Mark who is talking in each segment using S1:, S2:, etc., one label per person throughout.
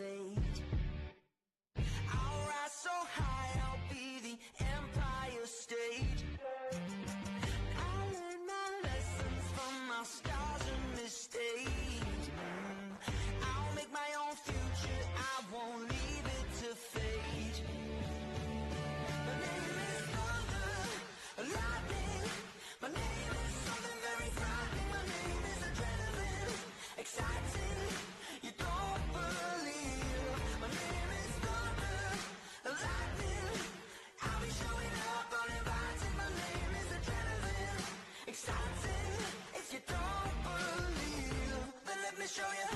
S1: fate. I'll rise so high, I'll be the Empire State. I learned my lessons from my scars and mistakes. I'll make my own future, I won't leave it to fate. My name is thunder, lightning. My name is something very frightening. My name is adrenaline, exciting. You don't believe. My name is thunder, lightning. I'll be showing up uninvited. My name is adrenaline, exciting. If you don't believe, then let me show you.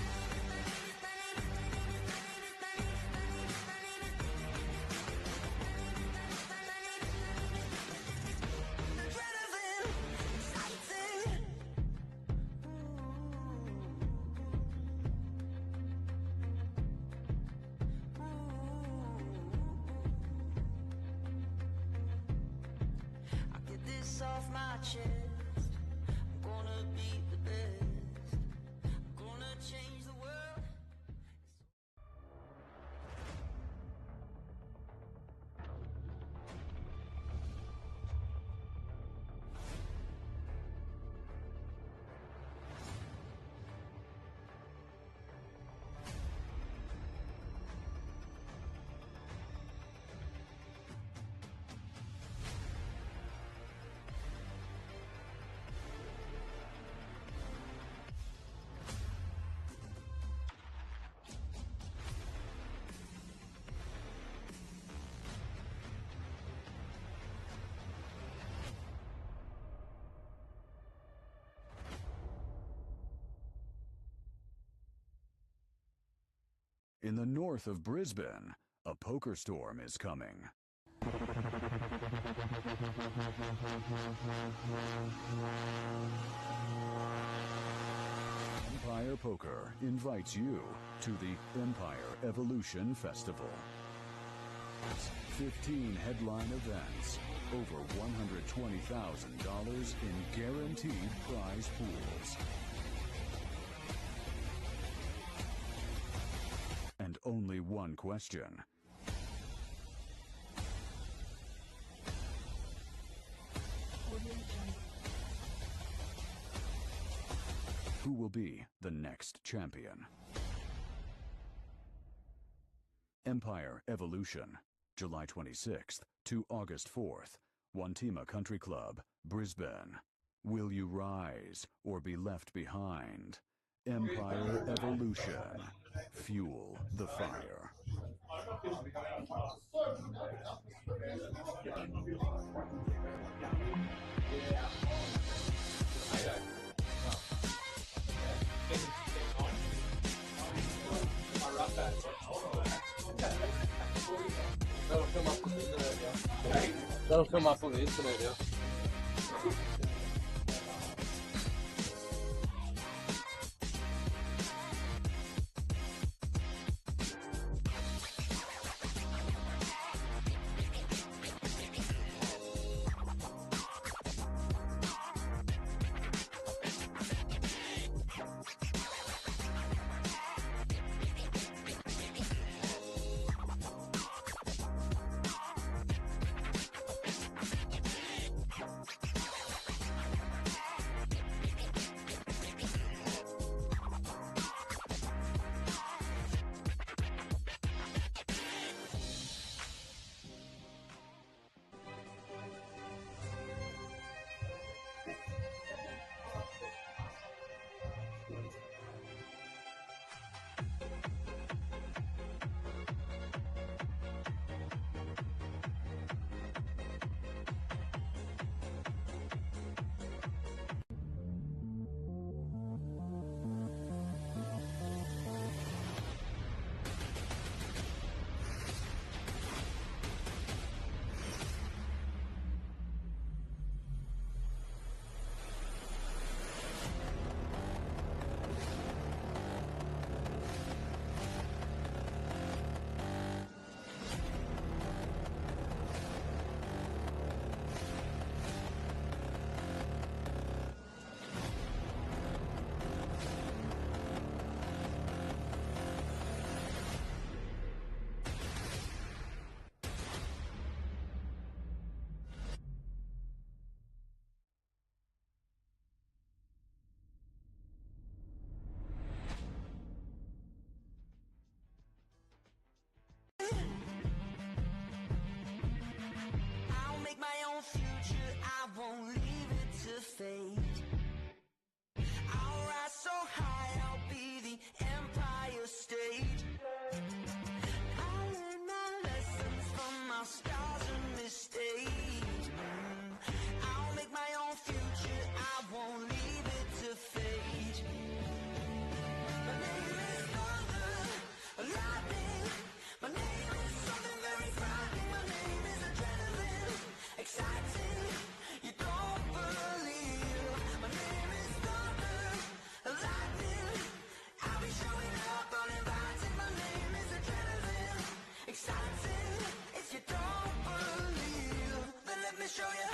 S1: Off my chest, I'm gonna be the best. I'm gonna change the world.
S2: In the north of Brisbane, a poker storm is coming. Empire Poker invites you to the Empire Evolution Festival. 15 headline events, over $120,000 in guaranteed prize pools. And only one question. Who will be the next champion? Empire Evolution, July 26th to August 4th, Wantima Country Club, Brisbane. Will you rise or be left behind? Empire Evolution. Fuel the fire.
S3: That'll come up on the internet, yeah.
S1: I'll make my own future, I won't leave it to fate. I'll rise so high, I'll be the Empire state. I'll learn my lessons from my scars and mistakes. I'll make my own future, I won't leave it to fate. My name is Thunder, Lightning. My name is something very frightening. My name is adrenaline, exciting. You don't believe. My name is Thunder, Lightning. I'll be showing up uninvited. My name is adrenaline, exciting. If you don't believe, then let me show you.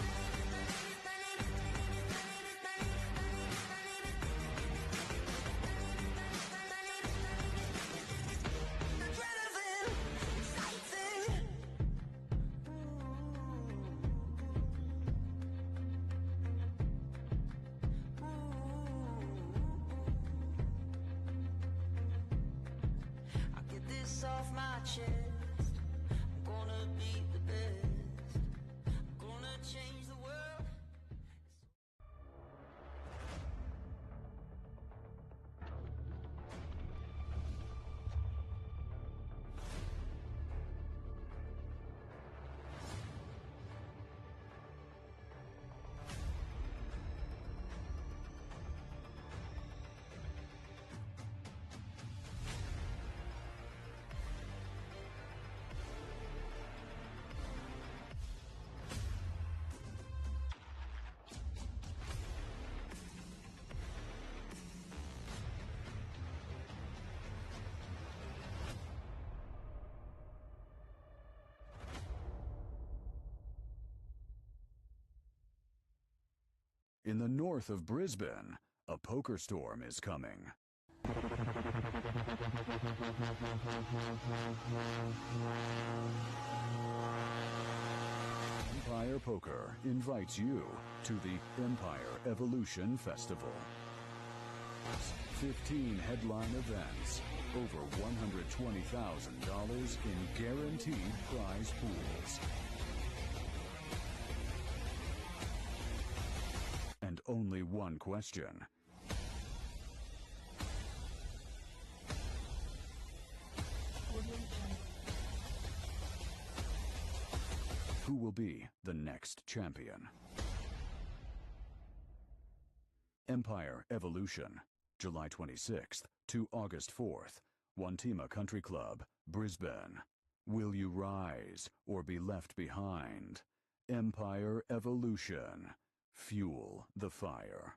S1: Adrenaline, exciting. I'll get this off my chest. I'm gonna be the best. I'm gonna change the world.
S2: In the north of Brisbane, a poker storm is coming. Empire Poker invites you to the Empire Evolution Festival. 15 headline events, over $120,000 in guaranteed prize pools. And only one question. who will be the next champion. Empire Evolution, July 26th to August 4th, Wantima Country Club, Brisbane. Will you rise or be left behind? Empire Evolution. Fuel the fire.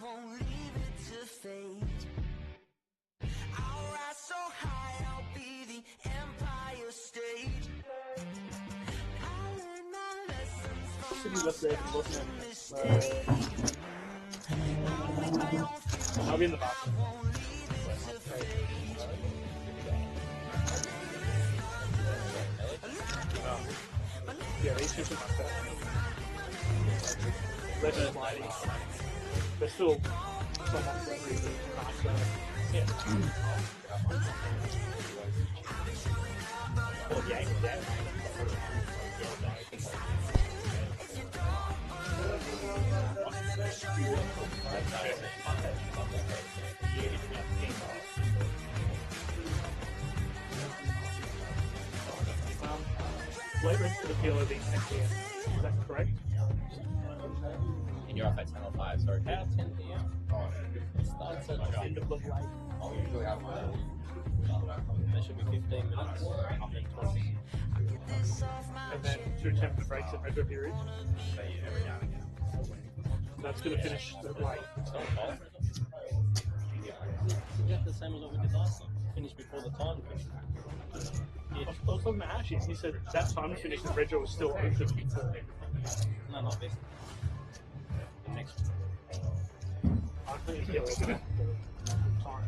S1: won't leave it to fate. I'll rise so high, I'll be the Empire State. I'll learn my lessons from my scars and mistakes. I'll make my own future,
S4: I'll be in the box.
S1: I won't leave it to fate.
S4: Yeah, these two are my favorite. Legend lighting. They're still somewhat friendly. Yeah. Oh, yeah, yeah. Flavor to the feel of these next year. Is that correct?
S5: And you're off at 10 or 5, so about 10 p.m. It starts at
S4: End of the light.
S5: I'll usually have my there should be 15 minutes, I think 20.
S4: And then 2 10-minute breaks at regular periods.
S5: But yeah, every now and again.
S4: That's going to finish at like
S5: So off. Yeah, the same as what we did last time. Finish before the time finished.
S4: I was talking to Ash, he said that time finish the Rego was still open before.
S5: No, not this. The next one.
S4: I think it's still open for time.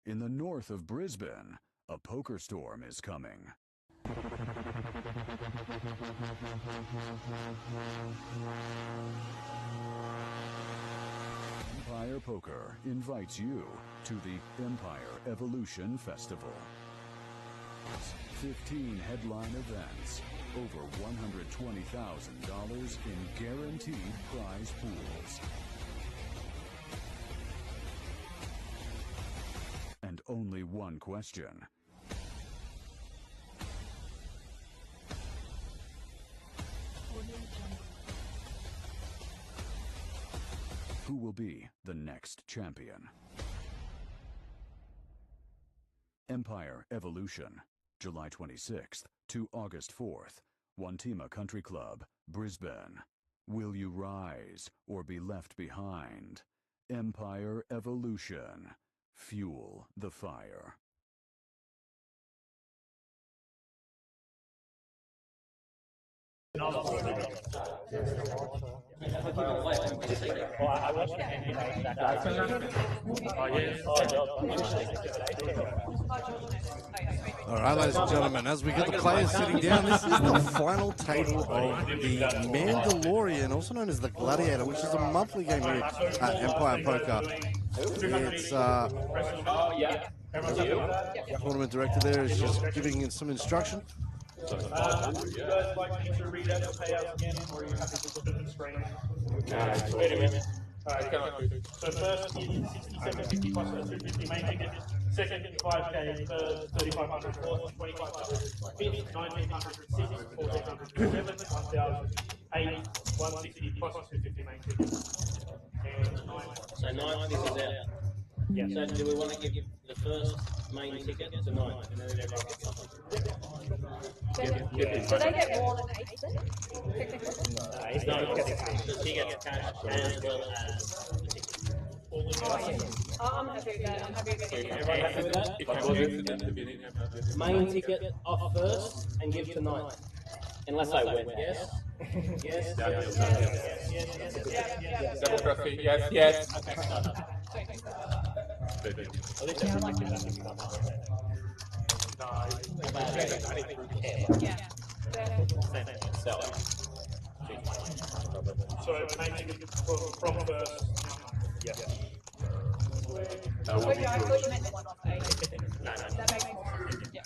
S2: In the north of Brisbane, a poker storm is coming. Empire Poker invites you to the Empire Evolution Festival. 15 headline events, over $120,000 in guaranteed prize pools. And only one question. Who will be the next champion? Empire Evolution, July 26th to August 4th, Wantima Country Club, Brisbane. Will you rise or be left behind? Empire Evolution. Fuel the fire.
S6: All right, ladies and gentlemen, as we get the players sitting down, this is the final table of the Mandalorian, also known as the Gladiator, which is a monthly game here at Empire Poker. It's the tournament director there is just giving some instruction.
S4: You guys like me to read out the payouts again, or are you happy to look at the screen? Wait a minute. Alright, so first is 67.50 plus 250 main ticket. Second, 5K, third, 3,500, fourth, 2,500, fifth, 1,900, sixth, 1,400, seventh, 1,000, eighth, 160 plus 250 main ticket. And ninth.
S5: So ninth, this is out.
S4: Yeah.
S5: So do we want to give the first main ticket to ninth, and then everyone gets something?
S7: Do they get more than 8 then?
S5: No, does he get cash as well as the ticket?
S7: I'm happy with that. I'm happy with that.
S5: Main ticket off first and give to ninth. Unless I win, yes? Yes?
S7: Yes.
S8: Democracy, yes, yes.
S4: So main ticket from first. Yeah.
S7: I thought you meant one off 8. That makes more sense. Yeah.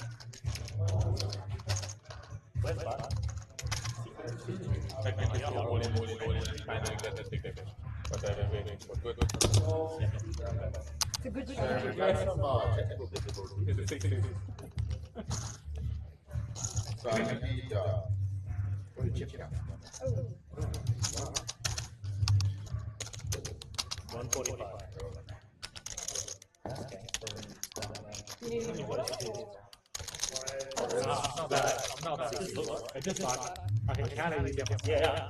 S7: It's a good
S4: I just thought I can count it. Yeah.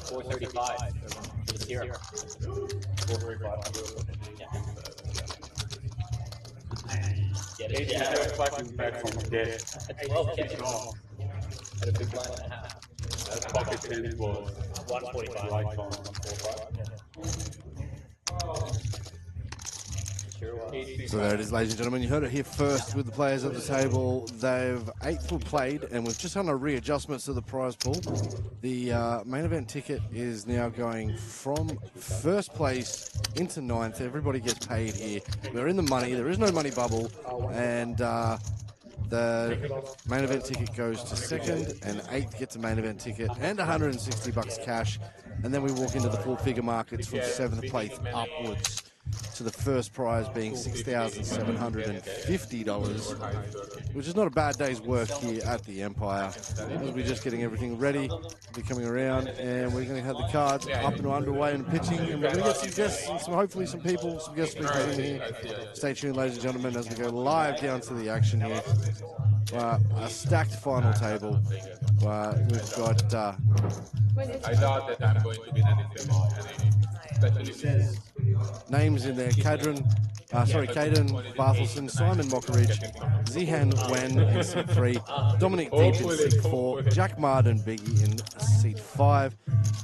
S5: 435 for the zero. 435. Get it. Yeah. At 12K. At a big line and a half.
S8: That pocket 10 was
S5: 145.
S8: right on 145.
S6: So there it is, ladies and gentlemen. You heard it here first with the players at the table. They've 8th played, and we've just done a readjustment to the prize pool. The main event ticket is now going from first place into 9th. Everybody gets paid here. We're in the money. There is no money bubble, and the main event ticket goes to 2nd, and 8th gets a main event ticket and $160 cash. And then we walk into the full-figure markets from 7th place upwards, to the first prize being $6,750, which is not a bad day's work here at the Empire. We're just getting everything ready, be coming around, and we're going to have the cards up and underway and pitching, and we're going to get some guests and hopefully some guest speakers in here. Stay tuned, ladies and gentlemen, as we go live down to the action here. A stacked final table. We've got...
S8: I thought that I'm going to be anything more.
S6: names in there. Cadeyrn, Cadeyrn, Barthelson, Simon Mockeridge, Zehan Wen in seat 3, Dominic Diep in seat 4, Jack Mardanbeigi in seat 5,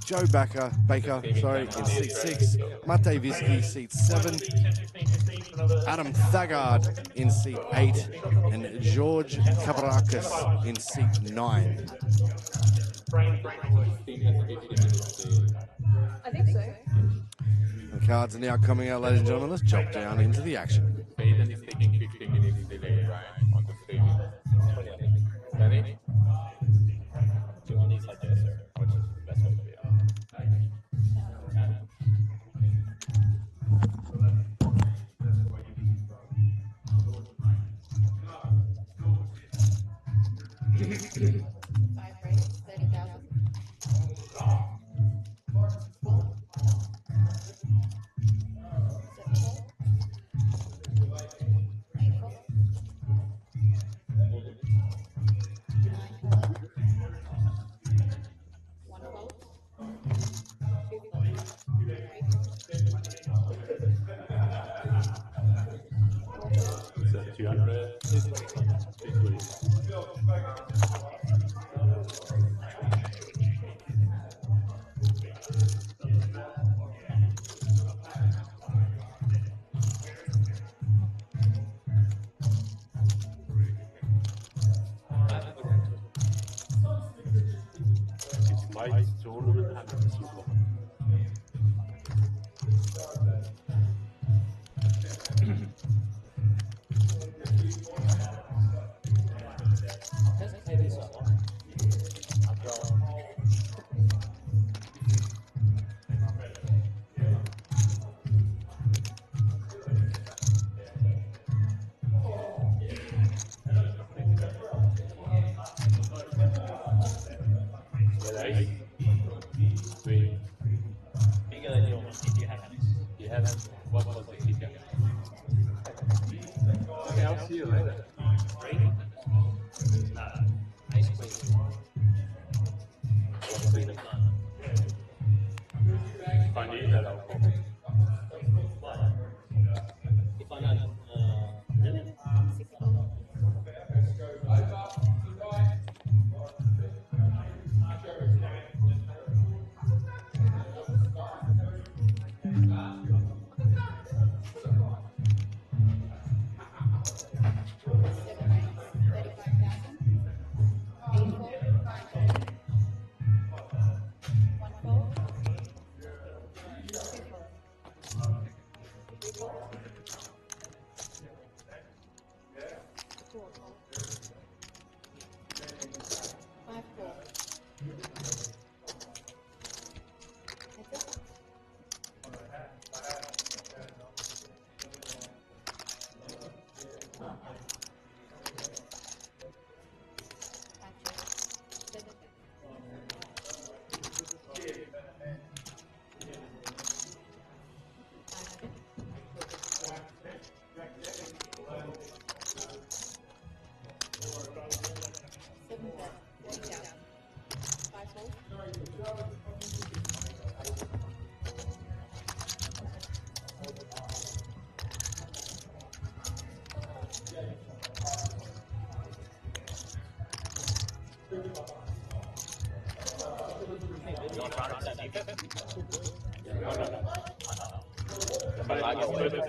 S6: Joe Bakker in seat 6, Visky seat 7, Adam Thaggard in seat 8, and George Kabourakis in seat 9.
S7: I think so.
S6: The cards are now coming out, ladies and gentlemen. Let's jump down into the action.
S8: Payton is taking 15 minutes delay, right, on the streaming. Danny?
S5: Do you want these like this, or which is the best way to be?
S9: Five rates, 30,000.
S8: So 200.
S10: My tournament had this one.
S5: Doesn't play these so long. I'm going. Bigger than your one if you haven't.
S8: You haven't. What was the kicker? Okay, I'll see you later.
S5: Ice cream. Queen of none.
S8: If I need that, I'll call.
S5: If I know, really?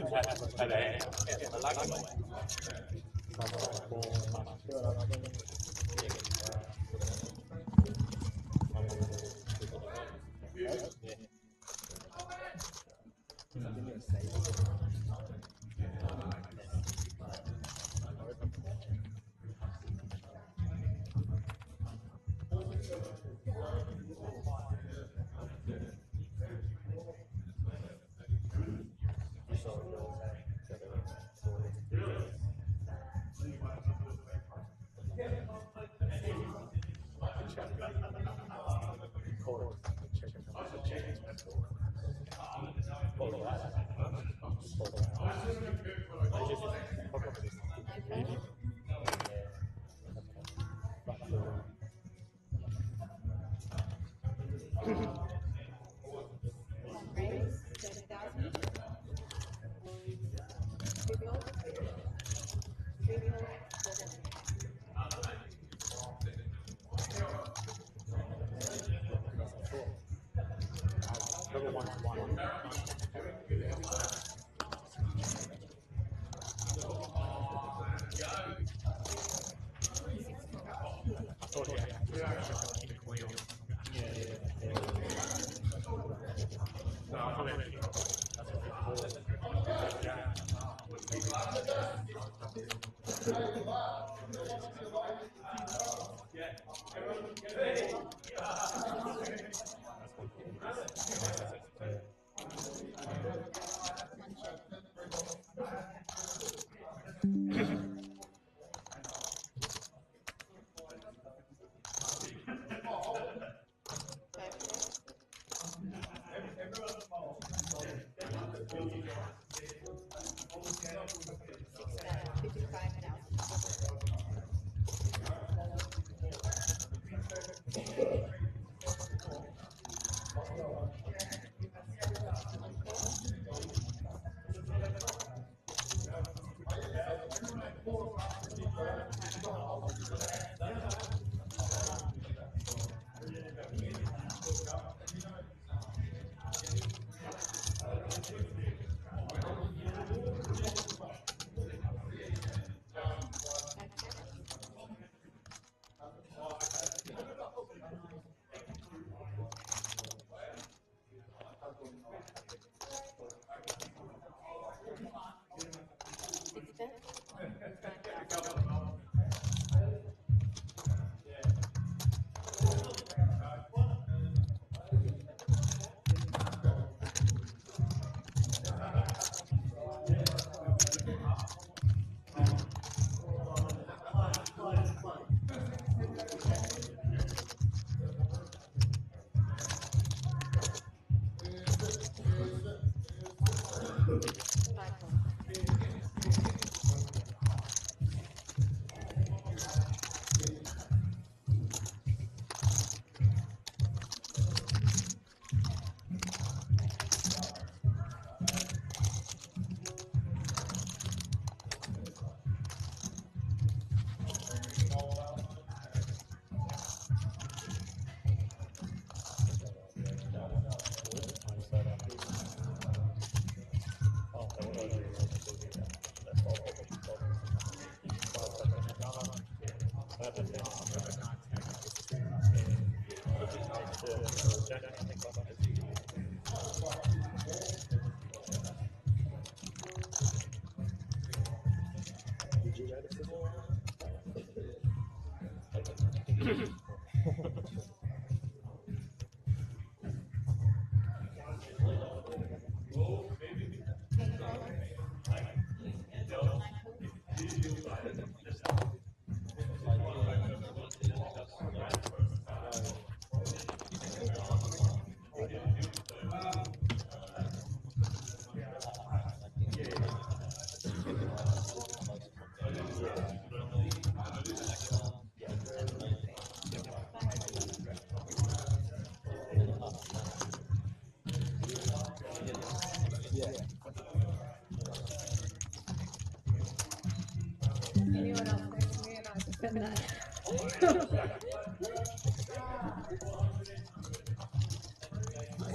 S7: Anyone else next to me and I defend that.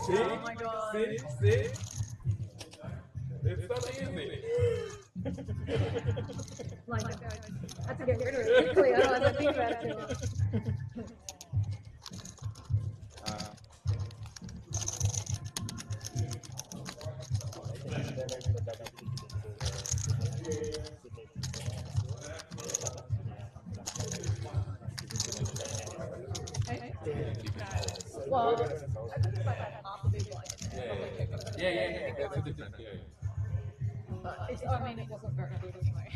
S8: See?
S7: Oh my god.
S8: See? It's not easy.
S7: Like, I have to get rid of it quickly, otherwise I think about it too much. Well, I think it's like half a big one.
S8: Yeah. That's a different. Yeah.
S7: But it's, I mean, it wasn't very good anyway.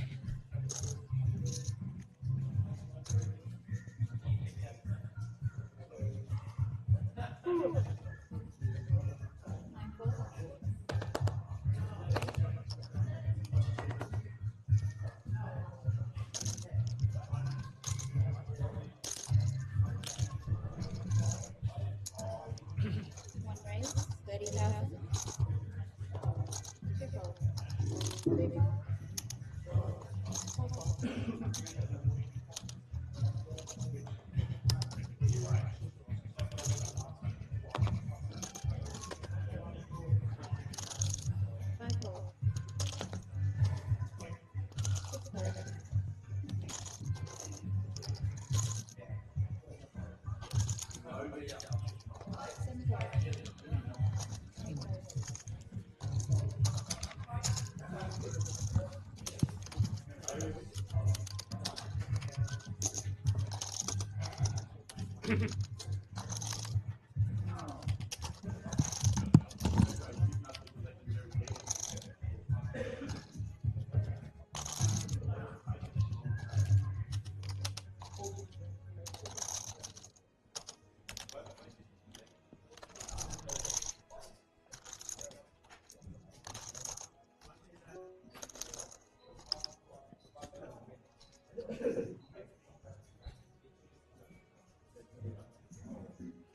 S9: One raise, 30,000. Two rolls. Three rolls.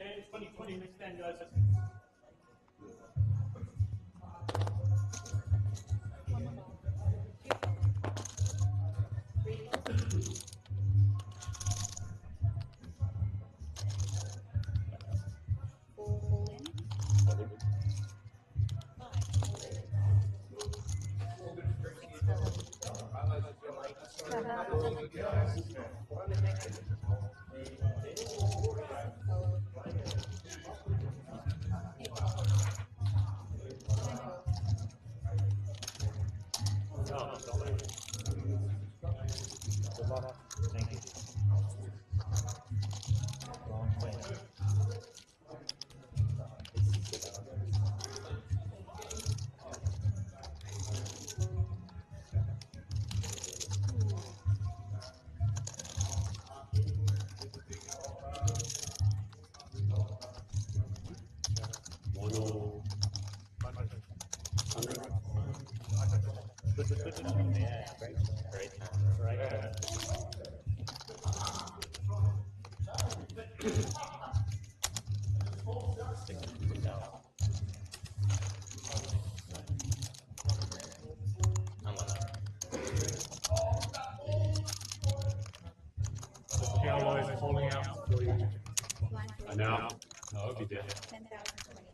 S4: Okay, 2020 next stand, guys.
S11: Thank you. Long way. Yeah, great time. Right.
S4: Cowboys holding out for you.
S10: I know. No, I'll be dead.
S7: 10,000, 20,000.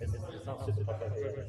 S11: It's not super popular.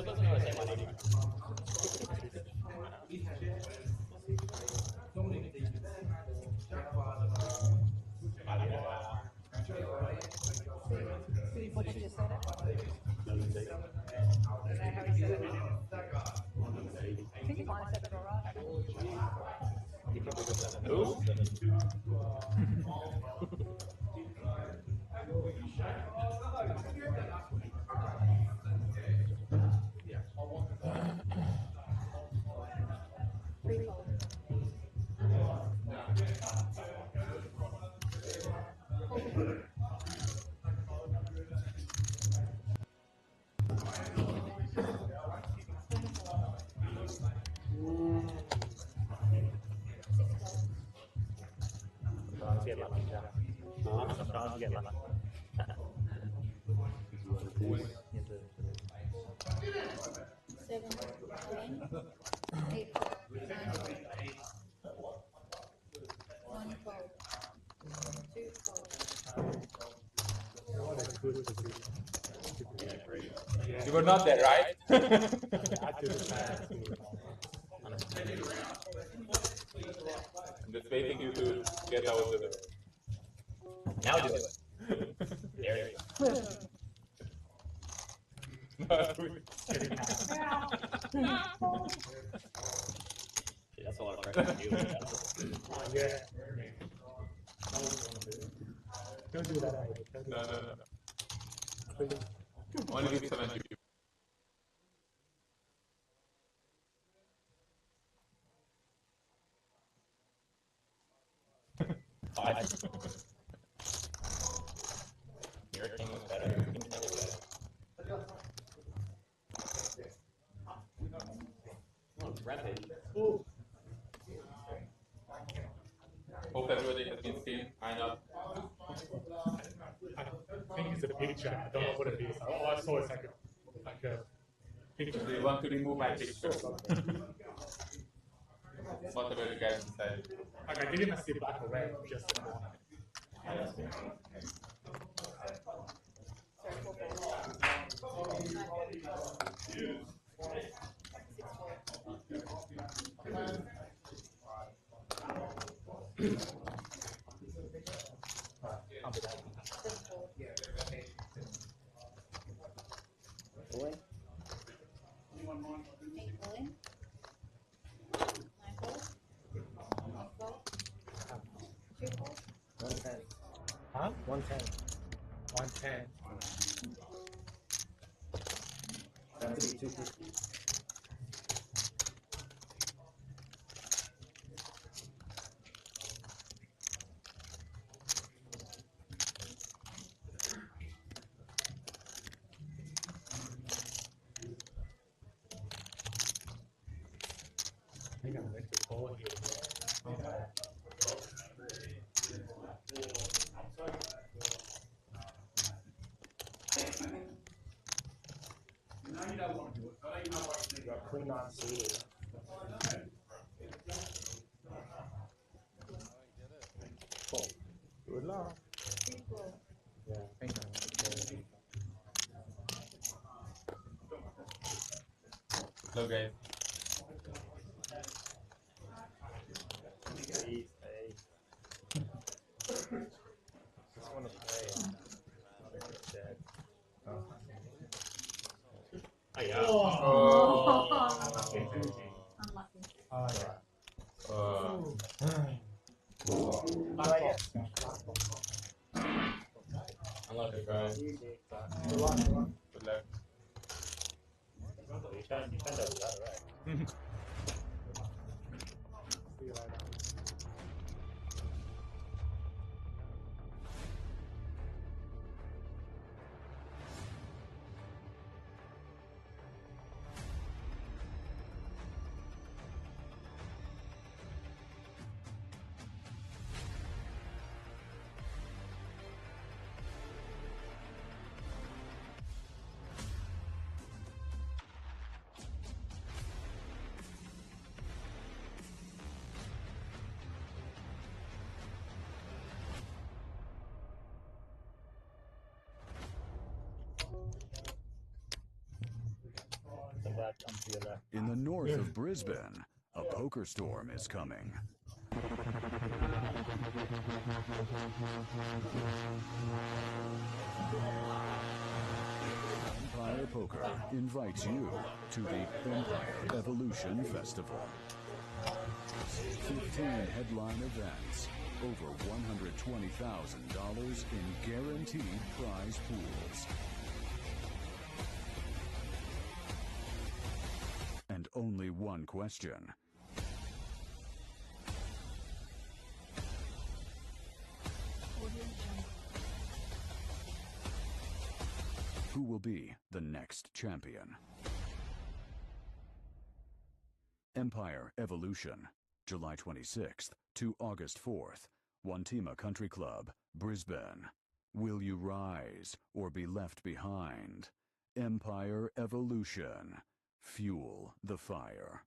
S5: Still doesn't know the same one.
S7: What did you just say that? How he said it? I think he might have said it alright.
S11: Sometimes get lucky. Sometimes get lucky.
S9: 7, 10, 8, 9, 1, 12, 2, 12.
S8: You were not there, right? I'm just waiting you to get out of the
S5: Now do it. There it is. That's a lot of pressure to do.
S4: Yeah. Don't do that.
S8: No. Only with 70 people.
S5: Your team was better. Your team was better. Oh, Rampage.
S8: Hope everybody has been seen. I know.
S4: I think it's a picture. I don't know what it is. Oh, I saw it's like a picture.
S8: Do you want to remove my picture? Whatever you guys decide.
S4: Like I didn't see black or red, just
S11: Huh? 110.
S4: 110.
S11: That's to be 250.
S4: I think I'm next to the ball here.
S11: Queen on seated. Cool. Good luck. Yeah, thank you.
S8: Hello guys.
S11: Please, hey. Just want to play. Dead. Oh.
S5: Oh, yeah.
S8: Unlucky, guys.
S11: Good luck.
S8: Good luck.
S5: You turned out that, right?
S4: See you later.
S11: Come to your left.
S2: In the north of Brisbane, a poker storm is coming. Empire Poker invites you to the Empire Evolution Festival. 15 headline events, over $120,000 in guaranteed prize pools. And only one question. Who will be the next champion? Empire Evolution, July 26th to August 4th, Wantima Country Club, Brisbane. Will you rise or be left behind? Empire Evolution. Fuel the fire.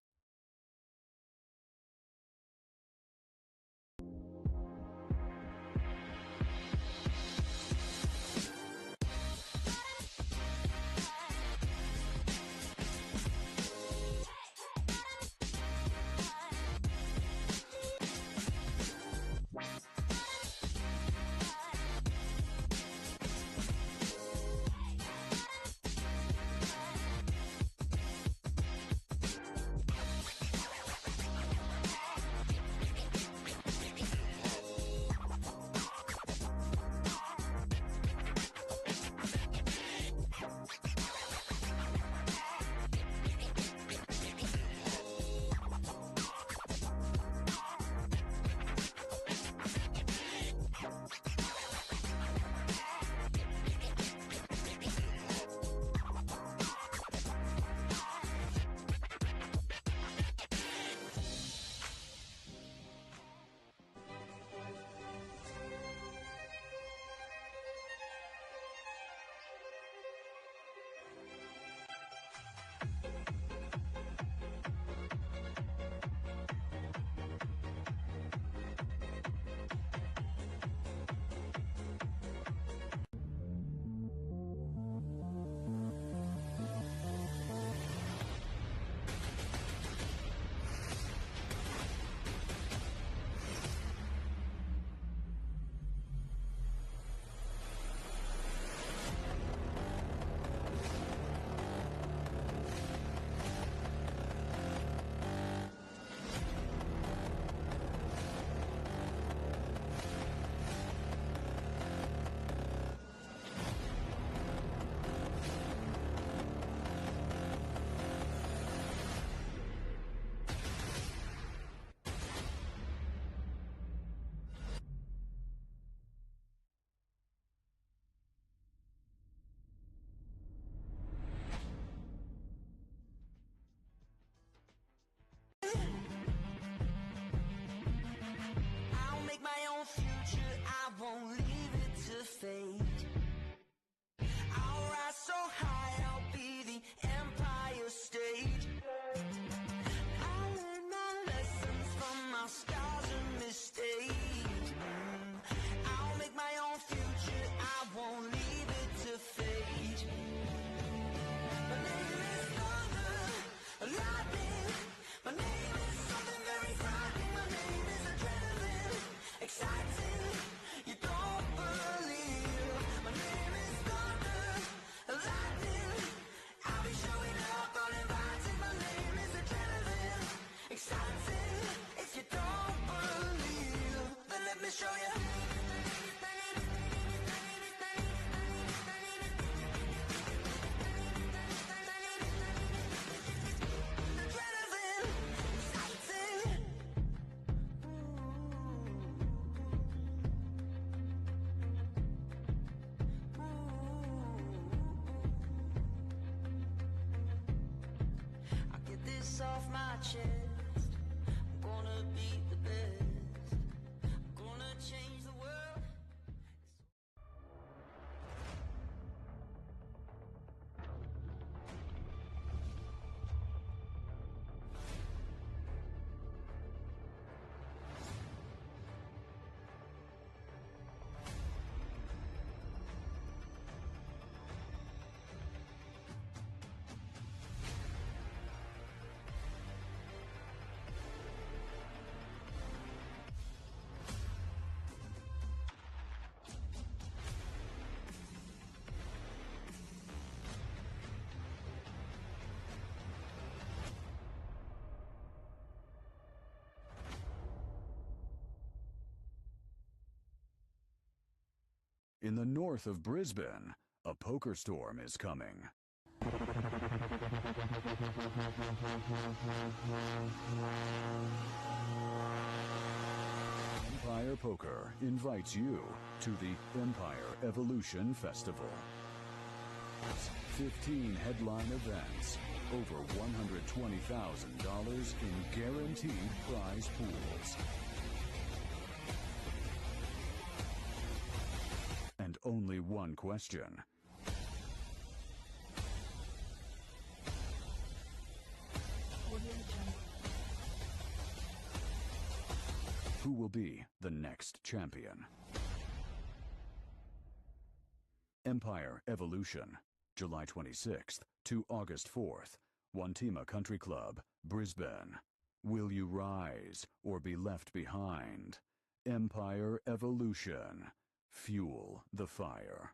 S1: won't leave it to fate. I'll rise so high, I'll be the Empire stage. I learned my lessons from my scars and mistakes. I'll make my own future, I won't leave it to fate. My name is thunder, lightning. My name is something very frightening. My name is adrenaline, exciting. You don't believe. My name is thunder, lightning. I'll be showing up uninvited. My name is adrenaline, exciting. If you don't believe, then let me show you. Off my chest, I'm gonna be the best. I'm gonna change the world.
S2: In the north of Brisbane, a poker storm is coming. Empire Poker invites you to the Empire Evolution Festival. 15 headline events, over $120,000 in guaranteed prize pools. And only one question. Who will be the next champion? Empire Evolution, July 26th to August 4th, Wantima Country Club, Brisbane. Will you rise or be left behind? Empire Evolution. Fuel the fire.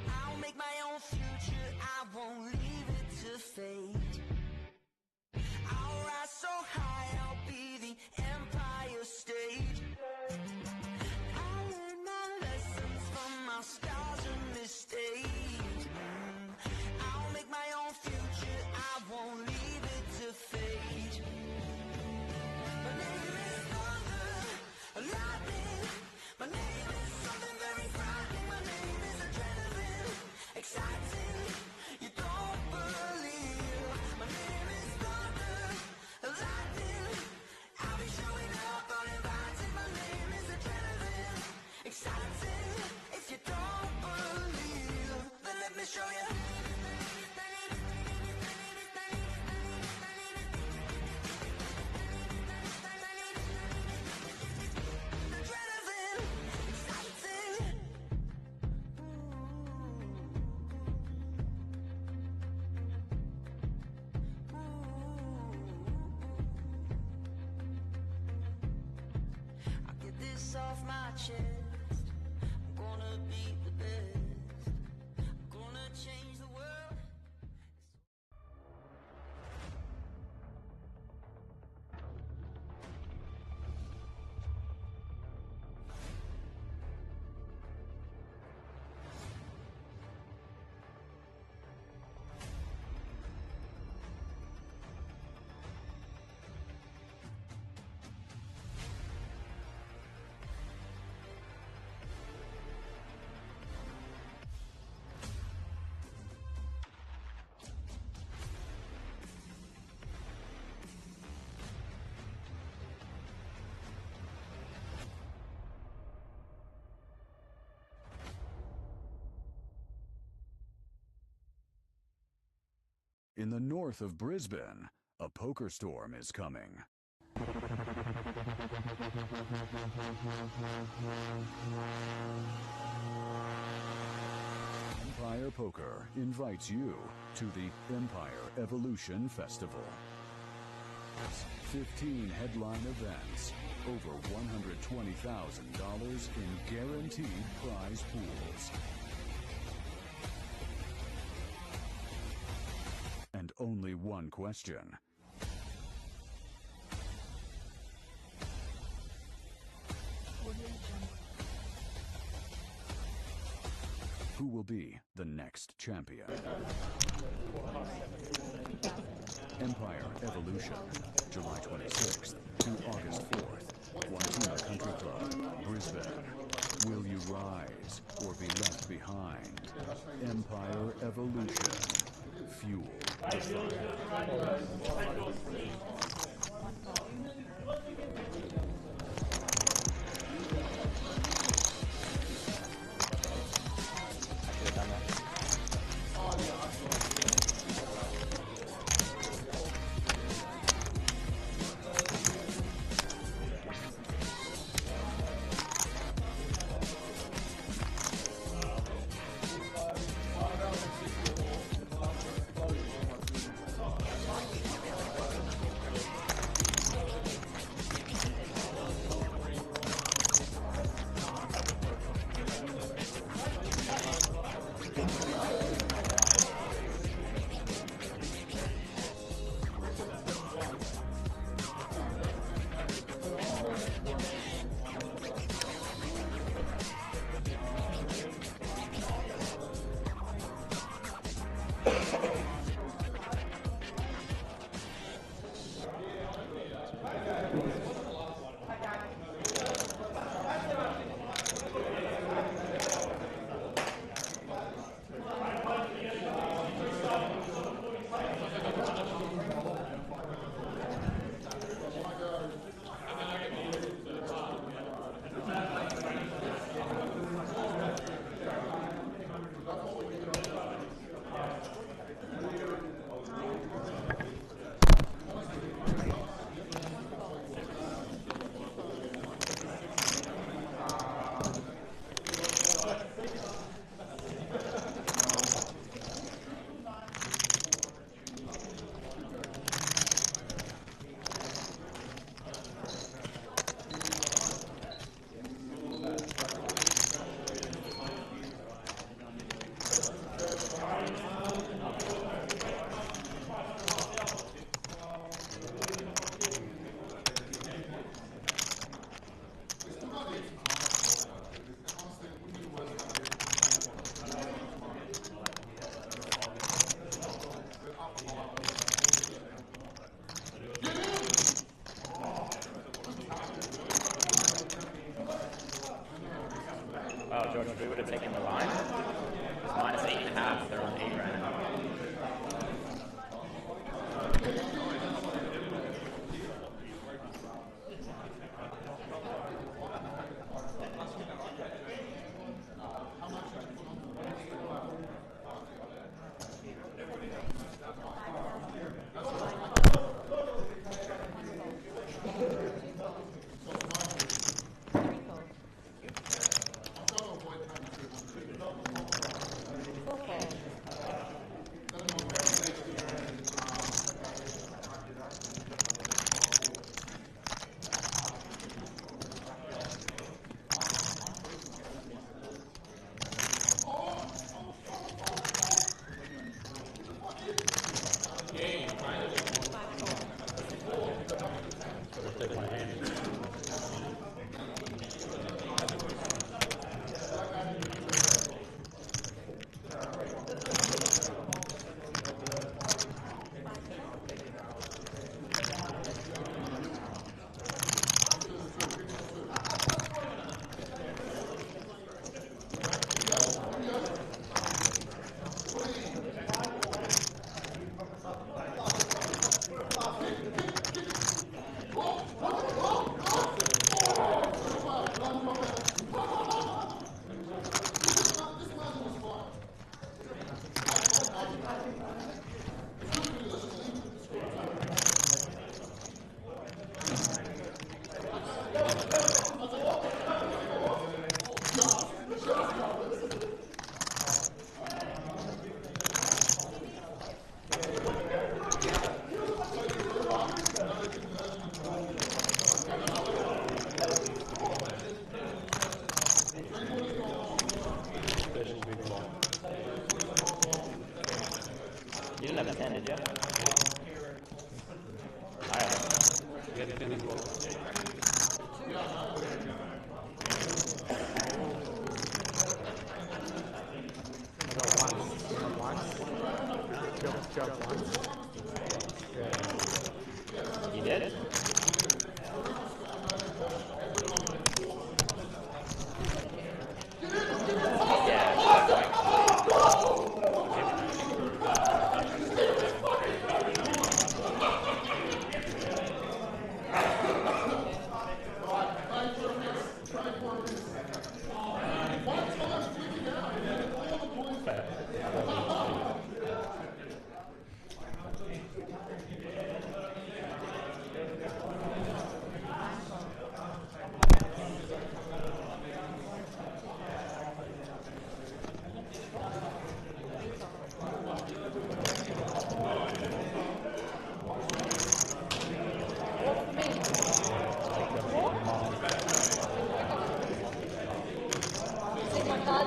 S1: I'll make my own future, I won't leave it to fate. I'll rise so high, I'll be the Empire stage. I'll learn my lessons from my scars and mistakes. I'll make my own future, I won't leave it to fate. My name is thunder, lightning. My name is something very frightening. My name is adrenaline, exciting. You don't believe. My name is thunder, lightning. I'll be showing up uninvited. My name is adrenaline, exciting. If you don't believe, then let me show you. Off my chest, I'm gonna be the best. I'm gonna change the world.
S2: the north of Brisbane, a poker storm is coming. Empire Poker invites you to the Empire Evolution Festival. 15 headline events, over $120,000 in guaranteed prize pools. And only one question. Who will be the next champion? Empire Evolution, July 26th to August 4th. Wantima Country Club, Brisbane. Will you rise or be left behind? Empire Evolution. Fuel the fire.
S5: Wow, George, we would have taken the line. It's minus 8.5. They're on 8 right now.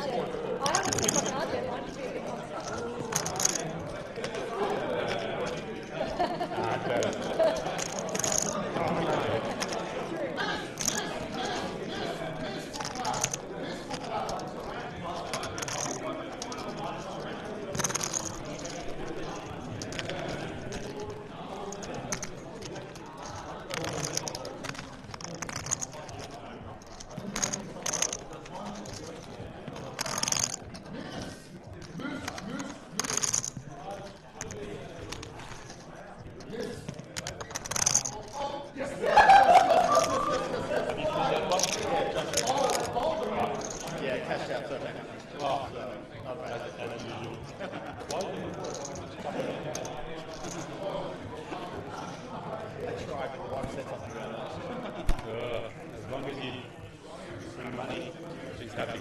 S7: I haven't seen my card yet. Mine should be a bit
S10: As long as you bring money, she's happy.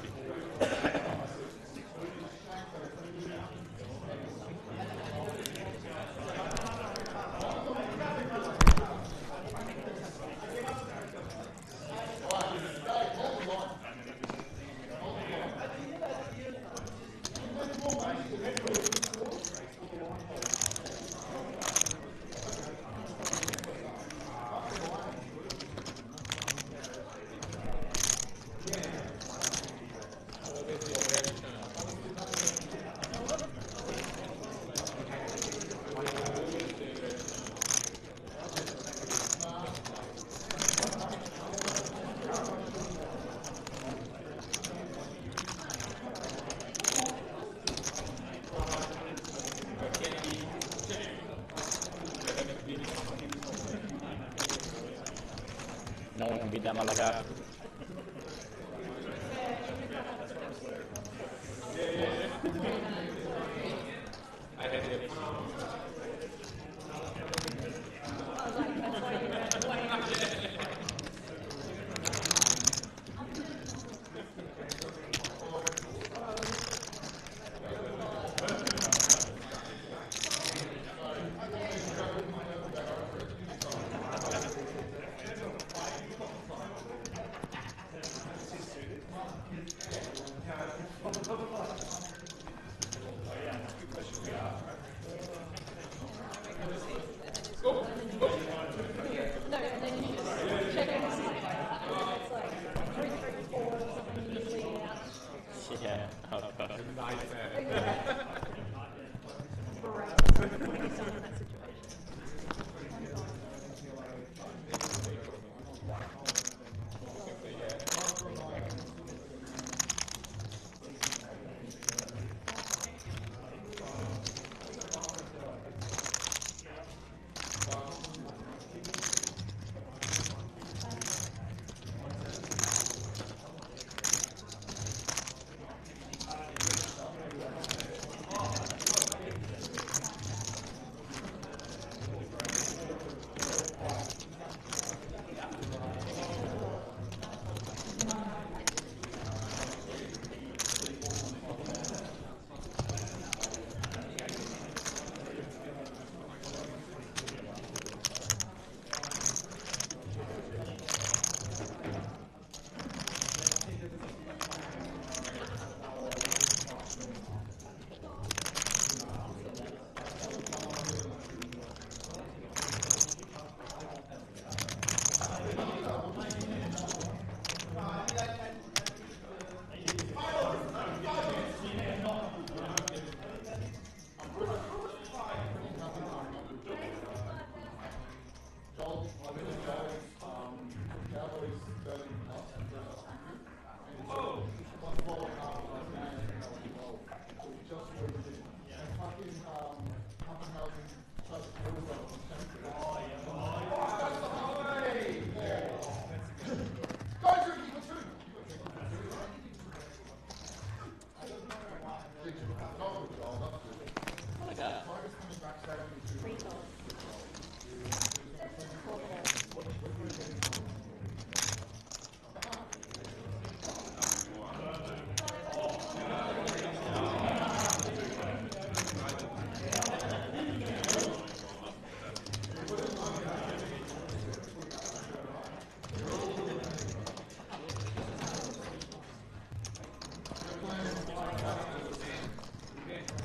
S5: No one can beat that motherfucker.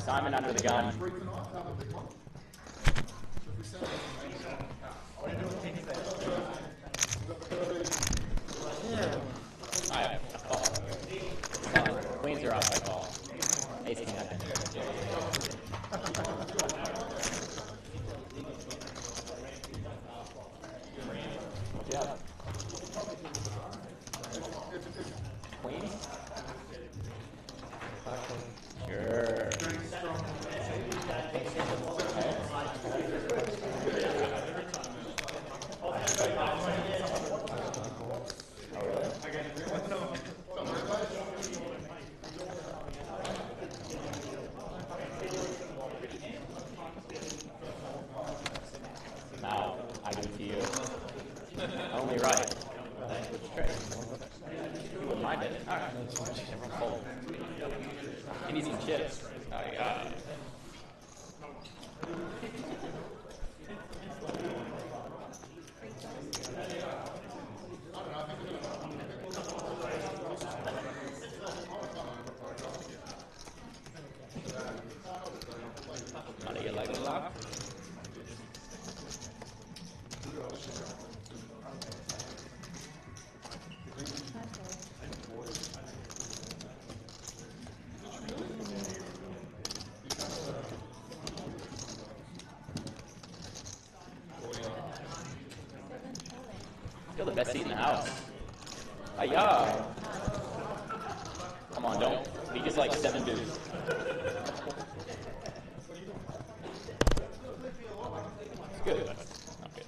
S5: Simon under the gun. Queens are off by call. Ace king up. Yeah. Queen? Sure. Now, I give it to you. Only right. Which trade? You wouldn't mind it. Alright. Everyone fold. He needs some chips. Oh, yeah. Money you like a lot? You're the best seat in the house. Hiya! Come on, don't be just like 7 dudes. It's good. Not good.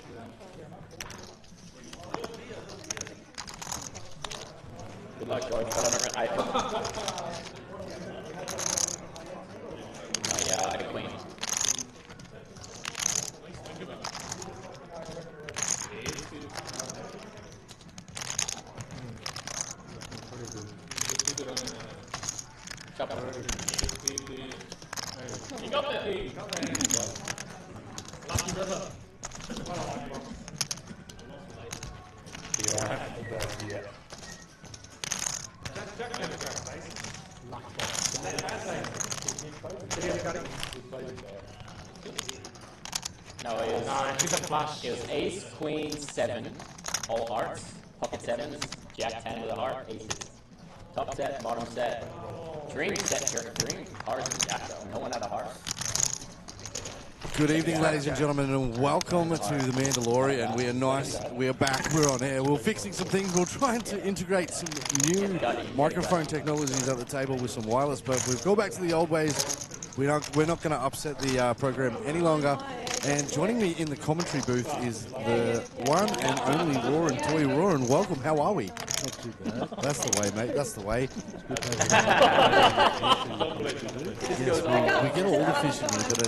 S5: Good luck, George. I got a queen. You got that. Lucky brother.
S10: Yeah.
S5: No, it was ace, queen, 7, all hearts, pocket 7s, jack 10 with a heart, aces. Top set, bottom set, drink set, drink, hearts, and jack. No one had a heart.
S6: Good evening, ladies and gentlemen, and welcome to the Mandalorian. We are nice. We are back. We're on air. We're fixing some things. We're trying to integrate some new microphone technologies at the table with some wireless, but we've gone back to the old ways. We're not going to upset the program any longer. And joining me in the commentary booth is the one and only Roarin' Toy. Roarin', welcome. How are we?
S11: Not too bad.
S6: That's the way, mate. That's the way. Yes, we get all the fish in here, but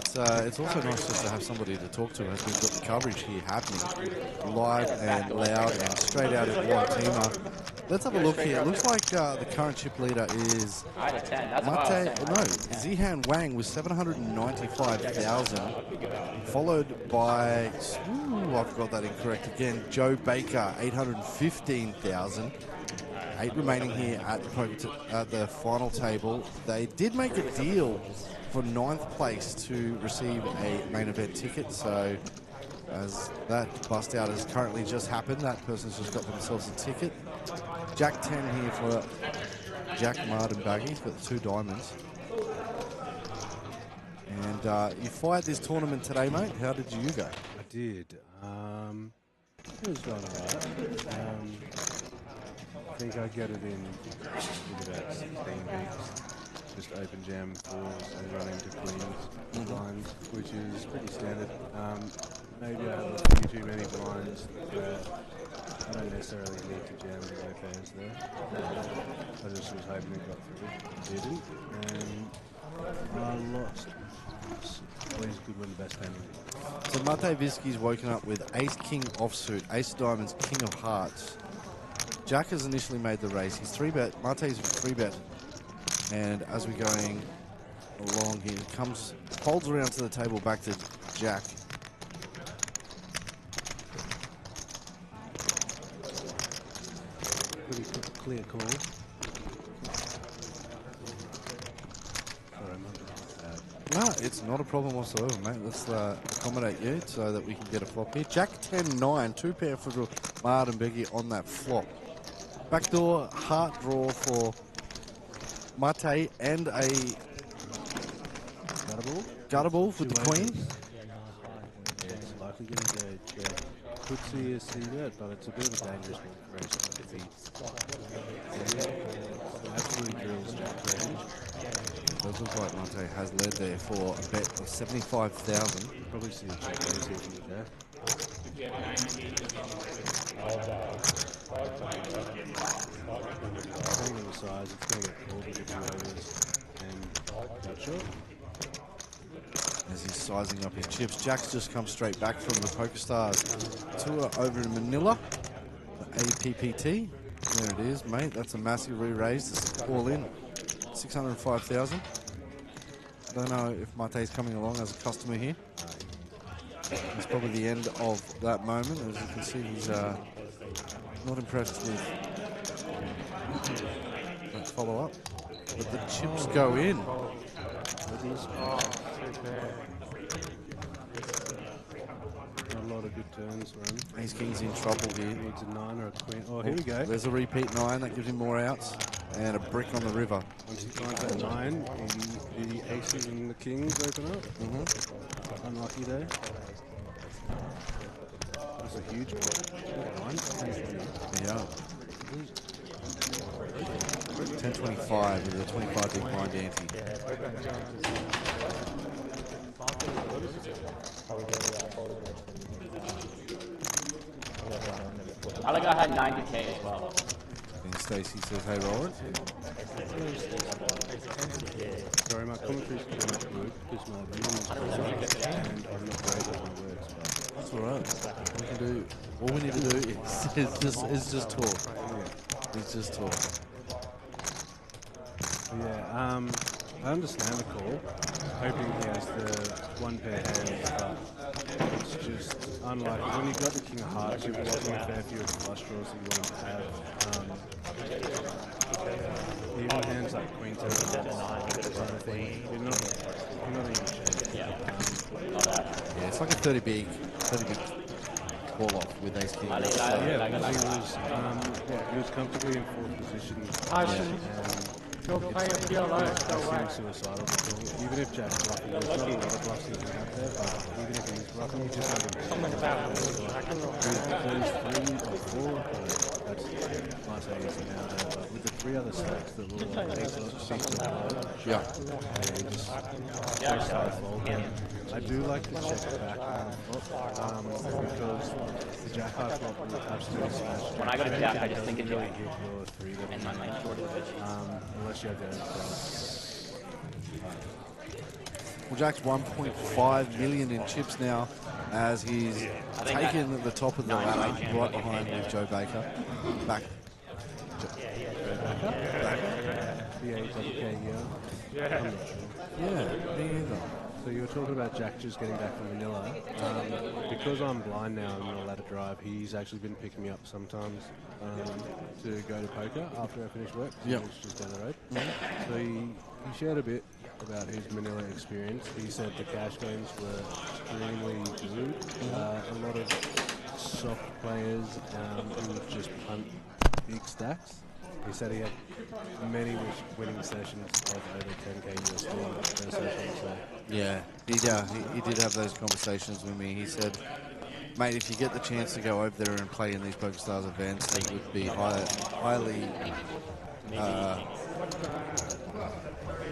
S6: it's also nice just to have somebody to talk to as we've got the coverage here happening live and loud and straight out at One Teamer. Let's have a look here. It looks like the current chip leader is Zehan Wang with 795,000, followed by, I've got that incorrect again, Joe Bakker, 815,000. 8 remaining here at the final table. They did make a deal for 9th place to receive a main event ticket, so as that bust out has currently just happened, that person's just got themselves a ticket. Jack 10 here for Jack Mardanbeigi. He's got 2 diamonds. And you fired this tournament today, mate. How did you go?
S11: I did. It was going alright. I think I get it in about 16 weeks. Just open jam 4s and run into queens blinds, which is pretty standard. Maybe I have a few too many blinds that I don't necessarily need to jam the OKs there. I just was hoping it got through. It didn't, and I lost. It's always good when the best hand wins.
S6: So Mate Visky's woken up with Ace King offsuit, Ace of Diamonds, King of Hearts. Jack has initially made the raise. He's 3-bet. Mate's 3-bet. And as we're going along here, folds around to the table back to Jack.
S11: Pretty clear call. Sorry, I'm
S6: No, it's not a problem whatsoever, mate. Let's accommodate you so that we can get a flop here. Jack 10-9, 2 pair for Mardanbeigi on that flop. Backdoor heart draw for Mate and a gutter for the queen.
S11: Yeah, it's likely going to go. Yeah. Could see a C-bet, but it's a bit of a dangerous one for us. Absolutely drills Jack range.
S6: It does look like Mate has led there for a bet of 75,000.
S11: Probably see a check raise here from there. Depending on the size, it's going to get called with the two overs and not sure.
S6: As he's sizing up his chips, Jack's just come straight back from the PokerStars tour over in Manila, the APPT. There it is, mate. That's a massive re-raise. It's all in 605,000. Don't know if Mate's coming along as a customer here. It's probably the end of that moment. As you can see, he's not impressed with that follow-up. But the chips go in.
S11: Not a lot of good turns for him.
S6: Ace King's in trouble here.
S11: Needs a 9 or a queen. Oh, here we go.
S6: There's a repeat 9 that gives him more outs. And a brick on the river.
S11: Once he finds that 9, the aces and the kings open up. Unlucky there. That's a huge one.
S6: Yeah. 1025 with a 25 big blind ante.
S5: I think I had 90K as well.
S6: And Stacey says, hey, Roland.
S11: Sorry, my commentary's not good because my vision is good and I'm not great at my words.
S6: That's all right. We can do, all we need to do is just talk. It's just talk.
S11: Yeah, I understand the call. Hoping he has the one pair hands, but it's just unlikely. When you've got the king of hearts, you're blocking a fair few of the flush draws that you want him to have. Even hands like queen 10 you're not even changing.
S6: Yeah, it's like a 30 big call off with ace king.
S11: He was comfortably in fourth position.
S3: Go play a PLO, go away.
S11: Suicidal before. Even if Jack's bluffing, there's not a lot of bluffs he can have there, but even if he's bluffing, he just doesn't.
S3: Something about it.
S11: With 3 or 4, that's might say easy now there, but with the 3 other stacks that will seem to I do like to check back on the flop, because the jack high flop will absolutely smash.
S5: When I go to jack, I just think of
S11: you.
S5: Jack. And my mind short of it.
S11: Unless you have the
S6: Well, Jack's 1.5 million in chips now as he's taken the top of the ladder right behind with Joe Bakker. Back. Yeah, me either.
S11: So you were talking about Jack just getting back from Manila. Because I'm blind now and not allowed to drive, he's actually been picking me up sometimes to go to poker after I finish work.
S6: Yeah.
S11: It's just down the road. So he shared a bit about his Manila experience. He said the cash games were extremely good. A lot of soft players who would just punt big stacks. He said he had many winning sessions of over 10k USD per session. So.
S6: Yeah, he did have those conversations with me. He said, mate, if you get the chance to go over there and play in these PokerStars events, it would be highly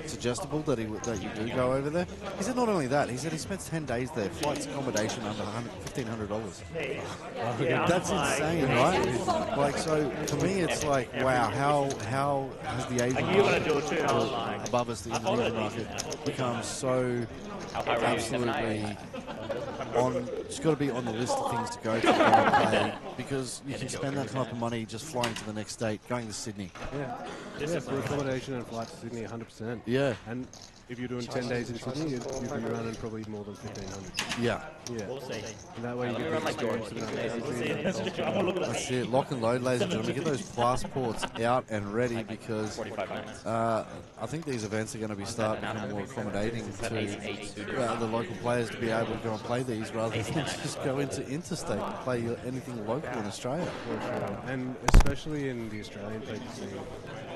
S6: suggestible that you do go over there. He said not only that, he said he spends 10 days there, flights, accommodation under $1,500. That's insane, right? Like, so for me, it's like, wow, how has the Asian market above us, the Indonesian market, become so absolutely it's got to be on the list of things to go to and play, because you can spend that type of money just flying to the next state, going to Sydney.
S11: Yeah, for accommodation and flight to Sydney, 100%.
S6: Yeah.
S11: And if you're doing 10 days in Sydney, you'd be running probably more than 1,500.
S6: Yeah.
S11: Yeah.
S4: We'll see.
S11: And that way you get the experience of
S6: That's it. Lock and load, ladies and gentlemen. Get those passports out and ready because I think these events are going to be starting to become more accommodating to the local players to be able to go and play these rather than just go into interstate and play anything local in Australia.
S11: And especially in the Australian poker scene,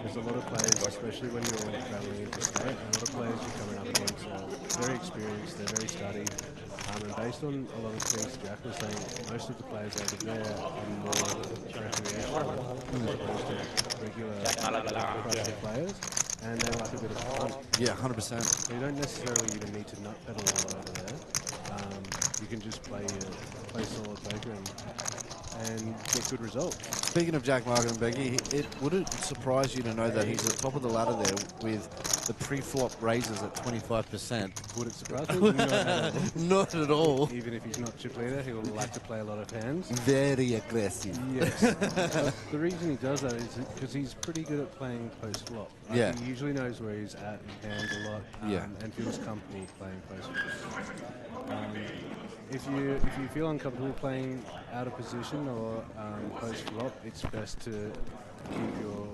S11: there's a lot of players, especially when you're traveling interstate, a lot of players you're coming up against are very experienced, they're very studied, and based on a lot of things Jack was saying, most of the players over there are more recreational as opposed to regular professional players, and they like a bit of fun.
S6: Yeah, 100%.
S11: So you don't necessarily even need to nut pedal over there. You can just play solid poker and get good results.
S6: Speaking of Jack Mardanbeigi, it wouldn't surprise you to know that he's at the top of the ladder there with the pre-flop raises at 25%.
S11: Would it surprise me? Not at all.
S6: Not at all.
S11: Even if he's not chip leader, he'll like to play a lot of hands.
S6: Very aggressive.
S11: Yes. The reason he does that is because he's pretty good at playing post-flop.
S6: Yeah.
S11: He usually knows where he's at in hands a lot and feels comfortable playing post-flop. If you feel uncomfortable playing out of position or post-flop, it's best to keep your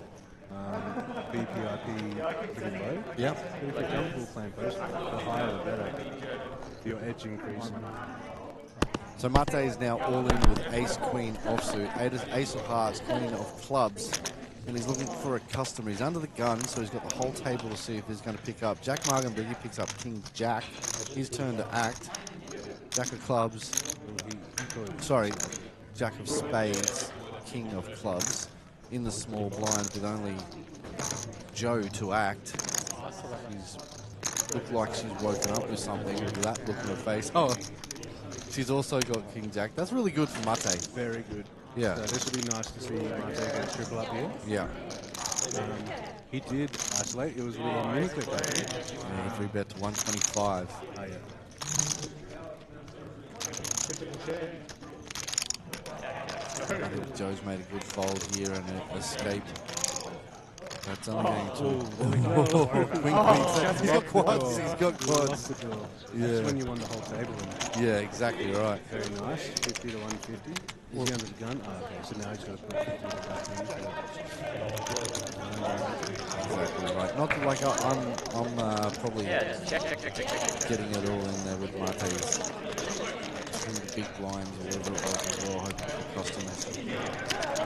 S11: BPIP pretty low.
S6: Yeah.
S11: But if you're comfortable playing post-flop, the higher the better. Your edge increases.
S6: So Mate is now all in with ace-queen offsuit, ace of hearts, queen of clubs, and he's looking for a customer. He's under the gun, so he's got the whole table to see if he's going to pick up. Jack Mardanbeigi picks up King Jack. His turn to act. Jack of clubs. Sorry, Jack of spades, King of clubs. In the small blind with only Joe to act. She's looked like she's woken up with something with that look on her face. Oh, she's also got King Jack. That's really good for Mate.
S11: Very good.
S6: Yeah.
S11: So this would be nice to see Mate get a triple up here.
S6: Yeah.
S11: He did isolate. It was a little mini clip.
S6: Yeah, 3-bet to 125.
S11: Oh, yeah.
S6: I think Joe's made a good fold here and it escaped. That's only going to... Queen, he's got quads. He's got quads.
S11: Yeah. That's when you won the whole table.
S6: Yeah, exactly right.
S11: Very nice. 50 to 150. Is he under the gun? Oh, okay, so now he's got to put 50 to the back end.
S6: Exactly right. Not that, like, I'm probably getting it all in there with Mate's big blinds or whatever it was as well, hoping for customers.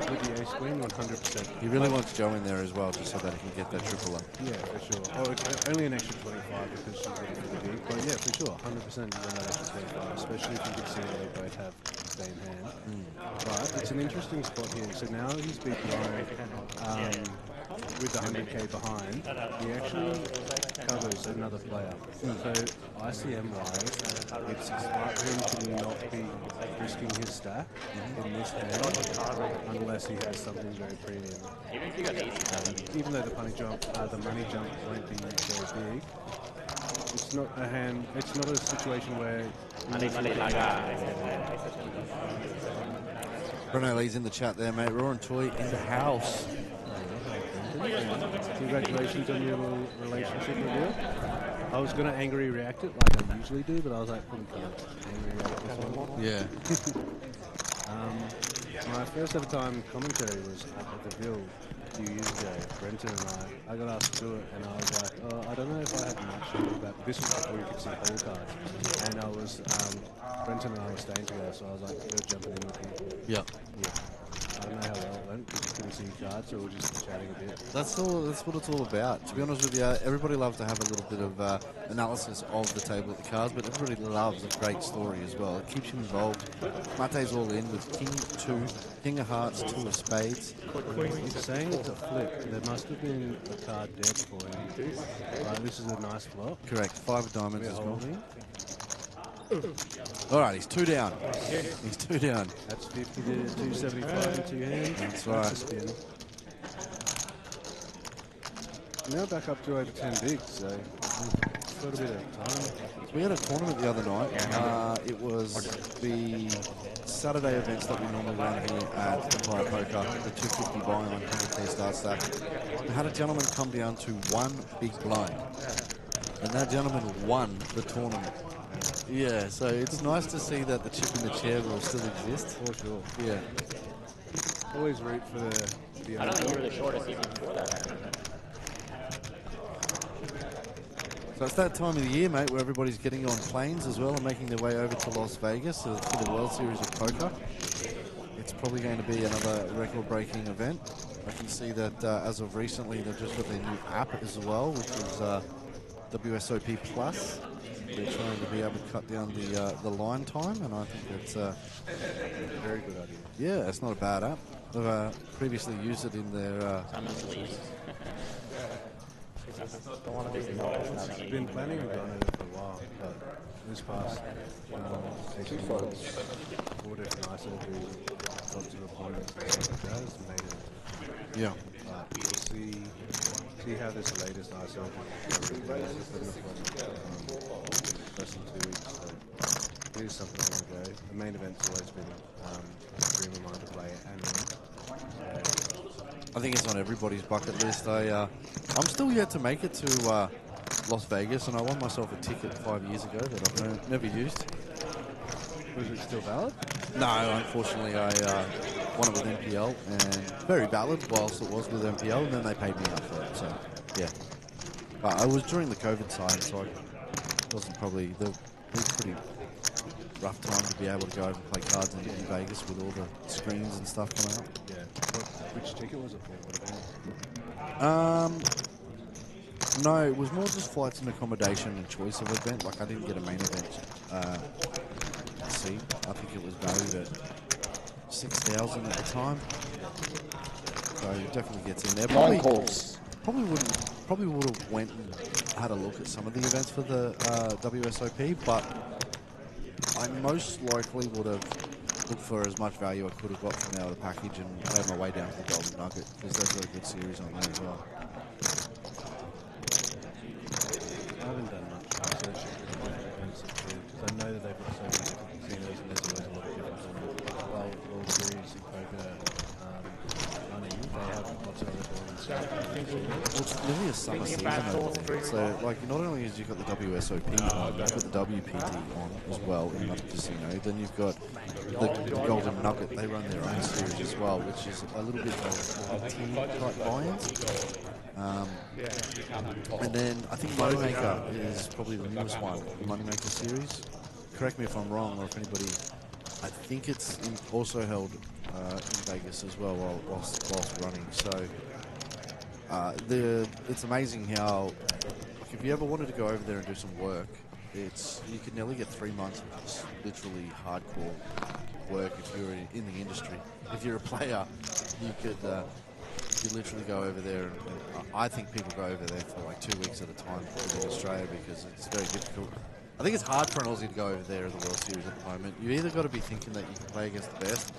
S11: With the ace queen, 100%.
S6: He really wants Joe in there as well, just so that he can get that triple up.
S11: Yeah, for sure. Oh, it's only an extra 25 because she's getting for the big. But yeah, for sure, 100% you win that extra 25, especially if you can see that they both have the same hand. But it's an interesting spot here. So now he's big blind with the 100k behind. He actually covers another player. So ICM-wise, it's smart for him to not be risking his stack in this hand unless he has something very premium. Even though the money jump won't be very big, it's not a hand. It's not a situation where.
S6: Bruno Lee's in the chat there, mate. Raw and Toy in the house.
S11: Congratulations on your relationship with you. I was going to angry react it like I usually do, but I was like, angry react this one.
S6: Yeah.
S11: My first ever time commentary was at the Ville a few years ago. Brenton and I got asked to do it, and I was like, oh, I don't know if I had much of that. This was before you could see whole cards. And I was, Brenton and I were staying together, so I was like, go jumping in with you.
S6: Yeah.
S11: I don't know how well it went because you couldn't see cards, so we were just chatting a bit.
S6: That's what it's all about. To be honest with you, everybody loves to have a little bit of analysis of the table at the cards, but everybody loves a great story as well. It keeps you involved. Mate's all in with King 2, King of Hearts, 2 of Spades.
S11: He's saying it's a flip. There must have been a card dead for him. This is a nice flop.
S6: Correct. 5 of diamonds as well. All right, he's 2 down. He's 2 down.
S11: That's 50 to 275 in 2 hands.
S6: That's right.
S11: That's a spin. Now back up to over 10 bigs, so got a bit of time.
S6: We had a tournament the other night. It was the Saturday events that we normally run here at Empire Poker, the 250 buy-in on 100k start stack. We had a gentleman come down to 1 big blind. And that gentleman won the tournament. Yeah, so it's nice to see that the chip in the chair will still exist.
S11: For sure.
S6: Yeah.
S11: Always root for the
S5: I don't think you were the shortest even before that.
S6: So it's that time of the year, mate, where everybody's getting on planes as well and making their way over to Las Vegas for the World Series of Poker. It's probably going to be another record-breaking event. I can see that as of recently, they've just got their new app as well, which is WSOP Plus. They're trying to be able to cut down the line time, and I think that's a
S11: very good idea.
S6: Yeah, it's not a bad app. They've previously used it in their...
S11: I've been planning on going over for a while, but this past 18 months, 4 different ISO lots of opponents and stuff like that has made it.
S6: Yeah.
S11: But we'll see how this latest ISO goes. Less than 2 weeks, so it is something I want to go. The main event's always been a dream of mine to play and win.
S6: I think it's on everybody's bucket list. I'm still yet to make it to Las Vegas, and I won myself a ticket 5 years ago that I've never used.
S11: Was it still valid?
S6: No, unfortunately I won it with MPL, and very valid whilst it was with MPL, and then they paid me out for it, so yeah. But I was during the COVID time, so it wasn't probably it was pretty rough time to be able to go over and play cards in Vegas with all the screens and stuff coming out.
S11: Yeah. Which ticket was it for? What event?
S6: No, it was more just flights and accommodation and choice of event. Like, I didn't get a main event seat. I think it was valued at 6,000 at the time. So it definitely gets in there. Probably would have went and had a look at some of the events for the WSOP, but I most likely would have looked for as much value I could have got from out of the package and made my way down to the Golden Nugget, because there's a good series on there as well.
S11: I haven't done much research into events because I know that they've got so many different casinos and there's always a lot of difference on World Series and poker money. They have lots of other tournaments.
S6: Well, it's nearly a summer season over there. So, like, not only is you've got the WSOP on, you've got the WPT on as well in another casino, then you've got the Golden Nugget. They run their own series as well, which is a little bit more team-type buy-ins. And then I think Moneymaker is probably the newest one, the Moneymaker series. Correct me if I'm wrong, or if anybody... I think it's also held in Vegas as well whilst running. So it's amazing how, like, if you ever wanted to go over there and do some work, you could nearly get 3 months of just literally hardcore work if you're in the industry. If you're a player, you could literally go over there, and I think people go over there for like 2 weeks at a time in Australia because it's very difficult. I think it's hard for an Aussie to go over there in the World Series at the moment. You either got to be thinking that you can play against the best,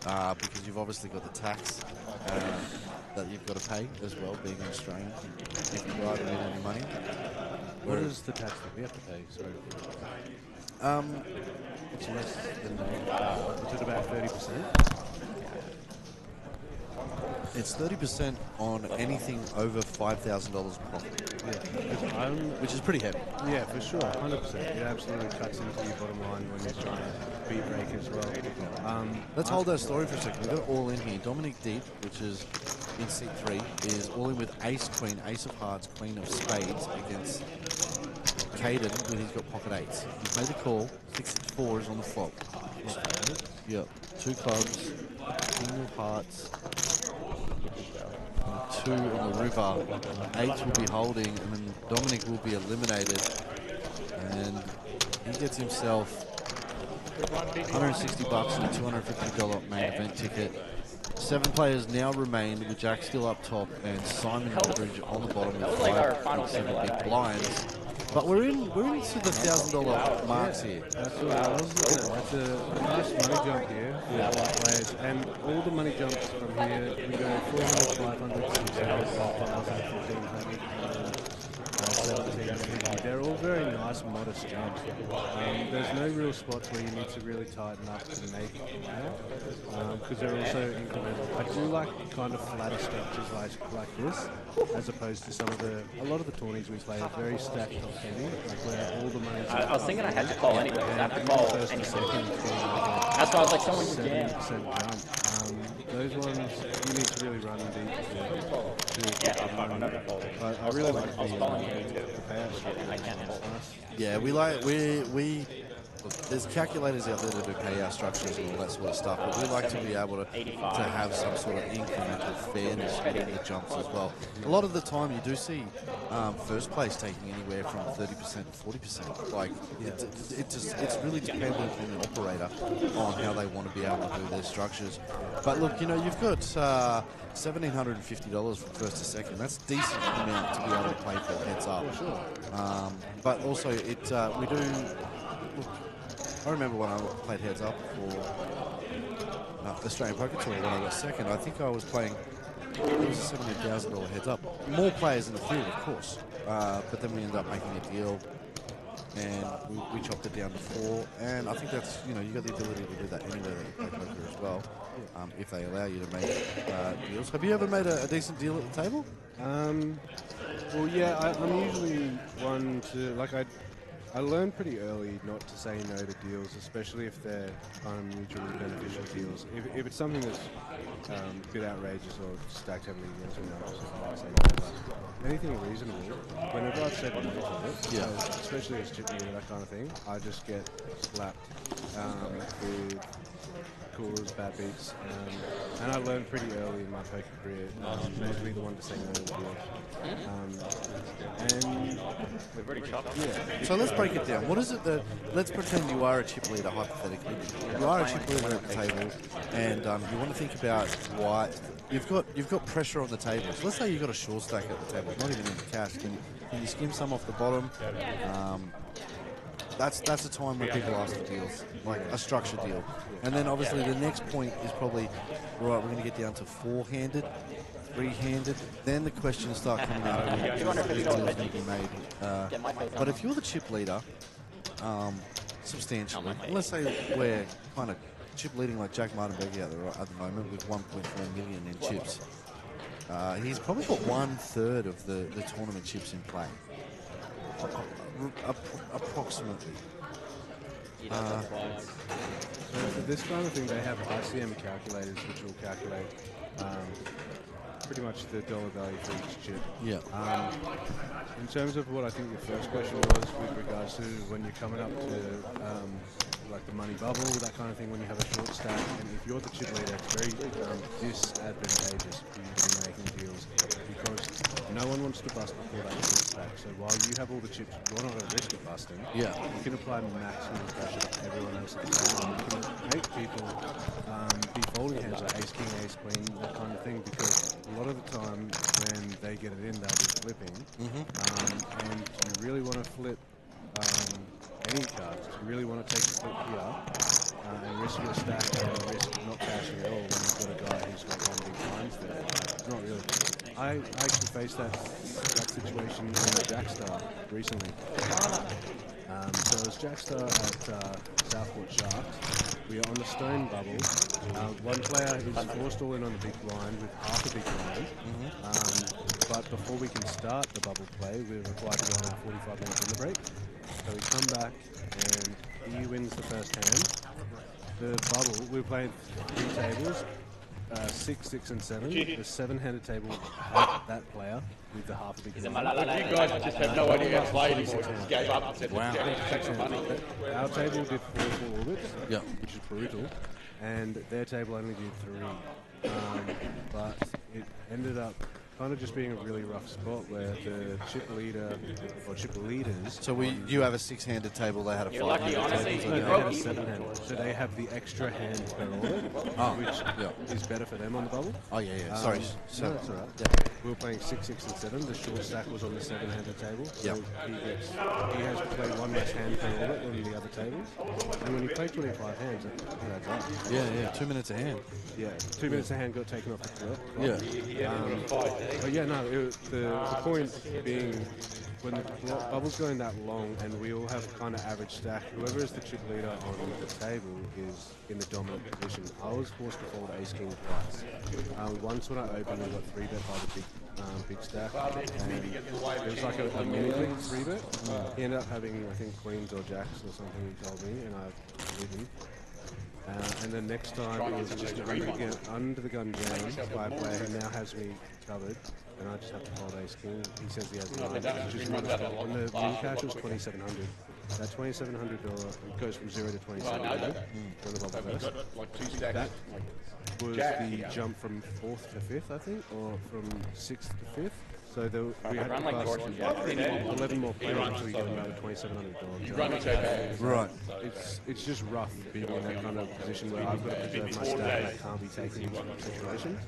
S6: because you've obviously got the tax that you've got to pay as well, being an Australian, if you go out and win any money.
S11: What is the tax that we have to pay? Sorry. It's less than is it about 30%?
S6: It's 30% on anything over $5,000 profit.
S11: Yeah,
S6: which is pretty heavy.
S11: Yeah, for sure, 100%. It absolutely cuts into your bottom line when you're trying to beat break as well.
S6: Let's hold that story for a second. We've got all in here. Dominic Diep, which is in seat 3, is all in with ace, queen, ace of hearts, queen of spades against Cadeyrn, when he's got pocket 8s. He's made the call. 6-4 is on the flop. Yep. 2 clubs, king of hearts, 2 on the river. 8 will be holding, and then Dominic will be eliminated. And he gets himself $160 and a $250 main event ticket. 7 players now remain, with Jack still up top and Simon Mockeridge on the bottom with 5.7 big blinds. But we're into the $1,000 marks here.
S11: That's what I was looking at. It's a nice money jump here with players, and all the money jumps from here, we go 400, 500, 600, 5,000, 1,500, 17, Visky. They're all very nice, modest jumps. There's no real spots where you need to really tighten up to make it, because they're also incremental. I do like kind of flatter structures like this, as opposed to a lot of the tourneys we play are very stacked top heavy, like where all the money's
S5: I was thinking I had to call anyway, because I have to call
S11: first and
S5: anything.
S11: second.
S5: That's why I was like, someone can
S11: 70%
S5: jam.
S11: jump. Those ones you need to really run deep to
S5: Yeah, I'm never calling.
S11: I really like
S5: I was calling you
S11: the
S5: too.
S11: payout structure.
S5: I can't hold.
S6: Yeah, we look, there's calculators out there to do payout structures and all that sort of stuff, but we like to be able to have some sort of incremental fairness in the jumps as well. A lot of the time you do see first place taking anywhere from 30% to 40%. Like, it's really dependent on the operator on how they want to be able to do their structures. But look, you know, you've got $1,750 from first to second. That's a decent amount to be able to play for heads up. But also, we do. Look, I remember when I played heads up for Australian Poker Tour when I got second. I think I was playing. It was a $78,000 heads up. More players in the field, of course, but then we ended up making a deal, and we chopped it down to 4. And I think that's, you know, you got the ability to do that anywhere that you play poker as well, if they allow you to make deals. Have you ever made a decent deal at the table?
S11: Well, yeah, I'm usually one to, like, I learned pretty early not to say no to deals, especially if they're kind of mutually beneficial deals. If it's something that's a bit outrageous or stacked heavily against me, I just say no. But anything reasonable, whenever I've said no to it, especially as chip leader, that kind of thing, I just get slapped with calls, bad beats, and I learned pretty early in my poker career not to be the one to say no to deals. And
S5: We've already chopped.
S11: yeah.
S6: So let's break it down. What is it that? Let's pretend you are a chip leader, hypothetically. You are a chip leader at the table, and you want to think about why you've got pressure on the table. So let's say you've got a short stack at the table, not even in the cash. Can you skim some off the bottom? That's a time when people ask for deals, like a structured deal. And then obviously the next point is probably, right, we're going to get down to 4-handed, 3-handed. Then the questions start coming out of these deals going to be made. But if you're the chip leader, substantially, let's say we're kind of chip leading like Jack Mardanbeigi at the moment with 1.4 million in chips. He's probably got 1/3 of the tournament chips in play. Approximately.
S11: So for this kind of thing, they have ICM calculators which will calculate pretty much the dollar value for each chip.
S6: Yeah.
S11: In terms of what I think your first question was with regards to when you're coming up to like the money bubble, that kind of thing, when you have a short stack, and if you're the chip leader, it's very disadvantageous for you to be making deals because no one wants to bust before that short stack. So while you have all the chips, you're not going to risk it busting.
S6: Yeah. You
S11: can apply maximum pressure to everyone else at the table. You can make people be folding hands like ace king, ace queen, that kind of thing, because a lot of the time when they get it in, they'll be flipping, and you really want to flip any cards. You really want to take a flip here and risk your stack and risk not cashing at all when you've got a guy who's got one big blinds there. It's not really. I actually faced that situation in Jackstar recently. So it was Jackstar at Southport Sharks. We are on the stone bubble. One player is forced all in on the big blind with half a big blind. But before we can start the bubble play, we're required to go on our 45-minute dinner break. So we come back and he wins the first hand. The bubble, we were playing 3 tables, 6, 6, and 7. The 7-handed table had that player with the half a big blind.
S10: You guys just have no idea how to play anymore. You just gave up and said,
S6: wow.
S11: Our table did 4 orbits, which is brutal, and their table only did 3. But it ended up kind of just being a really rough spot where the chip leader or chip leaders.
S6: So you have a 6-handed table. They had a 5-handed table.
S11: No, they had a 7-handed. So they have the extra hand per orbit, which is better for them on the bubble.
S6: Oh yeah. Sorry.
S11: No, that's all right. we were playing 6, 6, and 7. The short stack was on the 7-handed table. So
S6: Yep.
S11: he has played one less hand per orbit than the other tables. And when you play 25 hands, it adds up.
S6: Yeah. 2 minutes a hand.
S11: Yeah, 2 minutes a hand got taken off the clock.
S6: Yeah.
S11: But yeah, no, the point being when the bubble's going that long and we all have kind of average stack, whoever is the chip leader on the table is in the dominant position. I was forced to fold ace king twice. Once when I opened, I got 3-bet by the big stack. And it was like a mini click 3-bet. He ended up having, I think, queens or jacks or something, he told me, and I believe him. And then next time it was just under the gun jam by a player who now has me covered, and I just have to fold ace king. He says he has nine, which is really strong. And the min cash was 2,700. That $2,700 goes from 0 to 2,700 on the bubble burst. That was the jump from 4th to 5th, I think, or from 6th to 5th. So we had to pass 11 more players until you get another $2,700.
S6: Right.
S11: It's just rough being in that kind of position where I've got to preserve my stack and I can't be taken into situations.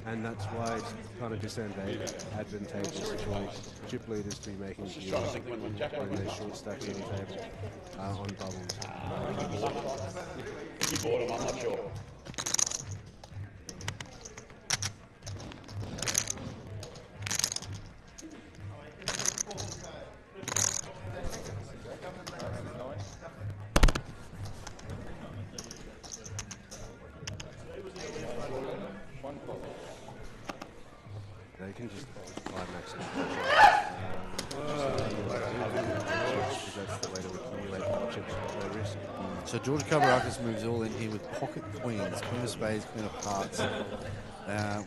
S11: And that's why it's kind of advantageous for chip leaders to be making deals when there's short stacks on the table on bubbles.
S10: You bought them, I'm not sure.
S11: They can just apply maximum that's the way to accumulate more chips at low risk.
S6: So George Kabourakis moves all in here with pocket queens, queen of spades, queen of hearts.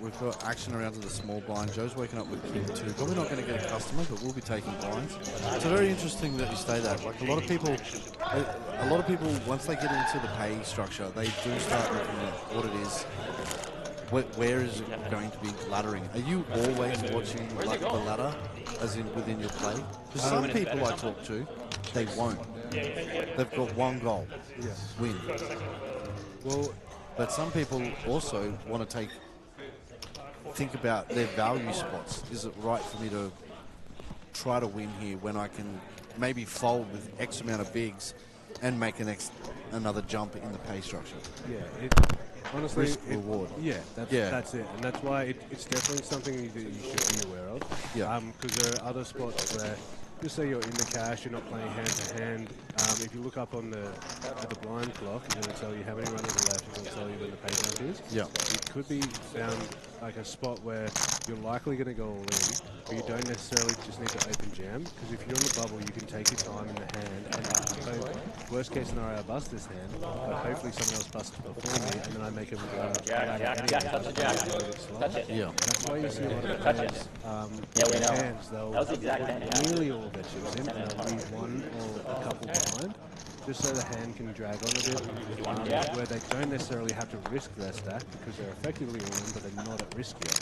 S6: We've got action around to the small blind. Joe's waking up with king 2. Probably not going to get a customer, but we'll be taking blinds. It's very interesting that you say that. Like a lot of people, once they get into the pay structure, they do start looking at what it is. Where is it going to be laddering? Are you always watching like the ladder, as in within your play? Because some people I talk to, they won't. They've got one goal, win. Well, but some people also want to think about their value spots. Is it right for me to try to win here when I can maybe fold with X amount of bigs and make another jump in the pay structure?
S11: Yeah. Honestly,
S6: reward.
S11: Yeah, that's it, and that's why it's definitely something that you should be aware of.
S6: Yeah.
S11: Because there are other spots where, just say you're in the cash, you're not playing hand to hand. If you look up on at the blind clock, it's going to tell you how many runners are left. It's going to tell you when the pay jump is.
S6: Yeah.
S11: It could be found like a spot where you're likely going to go all in, but you don't necessarily just need to open jam. Because if you're on the bubble, you can take your time in the hand, and so worst case scenario, I bust this hand, but hopefully someone else busts before me, and then I make them
S5: touch it.
S6: Yeah.
S11: That's why you see a lot of players
S5: we know.
S11: hands, they'll
S5: That was the exact hand.
S11: nearly all their chips in, and they'll leave one or a couple behind, just so the hand can drag on a bit, where they don't necessarily have to risk their stack because they're effectively all in, but they're not at risk yet.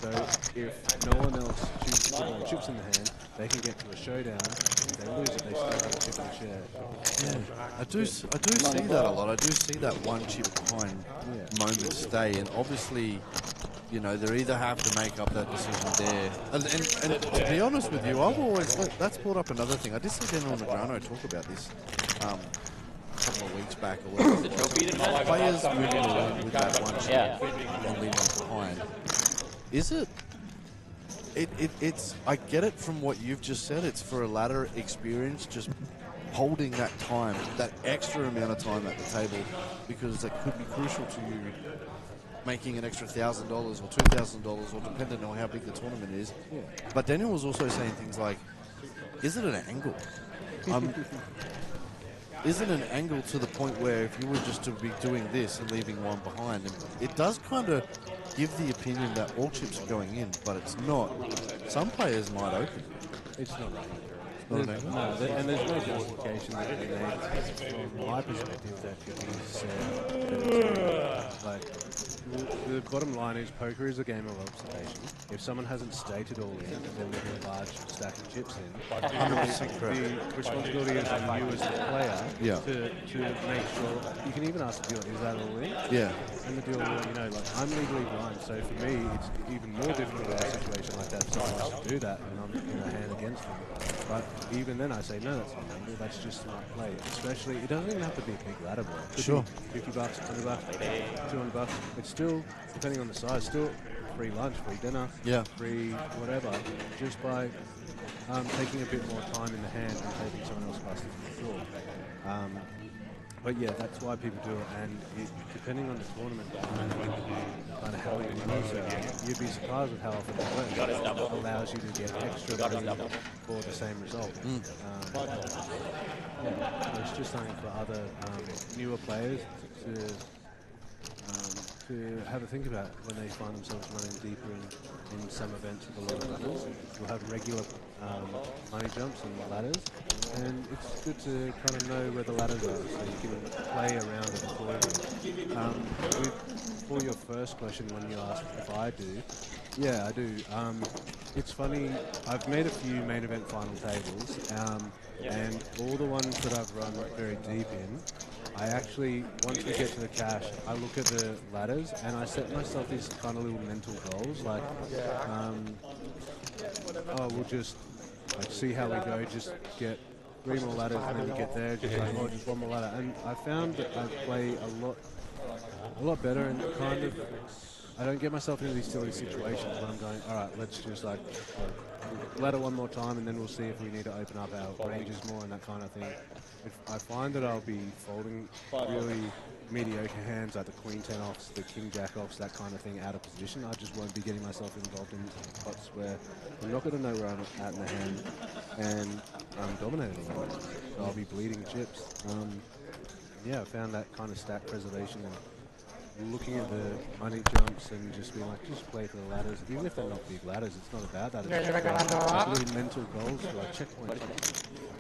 S11: So if no one else chooses to put more chips in the hand, they can get to a showdown. If they lose it, they still have a chip in the share.
S6: Yeah, I do see that a lot. I do see that one chip behind moment stay, and obviously, you know, they either have to make up that decision there. And to be honest with you, I've always that's brought up another thing. I did see General Negrano talk about this a couple of weeks back or whatever. Players moving along with that one chip and leaving behind. Is it? It's. I get it from what you've just said. It's for a ladder experience, just holding that time, that extra amount of time at the table, because that could be crucial to you making an extra $1,000 or $2,000, or depending on how big the tournament is.
S11: Yeah.
S6: But Daniel was also saying things like, is it an angle? Is it an angle to the point where if you were just to be doing this and leaving one behind, and it does kind of give the opinion that all chips are going in, but it's not. Some players might open.
S11: It's not right.
S6: No,
S11: and there's no justification that can be made from my perspective that could be said. Like, the bottom line is poker is a game of observation. If someone hasn't stated all in, then we can large stacking chips in.
S6: 100% correct.
S11: The responsibility is on you as the player
S6: Yeah.
S11: to make sure. You can even ask the dealer, is that all in?
S6: Yeah.
S11: And the dealer will let you know, like, I'm legally blind, so for me, it's even more difficult in a situation like that. Someone else to do that, and I'm in a hand against them. But even then, I say, no, that's not legal. That's just smart play. Especially, it doesn't even have to be a big ladder ball. It could
S6: Sure.
S11: be $50, $100, $200. It's still, depending on the size, still free lunch, free dinner,
S6: Yeah.
S11: free whatever, just by taking a bit more time in the hand and hoping someone else passes the floor. But yeah, that's why people do it, and depending on the tournament and kind of how you run it, you'd be surprised with how often it works. It allows you to get extra money for the same result. Yeah, so it's just something for other newer players to have a think about when they find themselves running deeper in some events with a lot of levels. You'll have regular money jumps and ladders, and it's good to kind of know where the ladders are so you can play around it accordingly. For your first question, when you asked if I do, yeah, I do. It's funny, I've made a few main event final tables, and all the ones that I've run very deep in, I actually, once we get to the cash, I look at the ladders and I set myself these kind of little mental goals, like, we'll just like see how we go, just get 3 more ladders and then we get there, just like, oh, just 1 more ladder. And I found that I play a lot better, and kind of, I don't get myself into these silly situations when I'm going, all right, let's just like ladder 1 more time and then we'll see if we need to open up our ranges more and that kind of thing. I find that I'll be folding really mediocre hands like the Queen 10 offs, the King Jack offs, that kind of thing out of position. I just won't be getting myself involved in spots where I'm not going to know where I'm at in the hand and I'm dominating. So I'll be bleeding chips. Yeah, I found that kind of stack preservation and looking at the money jumps and just being like, just play for the ladders. Even if they're not big ladders, it's not about that. It's just little mental goals for like checkpoints.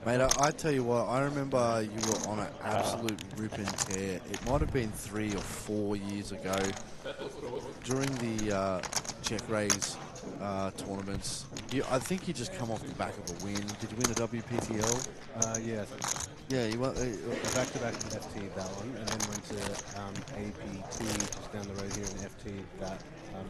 S6: Mate, I tell you what, I remember you were on an absolute rip and tear. It might have been 3 or 4 years ago during the check raise tournaments. I think you just come off the back of a win. Did you win a WPTL?
S11: Yeah.
S6: Yeah, you won
S11: back-to-back FT that one, and then went to APT just down the road here in FT that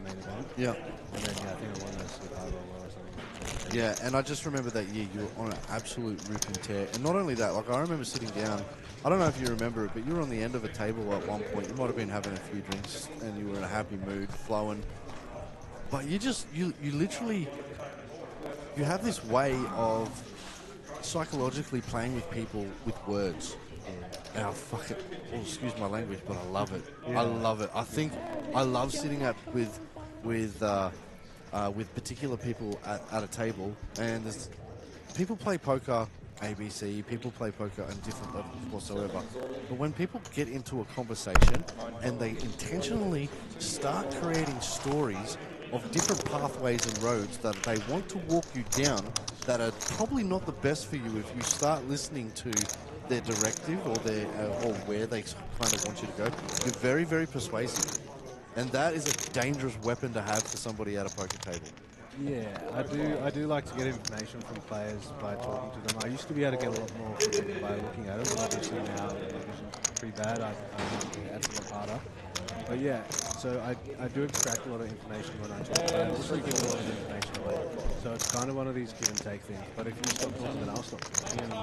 S11: main event.
S6: Yeah.
S11: And then I think I won this with Roller or something.
S6: Yeah, and I just remember that year you were on an absolute rip and tear. And not only that, like I remember sitting down, I don't know if you remember it, but you were on the end of a table at one point. You might have been having a few drinks and you were in a happy mood, flowing. But you literally, you have this way of psychologically playing with people with words. Now, fuck it. Oh, excuse my language, but I love it. Yeah. I love it. I think I love sitting up with particular people at a table, and there's people play poker ABC, people play poker on different levels whatsoever. But when people get into a conversation and they intentionally start creating stories of different pathways and roads that they want to walk you down that are probably not the best for you if you start listening to their directive or or where they kind of want you to go, you're very, very persuasive. And that is a dangerous weapon to have for somebody at a poker table.
S11: Yeah, I do like to get information from players by talking to them. I used to be able to get a lot more from them by looking at them, but obviously now my vision's pretty bad. I think that's a lot harder. But yeah, so I do extract a lot of information when I talk to players. I also give a lot of information away. So it's kind of one of these give and take things. But if you stop talking, then I'll stop talking, and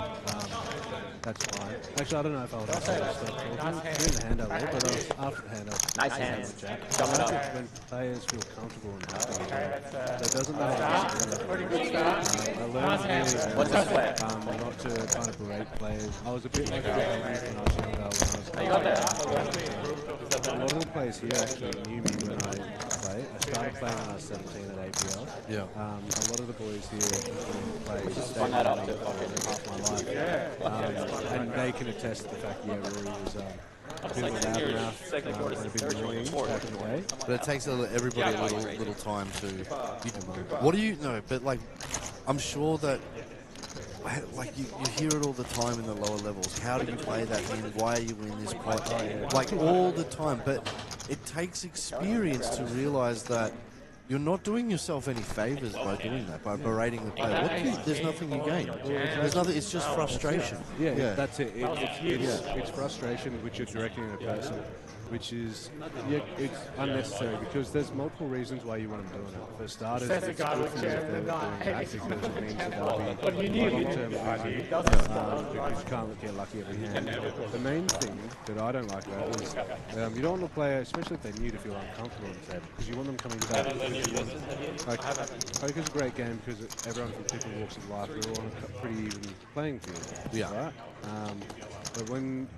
S11: that's fine. Actually, I don't know if I would also stop talking during the handout, but after the handout,
S5: nice hands.
S11: When players feel comfortable and happy, so it doesn't matter. I learned really not to kind of berate players. I was a bit like that when I was younger. A lot of the players here actually knew me when I played. I started playing when I was 17 at APL.
S6: Yeah.
S11: A lot of the boys here played
S5: Spun that up to
S11: half my life. And they can attest to the fact, Rory was a bit of a loud mouth and a bit annoying back in the day.
S6: But it takes everybody a little time to... What do you know? But like, I'm sure that like you hear it all the time in the lower levels. How do you play that hand? Why are you in this pot? Like all the time. But it takes experience to realize that you're not doing yourself any favors by doing that, by berating the player. There's nothing you gain. There's nothing. It's just frustration.
S11: Yeah, that's it. It's frustration which you're directing at a person, which is it's unnecessary because there's multiple reasons why you want them doing it. For starters, it's good for them if they're doing that because it means that they'll be long-term losing because you can't get lucky every hand. The main thing that I don't like about it is you don't want the player, especially if they're new, to feel uncomfortable on the table because you want them coming back. Like, poker's a great game because everyone from different walks of life, we're all on a pretty even playing field.
S6: Yeah.
S11: Right? But when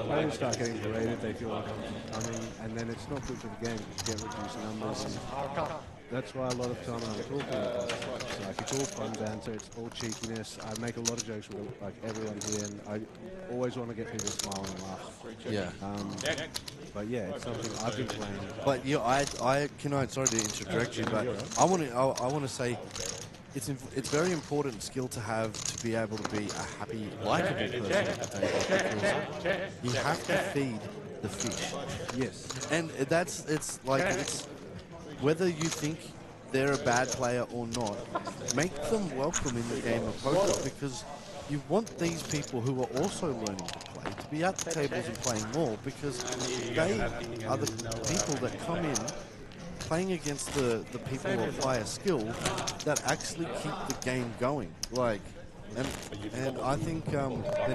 S11: players start getting berated, they feel uncomfortable coming, and then it's not good for the game because you get reduced numbers. And that's why a lot of time when I'm talking about it's like it's all fun banter, it's all cheekiness. I make a lot of jokes with like everyone here, and I always want to get people smiling and laugh.
S6: Yeah.
S11: But yeah, it's something I've been playing.
S6: But yeah, sorry to interject you, but I want to say it's very important skill to have to be able to be a happy, likable person at the table because you have to feed the fish.
S11: Yes.
S6: And it's whether you think they're a bad player or not, make them welcome in the game of poker because you want these people who are also learning to play to be at the tables and playing more because they are the people that come in playing against the people of higher skill that actually keep the game going. And I think there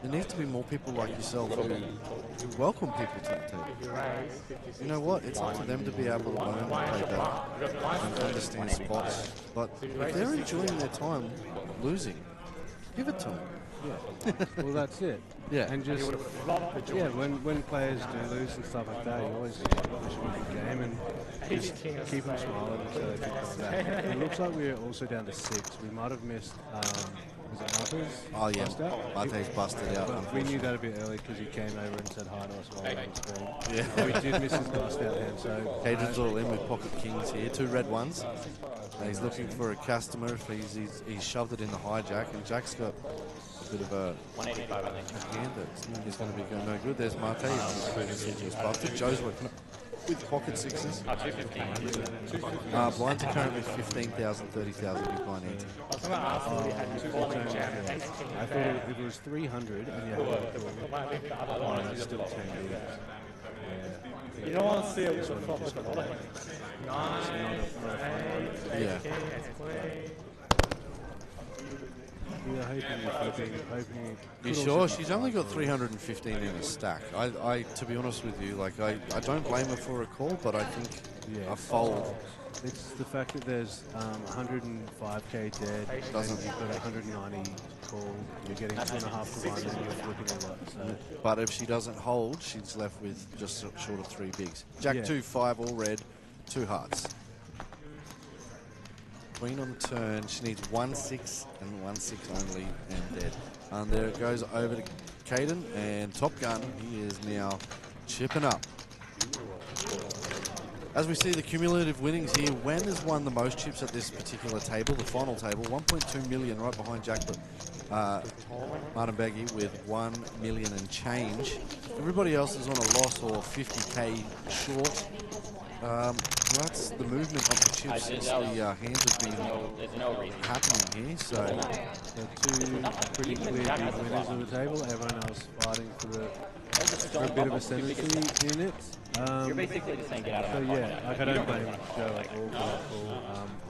S6: needs to be more people like yourself who welcome people to the table. You know what? It's up to them to be able to learn and play better and understand spots. But if they're enjoying their time losing, give it to them.
S11: Yeah. Well, that's it.
S6: Yeah.
S11: And just when players do lose and stuff like that, you always push them in the game and just keep them smiling so they can come back. It looks like we're also down to 6. We might have missed. Was it Martha's?
S6: Oh yeah, Martha's busted out.
S11: But we knew that a bit early because he came over and said hi to us while we were on screen. Yeah. We did miss his bust out hand, so
S6: Cadeyrn's all in with pocket kings here, 2 red ones. And he's looking for a customer. He's shoved it in the hijack, and Jack's got a bit of a
S5: 185, I think.
S6: hand that is going to be going no good. There's Marte. He's busted. Joe's working with pocket 6s. Blinds are currently 15,000, 30,000 big blind ante.
S11: I thought if it was 300 and you had that's still 10 meters.
S4: You don't want to see it with a
S6: Yeah.
S11: Hoping
S6: you sure? She's only got 315 in a stack. To be honest with you, I don't blame her for a call, but I think a fold.
S11: It's the fact that there's 105k dead, and you've got 190 call. You're getting 2.5 to 1, and you're flipping a lot. So.
S6: But if she doesn't hold, she's left with just short of 3 bigs. Jack 2, 5, all red, 2 hearts. Queen on the turn. She needs 1-6 and 1-6 only and dead. And there it goes over to Cadeyrn, and Top Gun, he is now chipping up. As we see the cumulative winnings here, Wen has won the most chips at this particular table, the final table, 1.2 million right behind Jack, but Mandalorian with 1 million and change. Everybody else is on a loss or 50k short. That's the movement of the chips since the hands have been happening here. So,
S11: 2 pretty clear big winners of the table. Everyone else fighting for a bit of ascendancy in it.
S5: You're basically just saying get out of
S11: so yeah, I don't blame Joe at all for that call.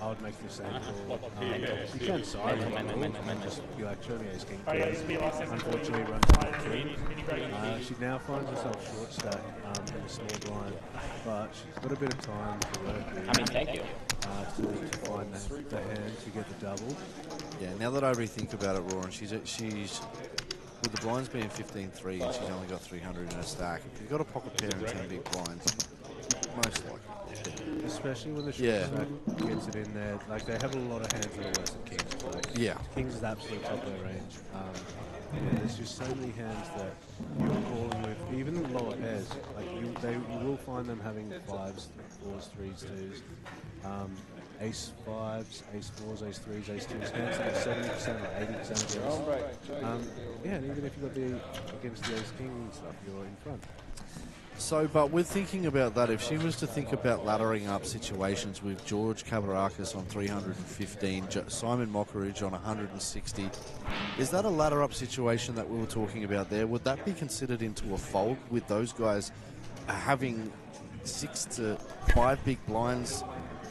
S11: I would make the same call. You can side and just be like, show me ace king. Unfortunately, runs out of queen. She now finds herself short stack in a small blind, but she's got a bit of time to work with.
S5: I mean, thank you.
S11: To find the hand to get the double.
S6: Yeah, now that I rethink about it, Roran, she's with the blinds being 15-3 and she's only got 300 in a stack. If you've got a pocket pair and 10 big blinds, most likely.
S11: Especially when the short stack gets it in there. Like, they have a lot of hands that are worse than kings. Like, kings is the absolute top of their range. There's just so many hands that you're calling with, even the lower pairs. Like, you will find them having 5s, 4s, 3s, 2s. Ace 5s, Ace 4s, Ace 3s, Ace 2s, hands that are 70% or 80% of those. And even if you've got against the Ace King and stuff, you're in front.
S6: So, but we're thinking about that. If she was to think about laddering up situations with George Kabourakis on 315, Simon Mockeridge on 160, is that a ladder up situation that we were talking about there? Would that be considered into a fold with those guys having 6 to 5 big blinds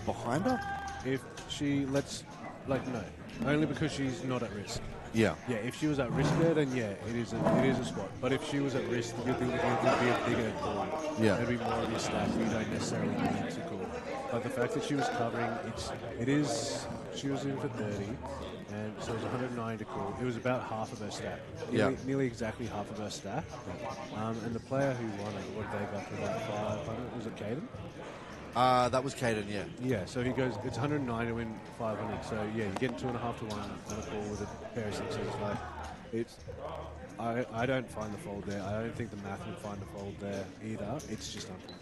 S6: behind her?
S11: If she lets, like, no, only because she's not at risk.
S6: Yeah.
S11: Yeah, if she was at risk there, then yeah, it is a spot. But if she was at risk, you'd think it would be a bigger call.
S6: Yeah.
S11: It'd be more of your stack you don't necessarily need to call. But the fact that she was covering, she was in for 30, and so it was 109 to call. It was about half of her stack. Nearly exactly half of her stack. And the player who won it, what did they got for about 500? Was it Cadeyrn?
S6: That was Cadeyrn, yeah.
S11: Yeah, so he goes, it's 109 to win 500. So yeah, you're getting 2.5 to 1 on a call with a pair of sixes. Like, it's, I don't find the fold there. I don't think the math would find the fold there either. It's just unfortunate.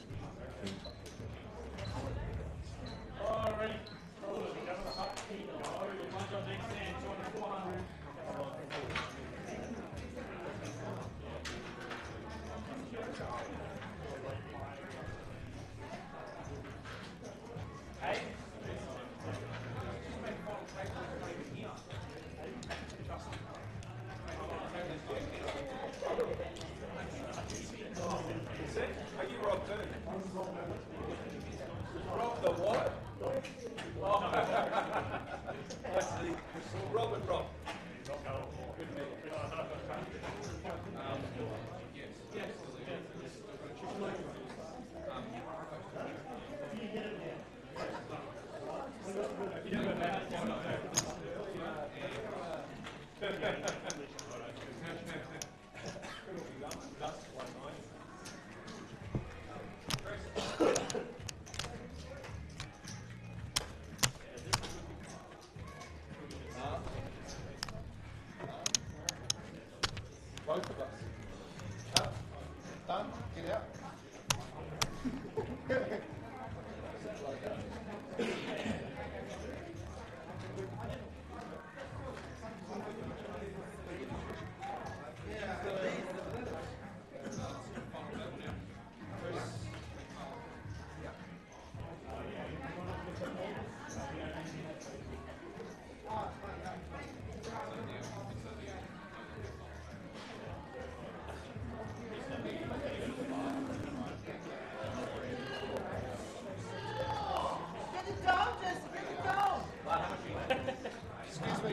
S12: Both of us. Cut. Done. Get out.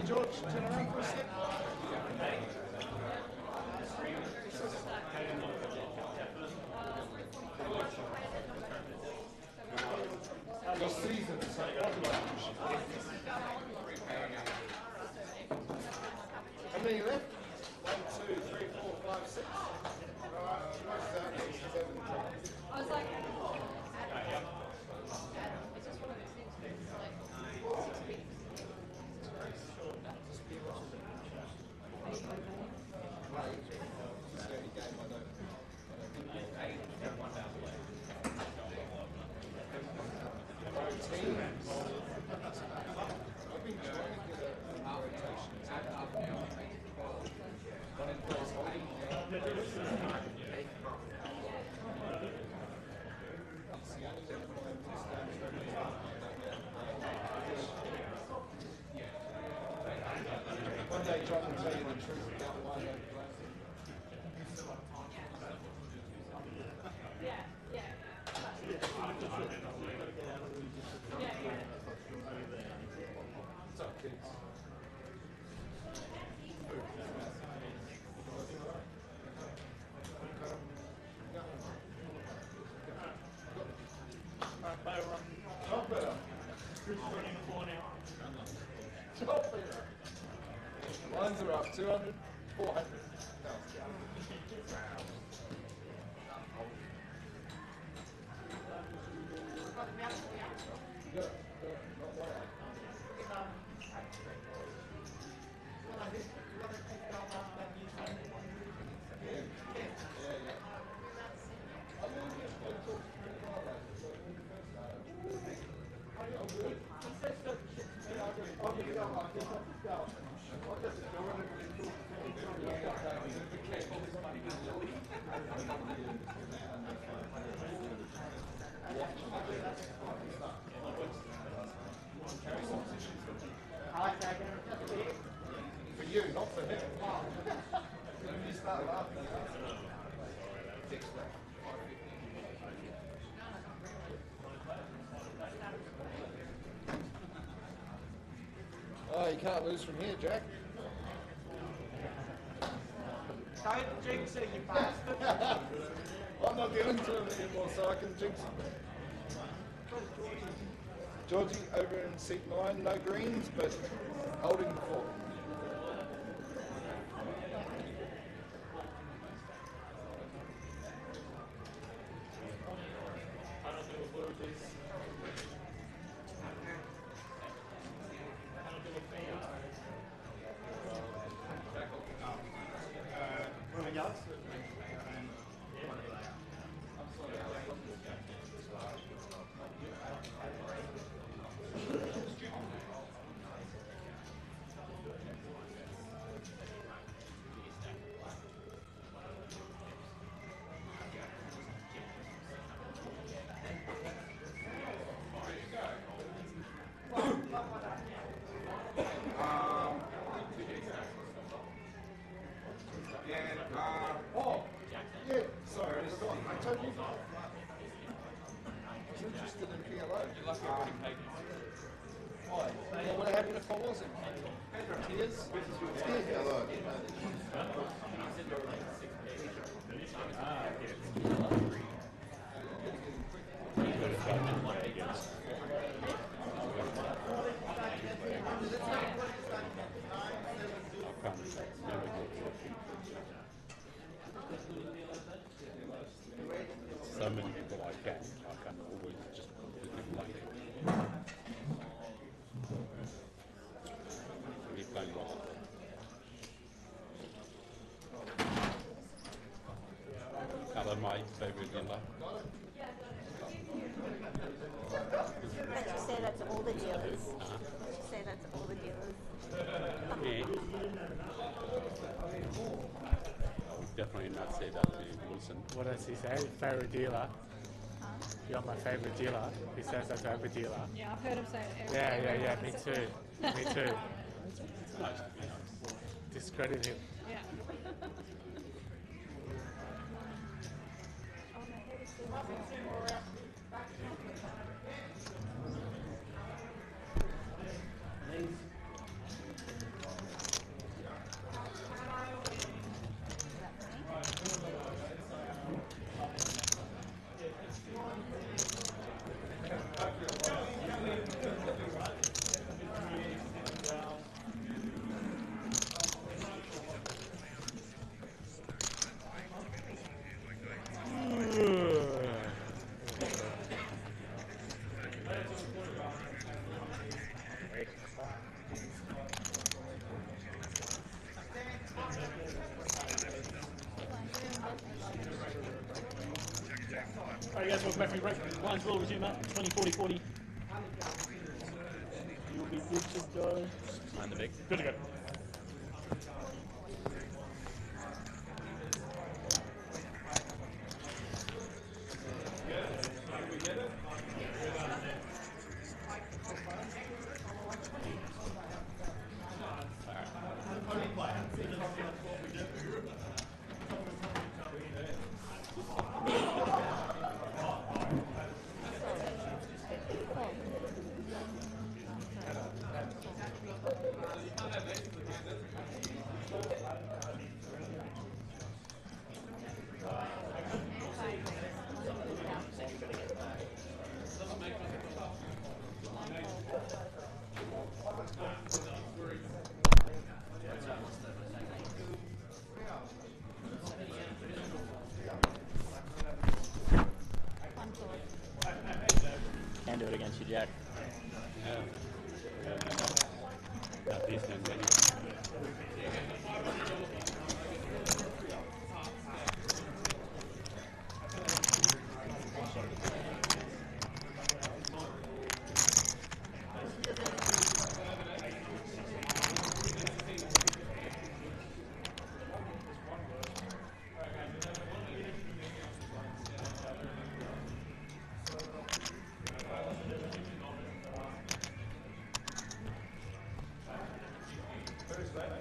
S12: George, turn around for a sec. Your season, so how many left? 1, 2, 3, 4, 5, 6.
S9: I was like,
S12: one day try to tell you the truth about why they What's up, kids? Top better. Top better. Lines are up 200, 400. For you, not for him. You start laughing. Oh, you can't lose from here, Jack.
S4: Don't jinx it, you bastard.
S12: I'm not giving to him anymore, so I can jinx him. Georgie over in seat 9, no greens, but holding the fort.
S8: So many people I can always just completely blank. We playing well. Colour my favourite yellow.
S13: Let's just say that's all the dealers. Let's just say that's all the dealers.
S8: Yeah. I would definitely not say that to Wilson.
S3: What does he say? Favorite dealer? You're my favorite dealer. He says that's every dealer.
S9: Yeah, I've heard him say it every
S3: Yeah, me too. Me too.
S8: It's nice to be honest.
S3: Discredit him.
S9: Yeah.
S4: Alright guys, welcome back from your break. Lines will resume at 20, 40, 40. You'll be good to go.
S5: Mind the big.
S4: Good to go.
S5: Can't do it against you, Jack.
S8: Not these ones anyway. Simon.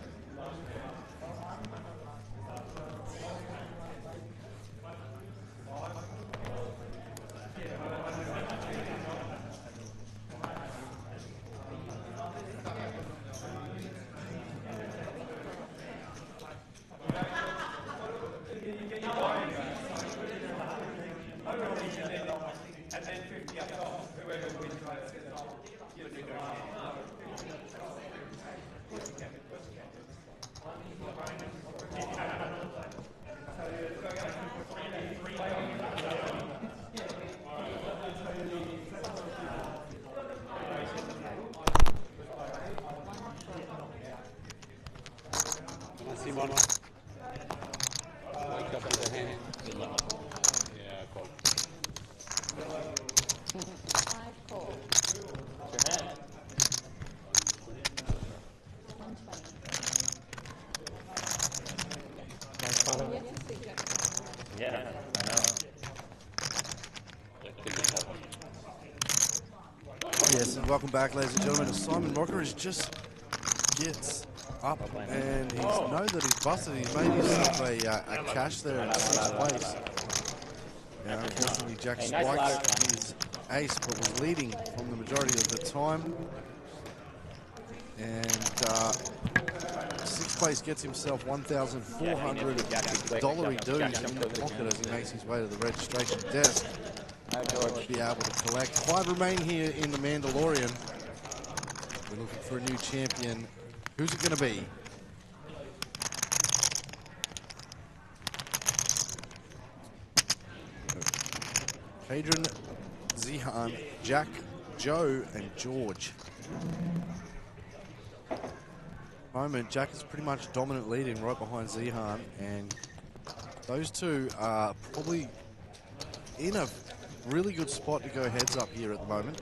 S8: Wake up with a hand. Yeah, cool.
S13: 5 call.
S5: What's your hand?
S13: 120.
S5: Yeah, I know.
S6: Yes, and welcome back, ladies and gentlemen. Simon Mockeridge just gets up, and he's know that he's busted. He's made himself a cash there in 6th place. Now, unfortunately, Jack spikes his ace, but was leading from the majority of the time. And 6th place gets himself $1,400 dues in the pocket as he makes his way to the registration desk. To be able to collect. 5 remain here in the Mandalorian. We're looking for a new champion. Who's it going to be? Cadeyrn, Zehan, Jack, Joe, and George. At the moment, Jack is pretty much dominant leading right behind Zehan, and those two are probably in a really good spot to go heads up here at the moment.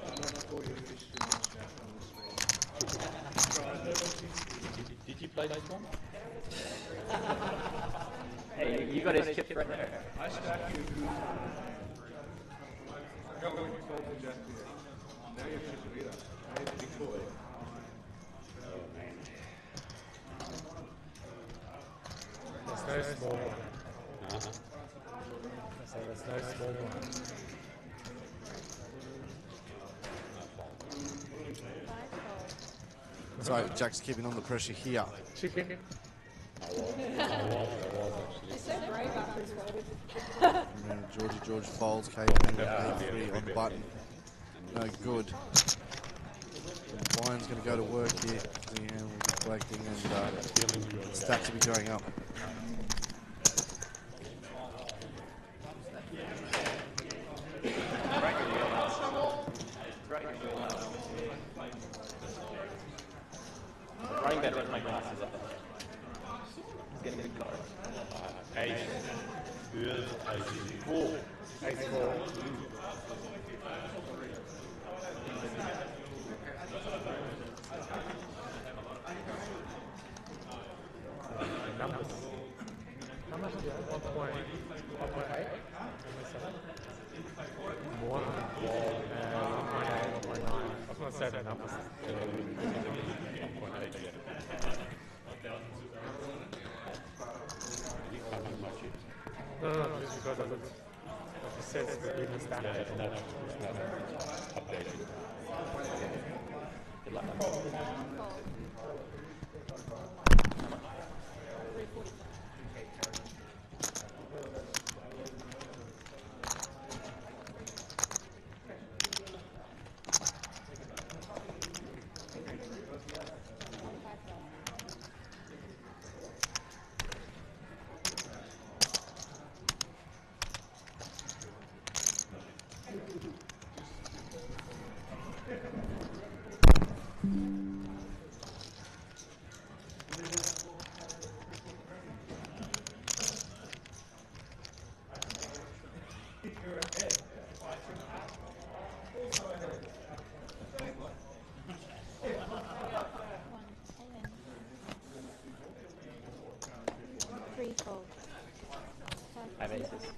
S5: Did you play this one? Hey, you got his chips right there.
S12: I stack you. I got what you told me, Jack. Now you're chipping it up. I had to be cool.
S8: Oh, man.
S3: There's no small one.
S8: Uh-huh.
S3: So there's no small one.
S6: So Jack's keeping on the pressure here.
S3: Chicken.
S6: George folds, Cadeyrn 3 on the button. No good. Brian's going to go to work here. Zehan will be collecting, and stacks will be going up.
S5: Running better with my glasses up. He's getting good cards.
S8: Ace. Good. Ace 4.
S3: Ace 4. Numbers. How much do you have? 1.8? More than 1.8, 1.9. I was going to say the numbers. No, just because of it says it's even stacked.
S8: Yeah, it's not updated.
S5: Good luck.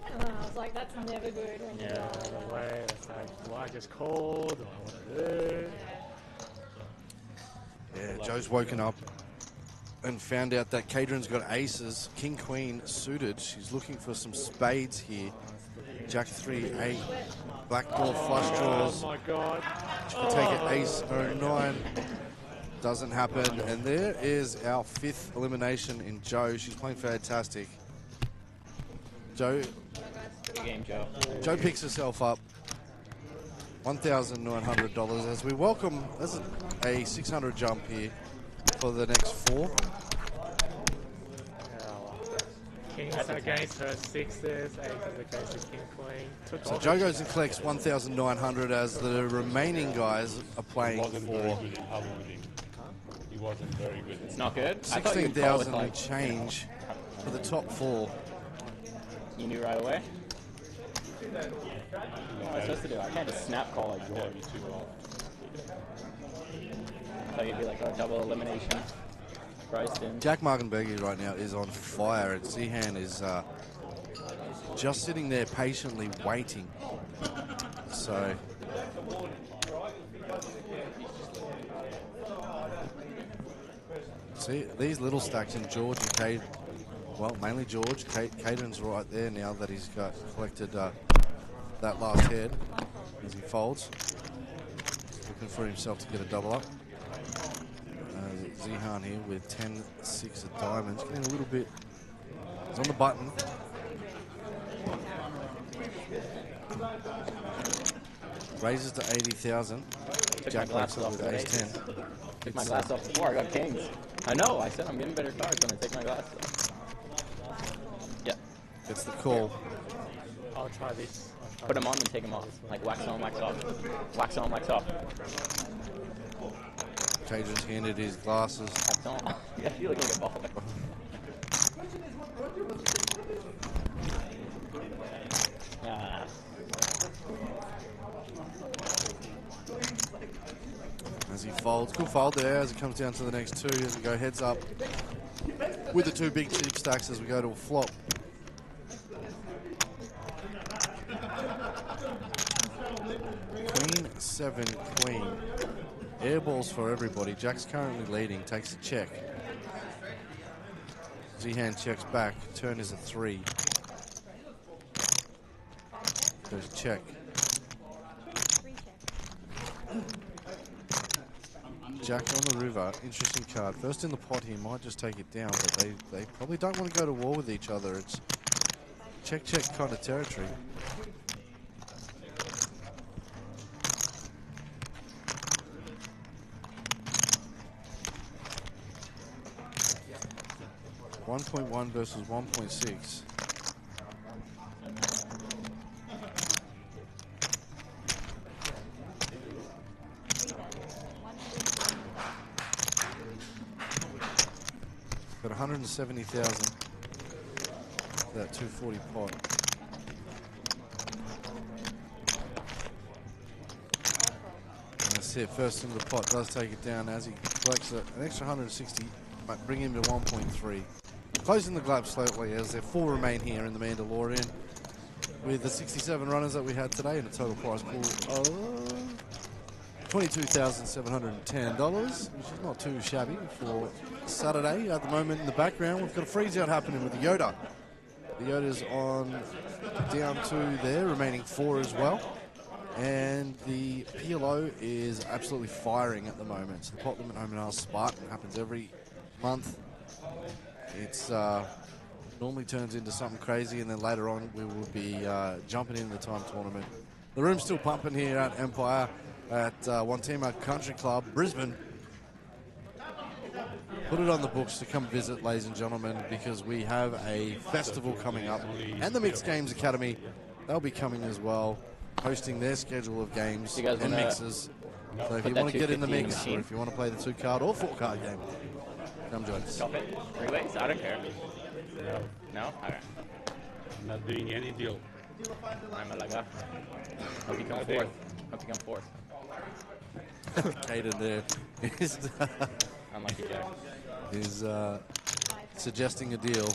S9: I was like, that's never good.
S3: Yeah, the way it's like, do I just call? Do I want to do?
S6: Yeah, Joe's woken up. and found out that Cadeyrn's got aces, king, queen suited. She's looking for some spades here. Jack 3, 8, blackdoor flush draws.
S3: Oh my God.
S6: She can take it ace or 9. Doesn't happen. And there is our 5th elimination in Joe. She's playing fantastic. Joe.
S5: Good game, Joe.
S6: Joe picks herself up. $1,900 as we welcome a 600 jump here for the next 4.
S3: Kings against her 6s, 8s against the king queen.
S6: So Joe goes and collects 1,900 as the remaining guys are playing for
S8: He wasn't very good.
S5: It's not good.
S6: 16,000 and change for the top 4.
S5: You knew right away? What am I supposed to do? I can't just snap call like George. I thought you'd be like a double elimination. Priced in.
S6: Jack Mardanbeigi right now is on fire, and Zehan is just sitting there patiently waiting. So see these little stacks in George and Cade. Well, mainly George. Cadeyrn's right there now that he's got collected that last head as he folds. Looking for himself to get a double up. Zehan here with 10-6 of diamonds. Getting a little bit. He's on the button. Raises to 80,000. Jack breaks it with ace 10.
S5: Took my glass off before. I got kings. I know. I said I'm getting better cards when I take my glass off. Yep.
S6: Gets the call.
S3: I'll try this.
S5: Put them on and take them off. Like wax on, wax off. Wax on, wax off.
S6: Cadeyrn's handed his glasses.
S5: Wax on. Yeah, you look like a ball.
S6: As he folds. Good fold there as it comes down to the next 2 as we go heads up with the 2 big cheap stacks as we go to a flop. Queen, 7, queen. Air balls for everybody. Jack's currently leading. Takes a check. Zehan checks back. Turn is a 3. Goes check. Jack on the river. Interesting card. First in the pot here. Might just take it down, but they probably don't want to go to war with each other. It's check kind of territory. $1.1 versus 1.6. Got 170,000. That 240 pot. And that's it. First into the pot does take it down as he collects an extra 160. Might bring him to 1.3. Closing the gap slightly as there 4 remain here in the Mandalorian with the 67 runners that we had today and a total prize pool of $22,710, which is not too shabby for Saturday. At the moment in the background, we've got a freeze out happening with the Yoda. The Yoda's on down 2 there, remaining 4 as well. And the PLO is absolutely firing at the moment. So the pot limit home and house Spartan happens every month. It's normally turns into something crazy, and then later on we will be jumping into the time tournament. The room's still pumping here at Empire at Wantima Country Club, Brisbane. Put it on the books to come visit, ladies and gentlemen, because we have a festival coming up. And the Mixed Games Academy, they'll be coming as well, hosting their schedule of games and mixes. So if you want to get in the mix, or if you want to play the 2-card or 4-card game, come join us.
S5: Stop it. 3 ways? I don't care.
S10: No.
S5: No? Okay.
S10: I'm not doing any deal.
S5: I'm a laga. Hope you come 4th. Hope you come 4th.
S6: Cadeyrn there is,
S5: Unlucky Jack.
S6: is suggesting a deal.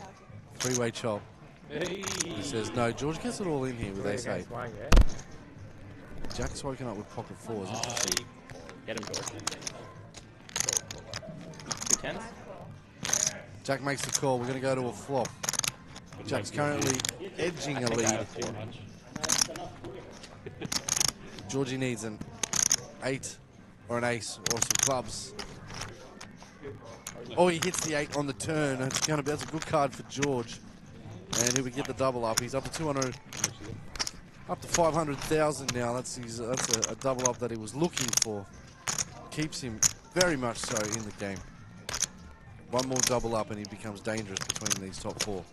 S6: 3-way chop.
S10: Hey.
S6: He says, no, George gets it all in here with ace 8.
S3: One, yeah.
S6: Jack's woken up with pocket 4s. Interesting.
S5: Get him, George. 2 10s?
S6: Jack makes the call. We're going to go to a flop. Jack's currently edging a lead. Georgie needs an 8 or an ace or some clubs. Oh, he hits the 8 on the turn. That's a good card for George. And he would get the double up. He's up to 200, up to 500,000 now. That's a double up that he was looking for. Keeps him very much so in the game. One more double up and he becomes dangerous between these top 4.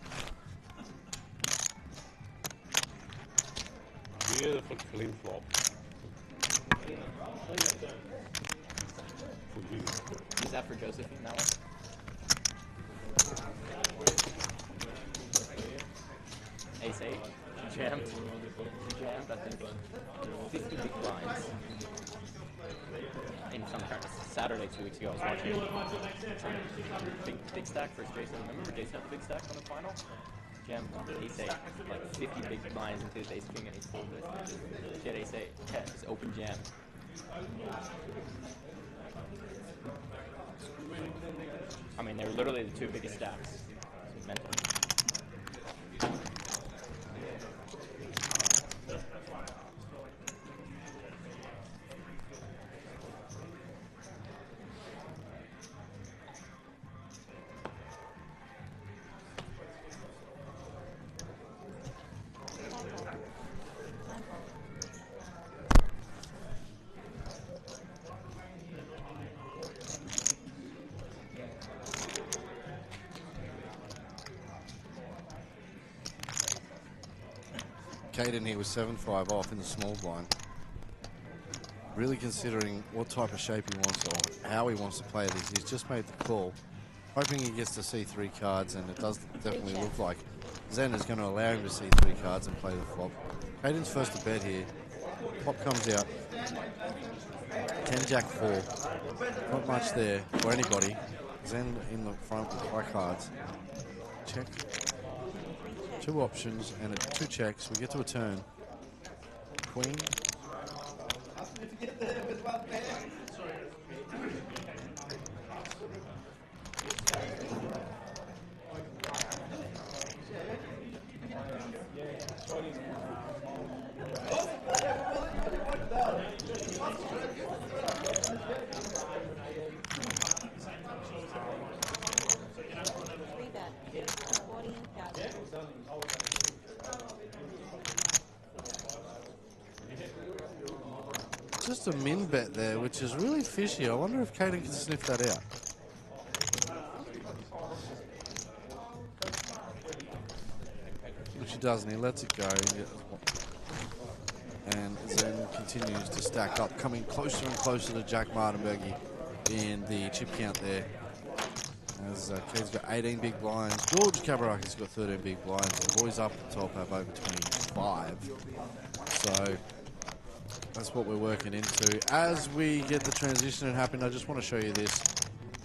S8: Beautiful clean flop.
S5: Is that for Josephine, that one? Ace 8. Jammed. Jammed, I think. 50 big blinds. In some kind of Saturday 2 weeks ago, I was watching big stack versus Jason. Remember Jason had the big stack on the final? Jammed Ace 8, like 50 big blinds into his Ace King and Ace 4. She had Ace 8, yeah, just open jam. I mean, they were literally the 2 biggest stacks. It was mental.
S6: Cadeyrn here was 7-5 off in the small blind. Really considering what type of shape he wants or how he wants to play this. He's just made the call, hoping he gets to see 3 cards, and it does definitely look like Zen is going to allow him to see 3 cards and play the flop. Cadeyrn's first to bet here. Flop comes out. 10 Jack 4. Not much there for anybody. Zen in the front with high cards. Check. 2 options and 2 checks. We get to a turn. Queen. Just a min bet there, which is really fishy. I wonder if Cadeyrn can sniff that out. Which he doesn't. He lets it go. And Zen continues to stack up, coming closer and closer to Jack Mardanbeigi in the chip count there. As Cadeyrn's got 18 big blinds. George Kabourakis got 13 big blinds. The boys up the top have over 25. So that's what we're working into. As we get the transition happen, I just want to show you this.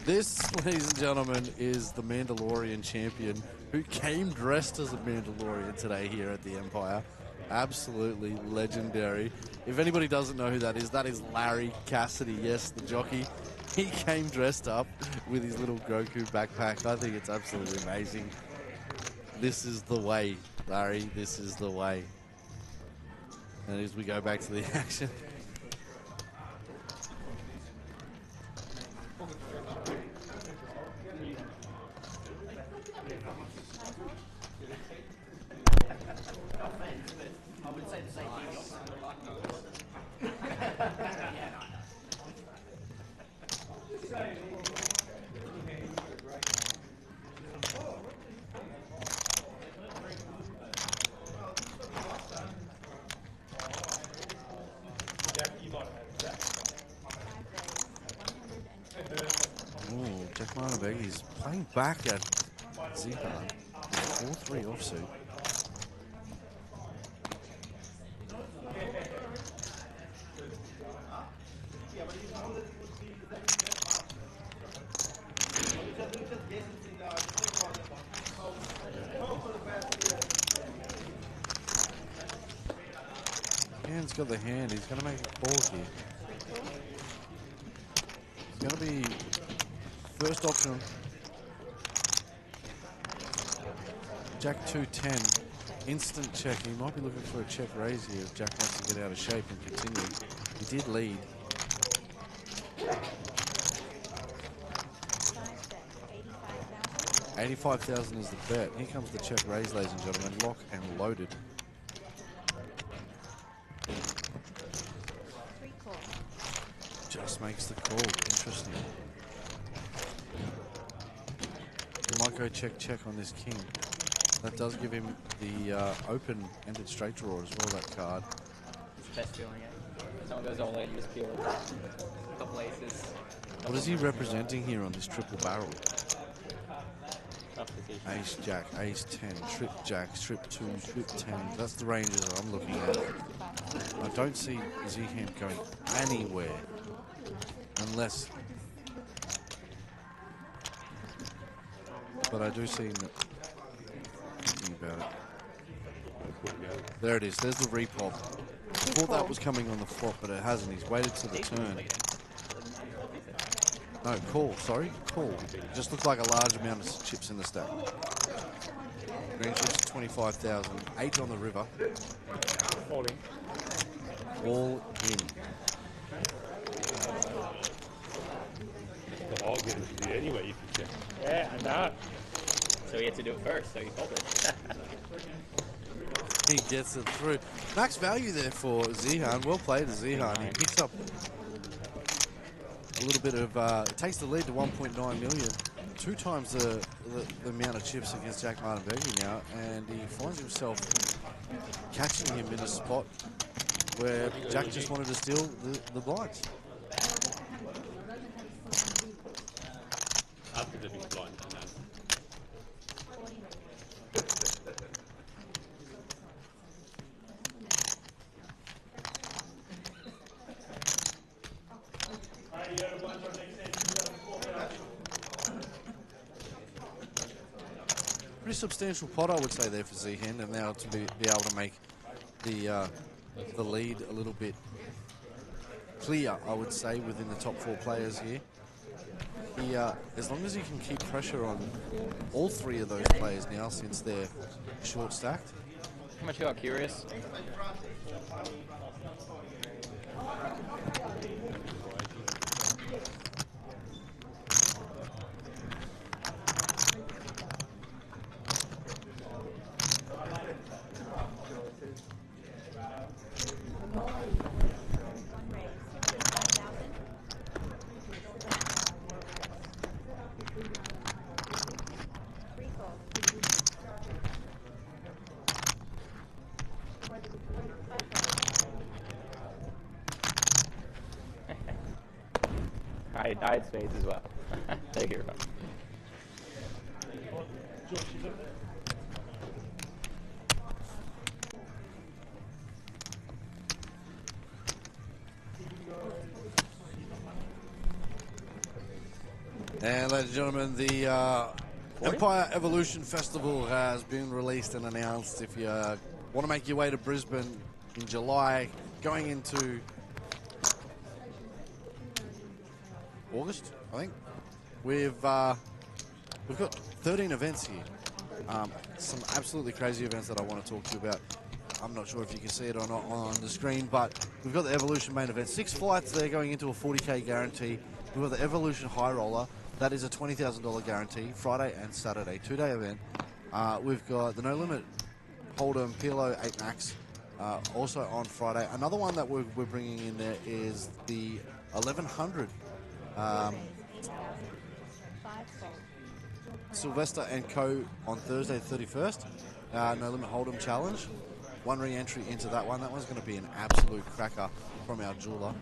S6: This, ladies and gentlemen, is the Mandalorian champion who came dressed as a Mandalorian today here at the Empire. Absolutely legendary. If anybody doesn't know who that is Larry Cassidy. Yes, the jockey. He came dressed up with his little Goku backpack. I think it's absolutely amazing. This is the way, Larry. This is the way. And as we go back to the action. Jack Mardanbeigi's playing back at Zehan. 4-3 offsuit. Hand's got the hand. He's going to make a call here. It's going to be first option Jack 210. Instant check. He might be looking for a check raise here if Jack wants to get out of shape and continue. He did lead. $85,000 is the bet. Here comes the check raise, ladies and gentlemen. Lock and loaded. Just makes the call. Interesting. He might go check on this king. That does give him the open-ended straight draw as well, that card.
S5: It's the best feeling, eh? Someone goes all in, you just feel a couple aces.
S6: What is he representing here on this triple barrel? Ace Jack, Ace 10, Trip Jack, Trip 2, Trip 10. That's the ranges that I'm looking at. I don't see Zehan going anywhere unless... But I do see him thinking about it. There it is. There's the repop. I thought that was coming on the flop, but it hasn't. He's waited to the turn. No, call. Sorry, call. Just looked like a large amount of chips in the stack. Green chips 25,000. 8 on the river.
S3: All in.
S6: All in.
S10: I'll get it to you anyway if you check.
S3: Yeah, I know.
S5: So he had to do it first, so he called it.
S6: He gets it through. Max value there for Zehan. Well played, Zehan. He picks up a little bit of, takes the lead to 1.9 million. 2 times the amount of chips against Jack Mardanbeigi now, and he finds himself catching him in a spot where Jack just wanted to steal the blinds.
S10: After the big blind.
S6: Pretty substantial pot, I would say, there for Zehan, and now to be able to make the lead a little bit clear, I would say, within the top 4 players here. He, as long as he can keep pressure on all 3 of those players now, since they're short stacked.
S5: How much you got, Curious? I had spades as well. Take your phone.
S6: And ladies and gentlemen, the Empire Evolution Festival has been released and announced. If you want to make your way to Brisbane in July, going into August, I think, we've got 13 events here. Some absolutely crazy events that I want to talk to you about. I'm not sure if you can see it or not on the screen, but we've got the Evolution main event. 6 flights there going into a 40K guarantee. We've got the Evolution High Roller. That is a $20,000 guarantee, Friday and Saturday, 2-day event. We've got the No Limit Hold'em PLO 8 Max, also on Friday. Another one that we're bringing in there is the 1100 Sylvester and Co. on Thursday the 31st. No Limit Hold'em Challenge. 1 re-entry into that one. That one's going to be an absolute cracker from our jeweler.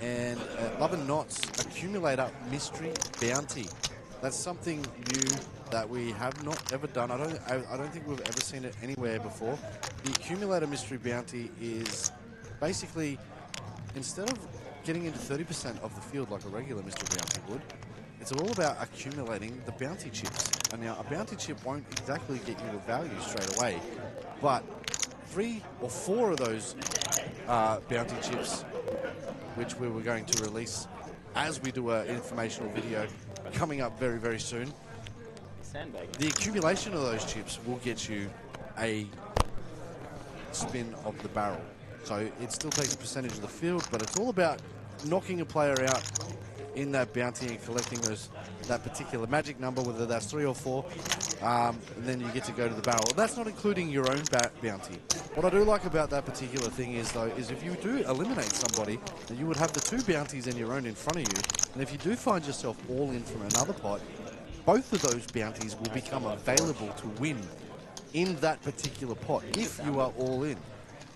S6: And Love and Knots Accumulator Mystery Bounty. That's something new that we have not ever done. I don't think we've ever seen it anywhere before. The Accumulator Mystery Bounty is basically, instead of getting into 30% of the field like a regular Mystery Bounty would, it's all about accumulating the bounty chips. And now a bounty chip won't exactly get you a value straight away, but 3 or 4 of those bounty chips, which we were going to release as we do an informational video coming up very, very soon,
S5: Sandbagging.
S6: The accumulation of those chips will get you a spin of the barrel. So it still takes a percentage of the field, but it's all about knocking a player out in that bounty and collecting that particular magic number, whether that's 3 or 4, and then you get to go to the barrel. That's not including your own bounty. What I do like about that particular thing is if you do eliminate somebody, then you would have the 2 bounties and your own in front of you, and if you do find yourself all in from another pot, both of those bounties will become available to win in that particular pot if you are all in.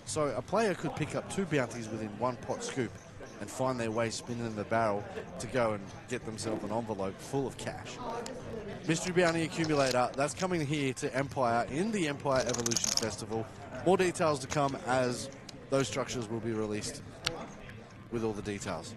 S6: So a player could pick up 2 bounties within 1 pot scoop and find their way spinning the barrel to go and get themselves an envelope full of cash. Mystery Bounty Accumulator, that's coming here to Empire in the Empire Evolution Festival. More details to come as those structures will be released with all the details.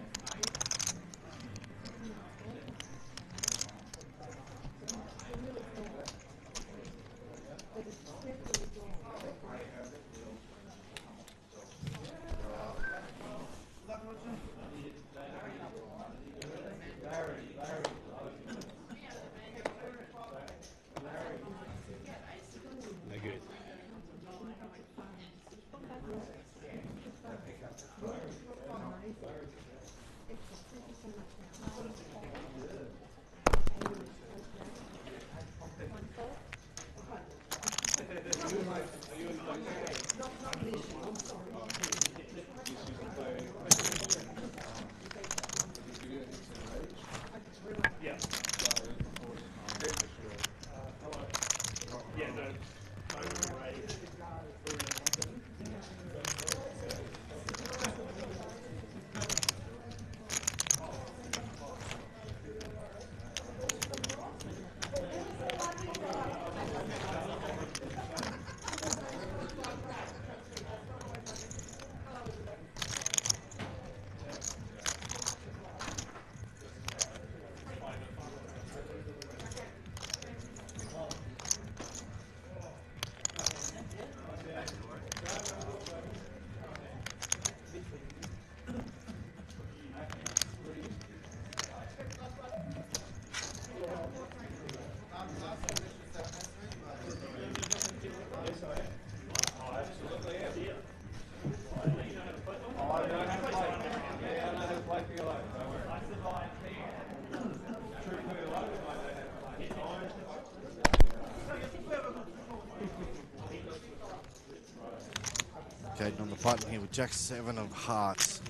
S6: Cadeyrn on the button here with Jack 7 of hearts.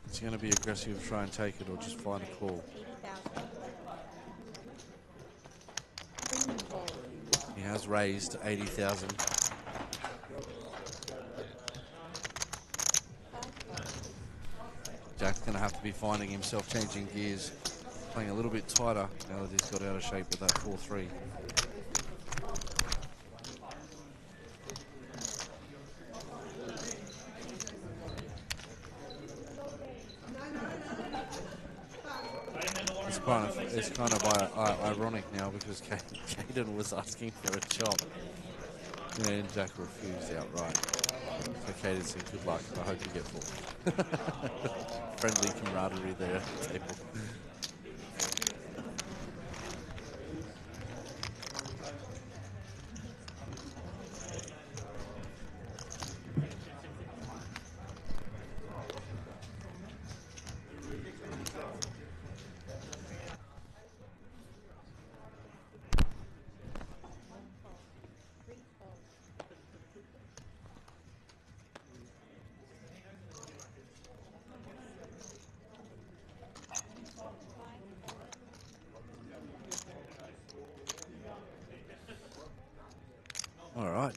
S6: Is he going to be aggressive, try and take it, or just find a call? He has raised 80,000. Jack's going to have to be finding himself changing gears, playing a little bit tighter now that he's got out of shape with that 4-3. It's kind of ironic now because Cadeyrn was asking for a chop, and Jack refused outright. So Cadeyrn said, "Good luck. I hope you get full." Friendly camaraderie there at the table.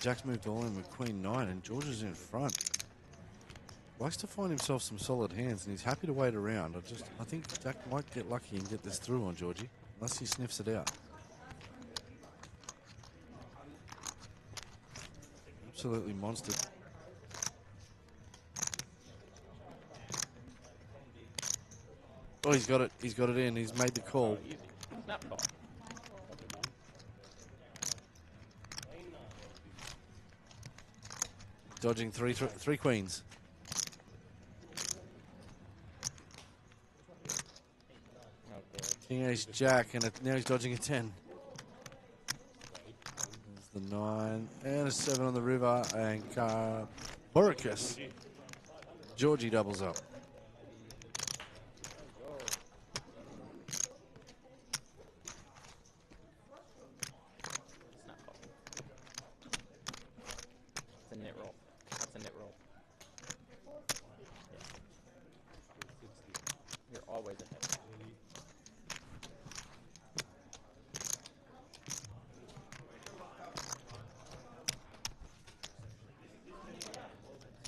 S6: Jack's moved all in with Queen 9 and George is in front. Likes to find himself some solid hands and he's happy to wait around. I think Jack might get lucky and get this through on Georgie, unless he sniffs it out. Absolutely monstered. Oh, he's got it. He's got it in. He's made the call. Dodging three queens. King Ace Jack, and now he's dodging a 10. There's the 9 and a 7 on the river, and Kabourakis. Georgie doubles up.
S5: It's a net roll. That's a net roll. Yeah. You're always ahead.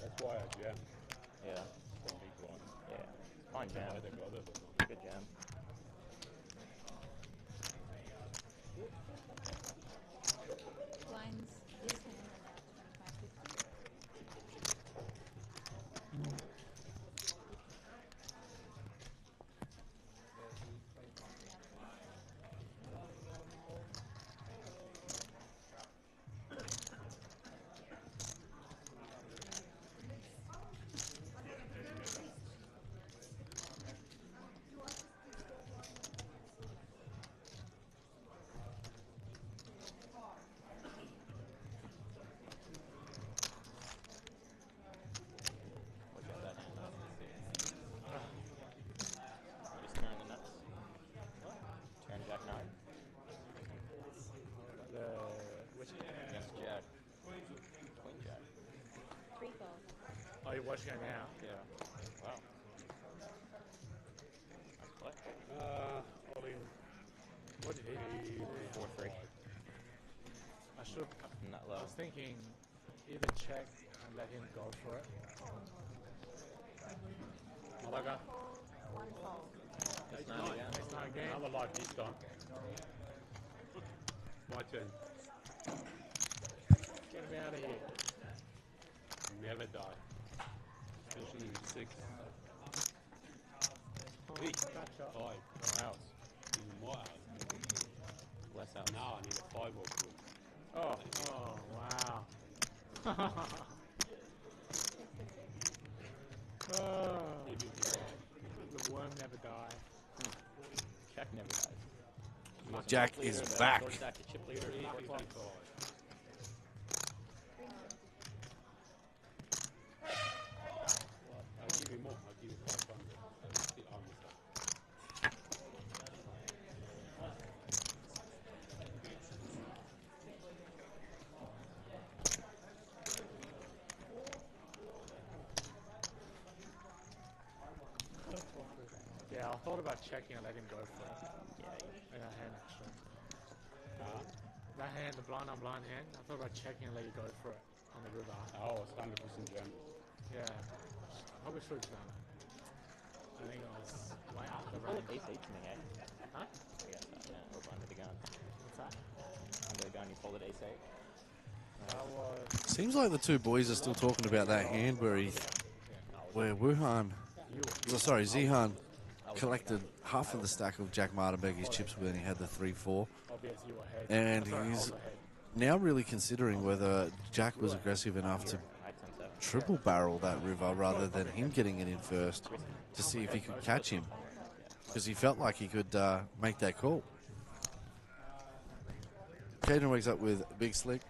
S10: That's why I jam.
S5: Yeah.
S10: From big blind.
S5: Yeah. Fine jam.
S10: I think got it.
S5: Good jam.
S9: Blinds this hand at 25.50.
S5: What's that hand? Just turn the nuts. Turn Jack 9.
S3: Which
S5: Against Jack. Queen Jack.
S9: 3-4.
S3: Oh, you're watching it now?
S5: Yeah. Wow. Nice play.
S3: Ollie, what did he do?
S5: 4-3.
S3: I should.
S5: Not
S3: I
S5: low.
S3: was thinking either check and let him go for it. Malaga.
S5: It's 9 again.
S3: It's not a game.
S10: Another life this time. My turn.
S3: Get him out of here.
S10: Never die. Especially with 6. Eight.
S3: Gotcha.
S10: 5.
S5: Outs.
S10: Even more out.
S5: Less outs.
S10: Now I need a 5 or 2.
S3: Oh, wow. Oh, the worm never died.
S5: Jack never dies.
S6: Jack is back.
S5: Back to chip leader.
S10: I'll give you more. I'll give you 500. The army stuff.
S3: Yeah, I thought about checking and let him go for it.
S5: Yeah.
S3: In that hand, actually. That hand, the blind on blind hand, I thought about checking and let you go for it on the river.
S10: Oh, it's 100% jam.
S3: Yeah. Probably should have done it. I think I was way out the
S5: Roll
S3: range.
S5: ace 8 to me, eh?
S3: Huh?
S5: Yeah, yeah. Over under the gun.
S3: What's that?
S5: Under the gun, you folded ace 8.
S3: That was...
S6: Seems like the two boys are still talking about that hand where Zehan collected half of the stack of Jack Mardanbeigi's chips when he had the 3-4.
S3: Obvious you were ahead.
S6: And
S3: Sorry, I was
S6: he's
S3: ahead.
S6: now really considering whether Jack was aggressive enough to triple barrel that river rather than him getting it in first to see if he could catch him. Because he felt like he could make that call. Cadeyrn wakes up with Big Slick.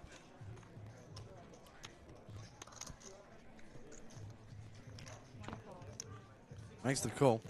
S6: Makes the call.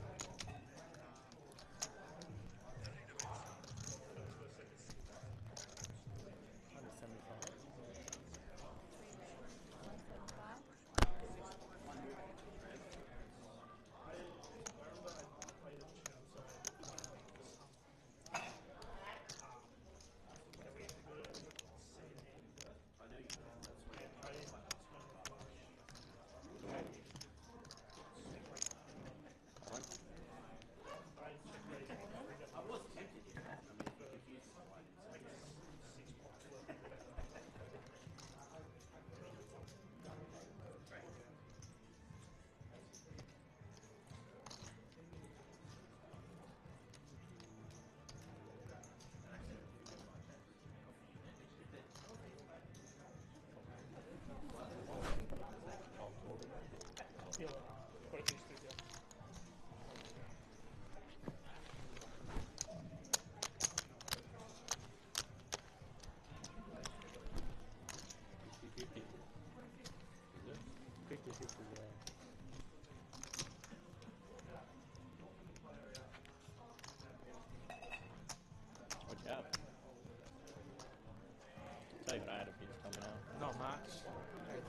S3: match.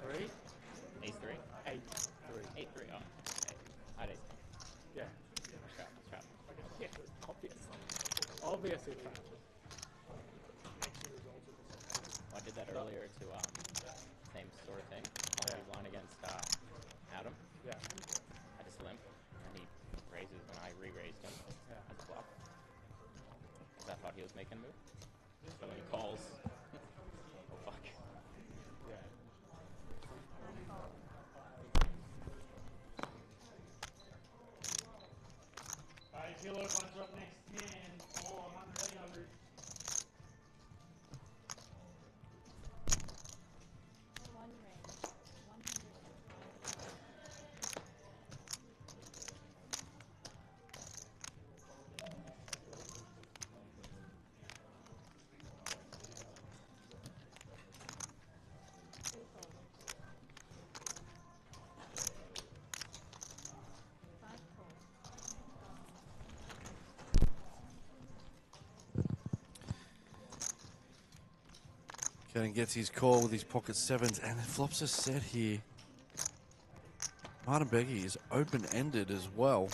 S3: 8-3.
S5: Ace 3?
S3: 8-3.
S5: 8-3, oh. I had ace.
S3: Yeah.
S5: Trap.
S3: Yeah, obvious. Obviously trap.
S5: I did that earlier to same sort of thing. On the line against Adam.
S3: Yeah.
S5: I just limp, and he raises when I re-raised him as a flop. Because I thought he was making a move. So when he calls, oh fuck.
S3: Yeah.
S4: Alright, Kilo punch up next 10. 400, 800.
S9: One range. 100.
S6: Cadeyrn gets his call with his pocket sevens and flops a set here. Mardanbeigi is open-ended as well.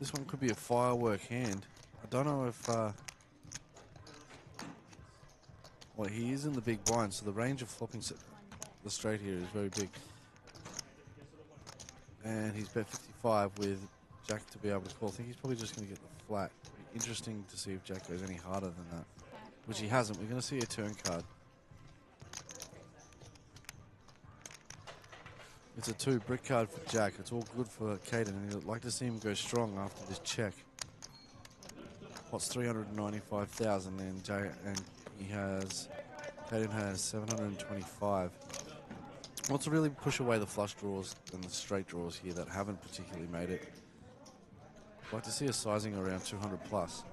S6: This one could be a firework hand. I don't know if... well, he is in the big blind, so the range of flopping the straight here is very big. And he's bet 55 with Jack to be able to call. I think he's probably just going to get the flat. Interesting to see if Jack goes any harder than that, which he hasn't. We're going to see a turn card. It's a 2 brick card for Jack. It's all good for Cadeyrn, and you'd like to see him go strong after this check. Pot's 395,000, and he has Cadeyrn has 725. Wants to really push away the flush draws and the straight draws here that haven't particularly made it. I'd like to see a sizing around 200 plus.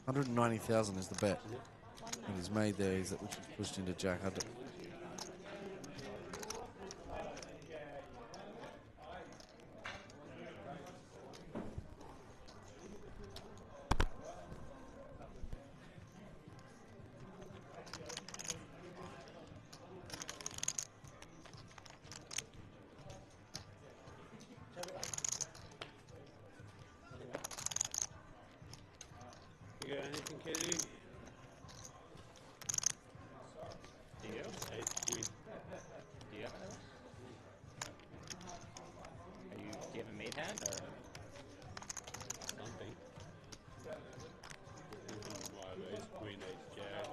S6: 190,000 is the bet. And he's made there, which is pushed into Jack.
S10: You got anything, Katie?
S5: Do you?
S10: Do
S5: you have another? Do you have a made hand or
S10: something? Ace, queen, ace, jack.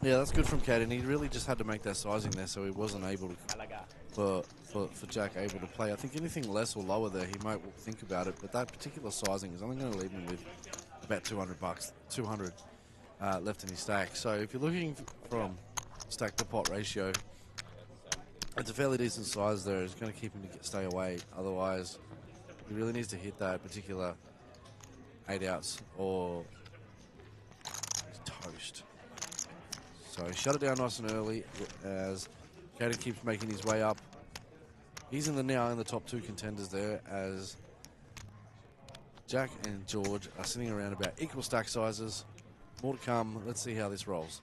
S6: Yeah, that's good from Cadeyrn. He really just had to make that sizing there, so he wasn't able to, for Jack able to play. I think anything less or lower there, he might think about it, but that particular sizing is only going to leave him with about 200 bucks, 200 left in his stack. So if you're looking from stack to pot ratio, it's a fairly decent size there. It's going to keep him to stay away. Otherwise, he really needs to hit that particular 8 outs or he's toast. So he shut it down nice and early as Cadeyrn keeps making his way up. He's now in the top 2 contenders there as Jack and George are sitting around about equal stack sizes. More to come. Let's see how this rolls.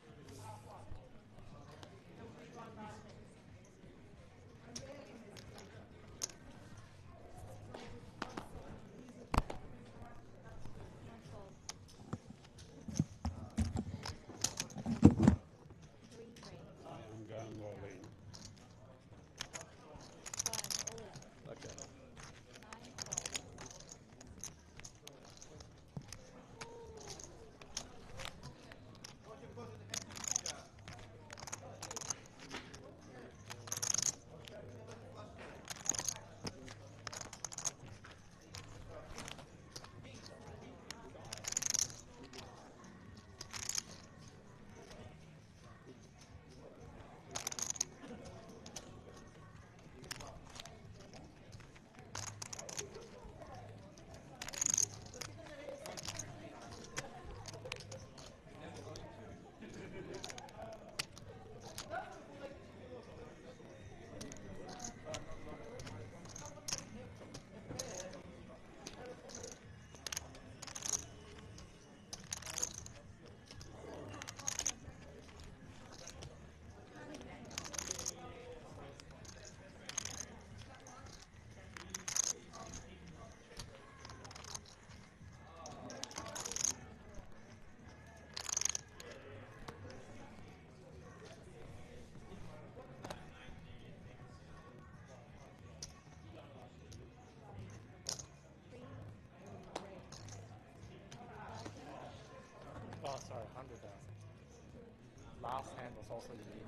S3: last hand was also unique.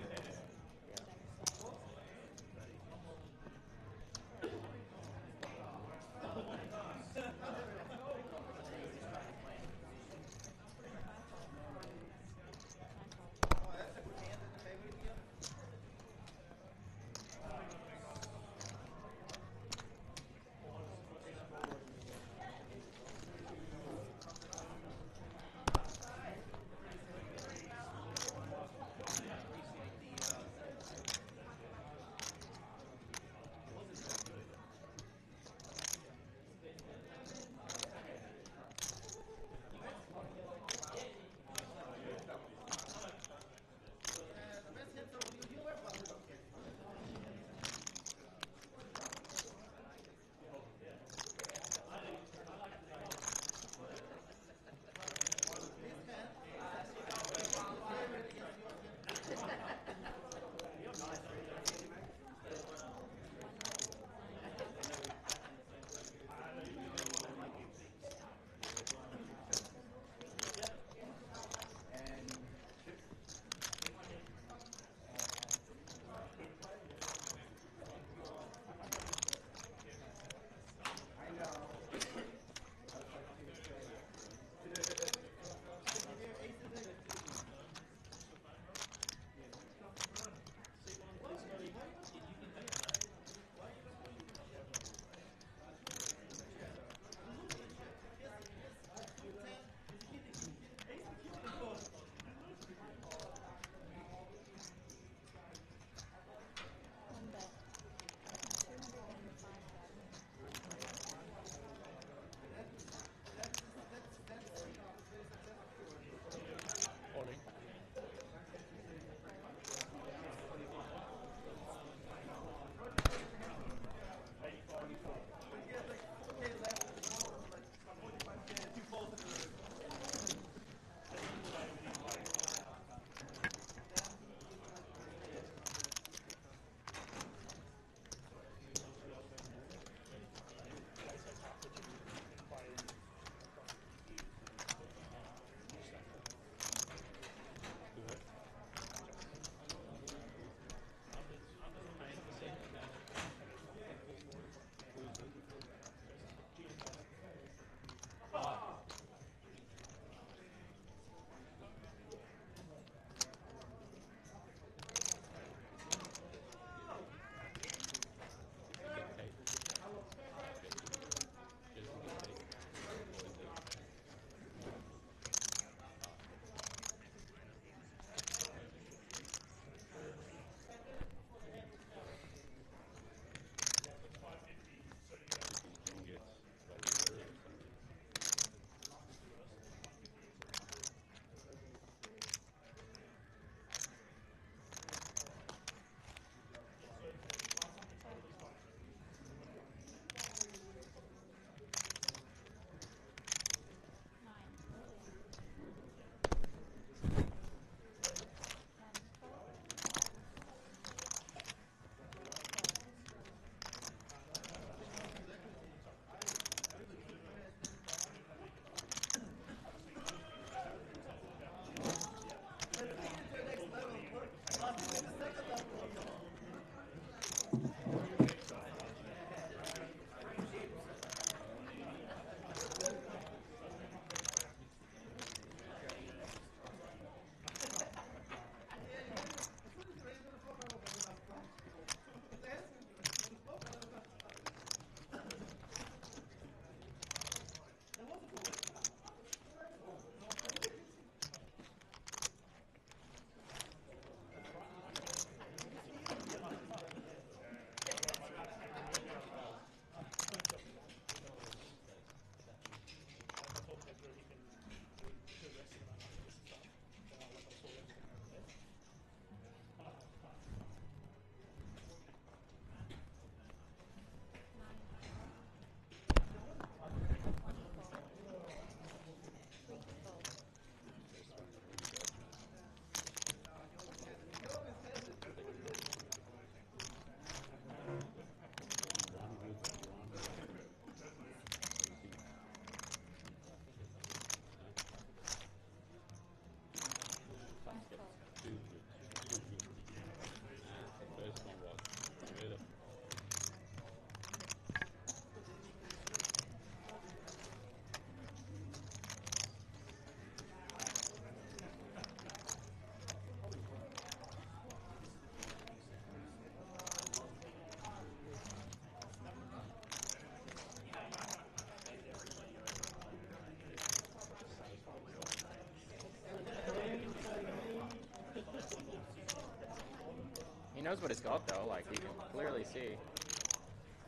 S5: knows what he's got though. Like he can clearly see.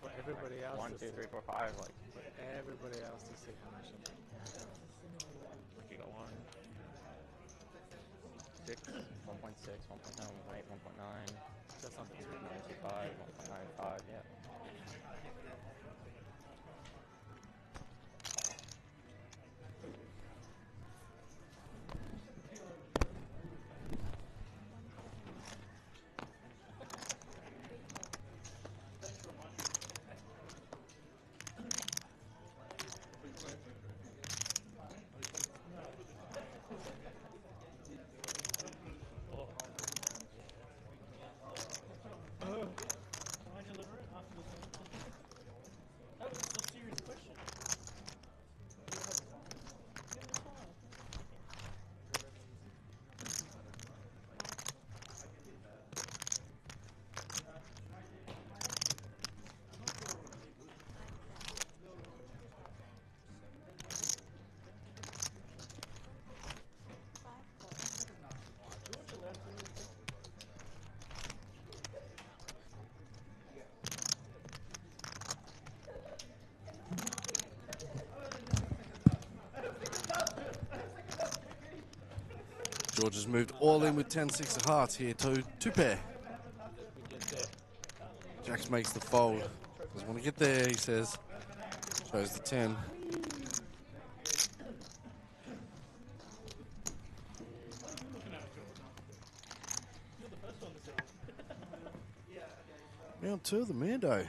S3: For everybody else.
S5: 1, 2, 3, 4, 5. Like
S3: For everybody else to see how much.
S5: you got 1, 6, 1.6, 1.7, 1.8, 1.9.
S3: That's not
S5: 1.95, 1.95. Yeah.
S6: George has moved all in with 10-6 of hearts here to 2 pair. Jax makes the fold. Doesn't want to get there, he says. Shows the 10. Round 2 of the Mando.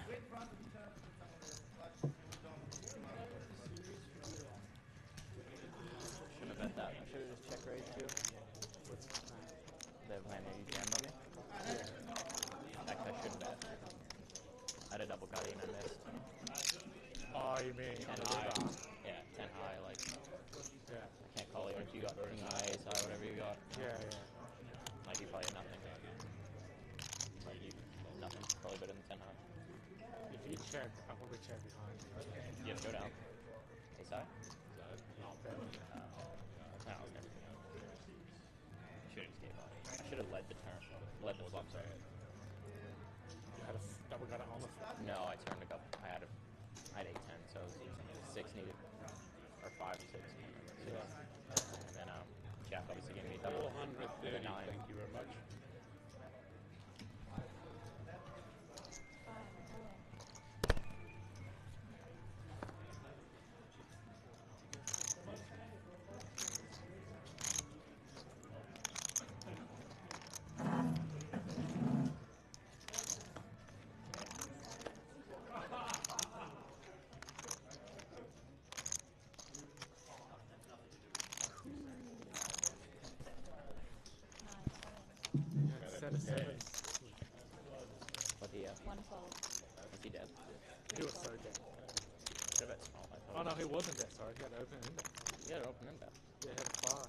S3: Set of sevens.
S5: What the?
S9: 112.
S5: Is he dead?
S3: He was so dead.
S5: Should have small.
S3: Oh no, he wasn't dead. Sorry, he had open window.
S5: He had an open window.
S3: Yeah, he had a far.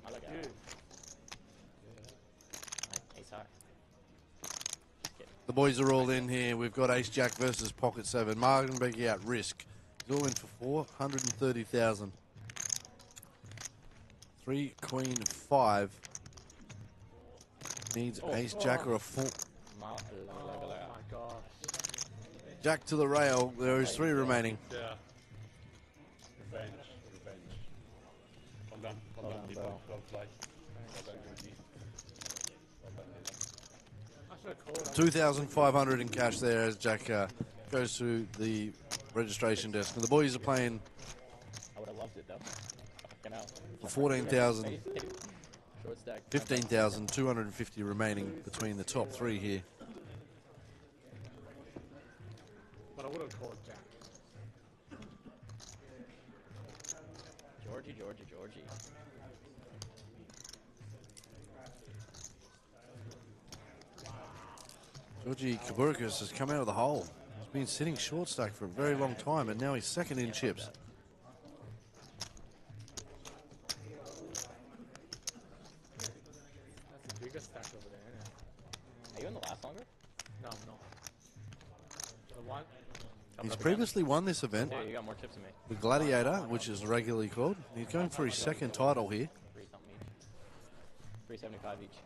S5: I like
S3: Dude.
S5: Ace high.
S6: The boys are all in here. We've got Ace Jack versus Pocket 7. Mardanbeigi at risk. He's all in for 430,000. 3, Queen, 5. Needs Ace Jack or a full.
S3: Oh my gosh.
S6: Jack to the rail. There is 3 remaining.
S10: Yeah. Revenge. Well done. Well done, people. Well played. Well done, Rudy.
S6: 2,500 in cash there as Jack goes through the registration desk. And the boys are playing
S5: I would have loved it though. Fucking hell.
S6: for 14,000.
S5: Short stack.
S6: 15,250 remaining between the top 3 here.
S3: But I would have called Jack.
S5: Georgie.
S6: Georgie Kabourakis has come out of the hole. He's been sitting short stack for a very long time, and now he's second in chips.
S3: That's the biggest stack over there, isn't it?
S5: Are you in the last longer?
S3: No, I'm not. The one.
S6: He's previously won this event,
S5: Yeah, you got more chips than me.
S6: the Gladiator, which is regularly called. He's going for his second title here.
S5: 3 something each. 375 each.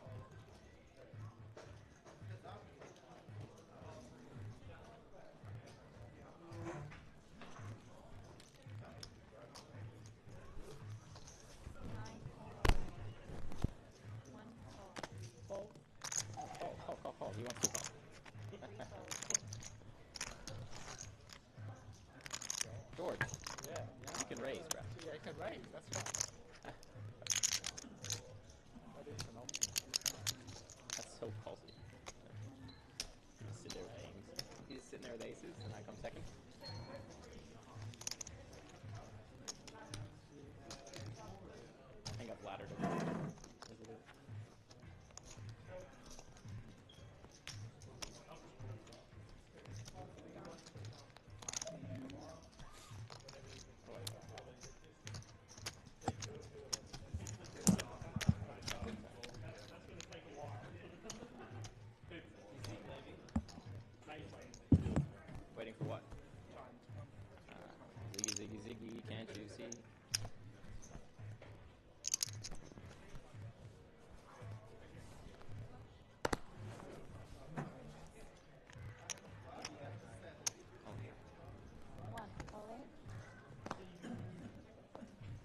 S5: raise, bro.
S3: Yeah, you can raise. That's right.
S5: That's so palsy. He's sitting there with kings. He's sitting there with aces, and I come second. I think I've laddered it. Waiting for what? Ziggy, ziggy, ziggy, can't you see?
S9: One, all in.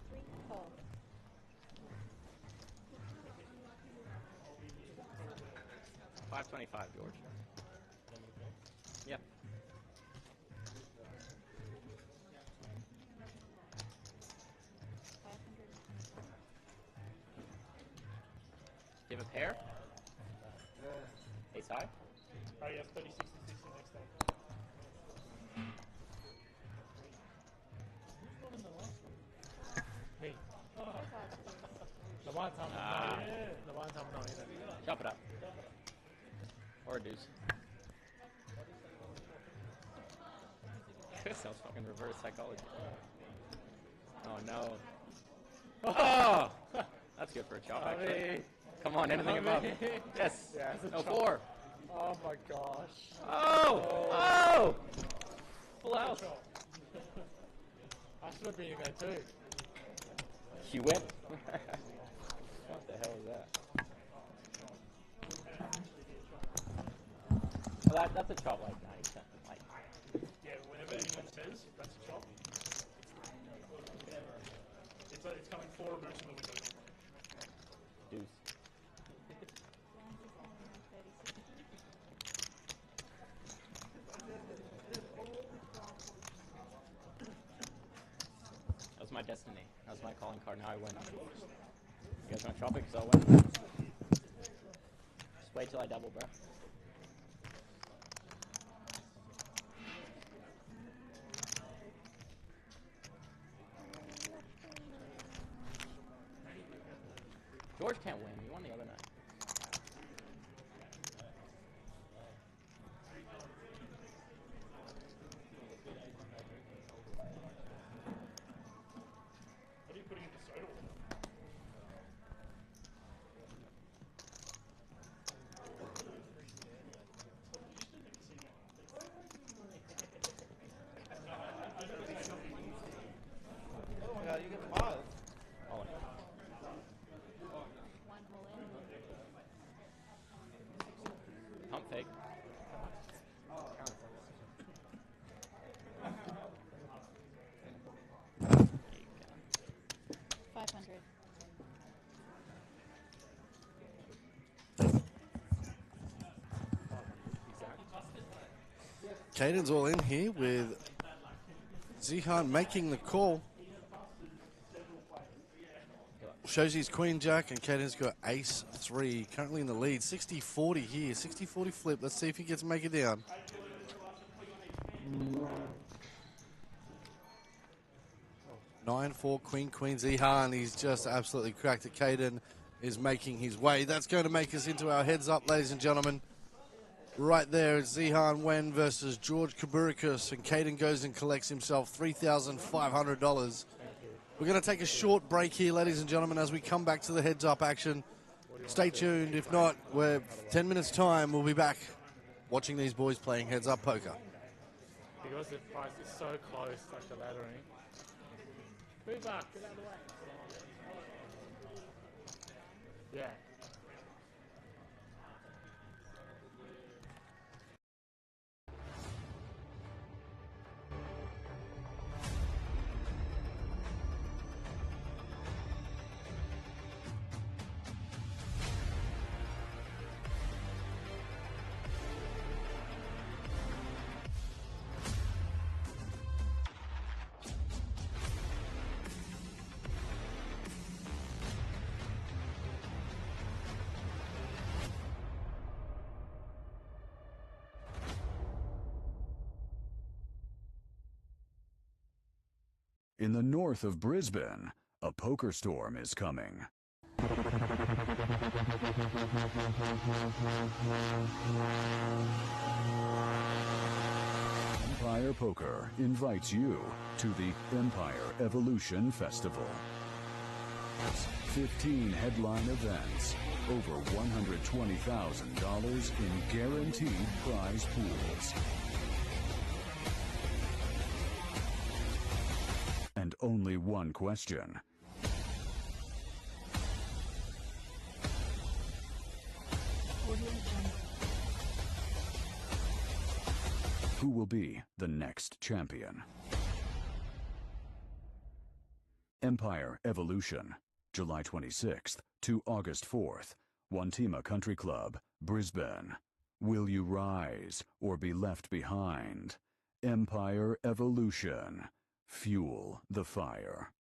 S9: 3, 4.
S5: $5.25, George. Yep. Do you have a pair? Ace high?
S4: Oh, yes, 30, 60, 60 next day.
S3: Me. The one time the one time no either.
S5: Chop it up. Or a deuce. This sounds fucking reverse psychology. Oh no. Oh! That's good for a chop, actually. Come on, anything above. Yes.
S3: Yeah, it's a
S5: No,
S3: chop.
S5: 4.
S3: Oh my gosh.
S5: Oh! Oh! Full house.
S3: I should have been in there too.
S5: You win. What the hell is that? Well, that's a chop like 90%. Like,
S4: Yeah, whenever anyone says that's a chop, it's coming 4 moves from the window.
S5: deuce. That was my destiny. That was my calling card. Now I win. You guys want to chop it? Because I'll win. Just wait till I double, bro. George can't win. He won the other night.
S4: What are you putting in the soda water?
S12: Yeah, you get mild.
S5: All in.
S9: One all in.
S5: Pump fake.
S9: 500.
S6: Cadeyrn's all in here with Zehan making the call. Shows his queen jack and Cadeyrn's got ace 3 currently in the lead. 60-40 here, 60-40 flip. Let's see if he gets to make it down. Nine, 4, queen, Zehan. He's just absolutely cracked it. Cadeyrn is making his way. That's going to make us into our heads up, ladies and gentlemen. Right there is Zehan Wen versus George Kabourakis, and Cadeyrn goes and collects himself $3,500. We're going to take a short break here, ladies and gentlemen, as we come back to the heads up action. Stay tuned. If not, we're 10 minutes time. We'll be back watching these boys playing heads up poker.
S3: Because the price is so close, like the laddering. Move back, get out of the way. Yeah.
S2: In the north of Brisbane, a poker storm is coming. Empire Poker invites you to the Empire Evolution Festival. 15 headline events, over $120,000 in guaranteed prize pools. And only one question. Who will be the next champion? Empire Evolution, July 26th to August 4th, Wantima Country Club, Brisbane. Will you rise or be left behind? Empire Evolution. Fuel the fire.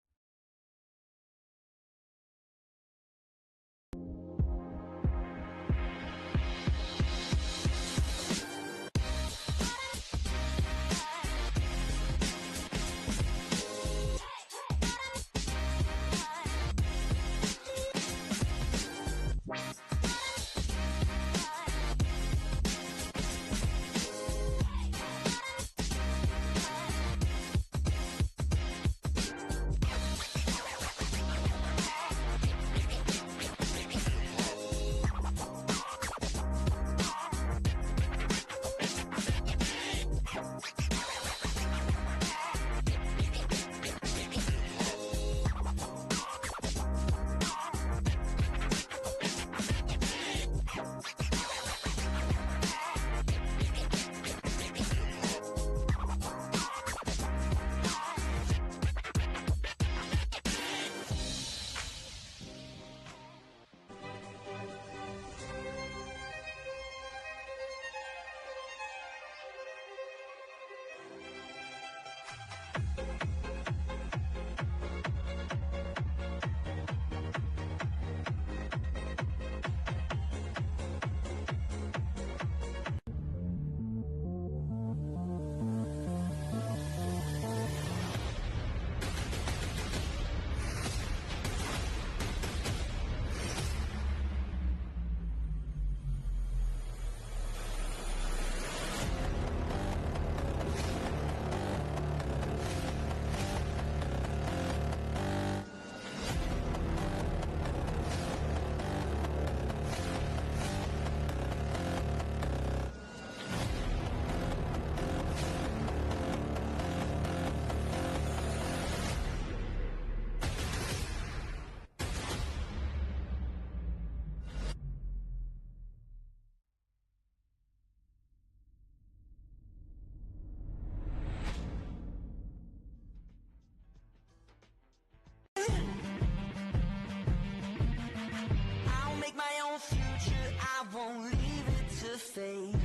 S1: won't leave it to fate.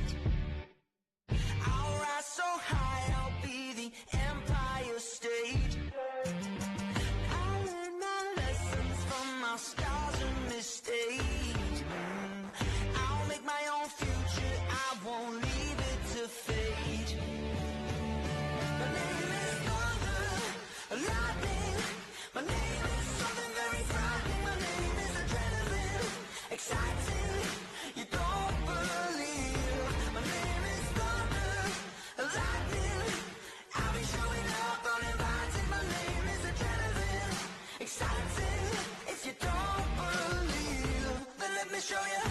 S1: I'll rise so high, I'll be the Empire stage. I'll learn my lessons from my scars and mistakes. I'll make my own future, I won't leave it to fate. My name is thunder, lightning. My name is something very frightening. My name is adrenaline, exciting. You don't believe. My name is thunder, lightning. I'll be showing up uninvited. My name is adrenaline, exciting. If you don't believe, then let me show you.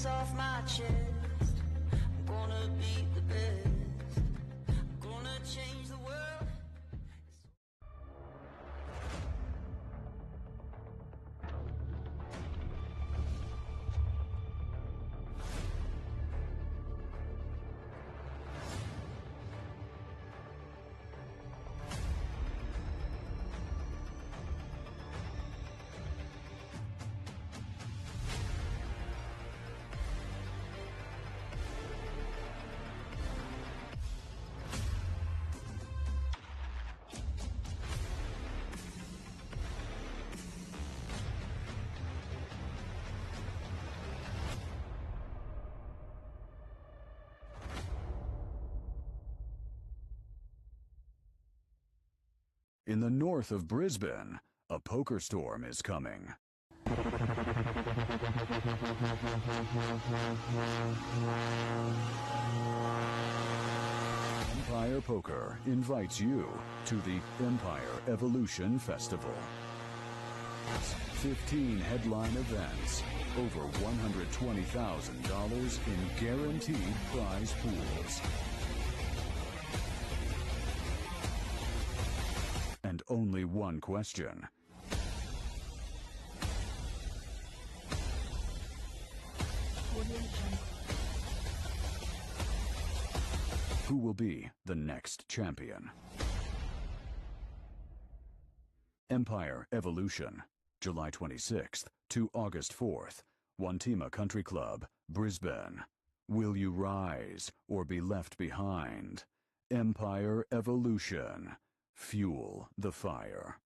S1: Off my chest, I'm gonna be the best. I'm gonna change the world.
S2: In the north of Brisbane, a poker storm is coming. Empire Poker invites you to the Empire Evolution Festival. 15 headline events, over $120,000 in guaranteed prize pools. And only one question. Who will be the next champion? Empire Evolution, July 26th to August 4th, Wantima Country Club, Brisbane. Will you rise or be left behind? Empire Evolution. Fuel the fire.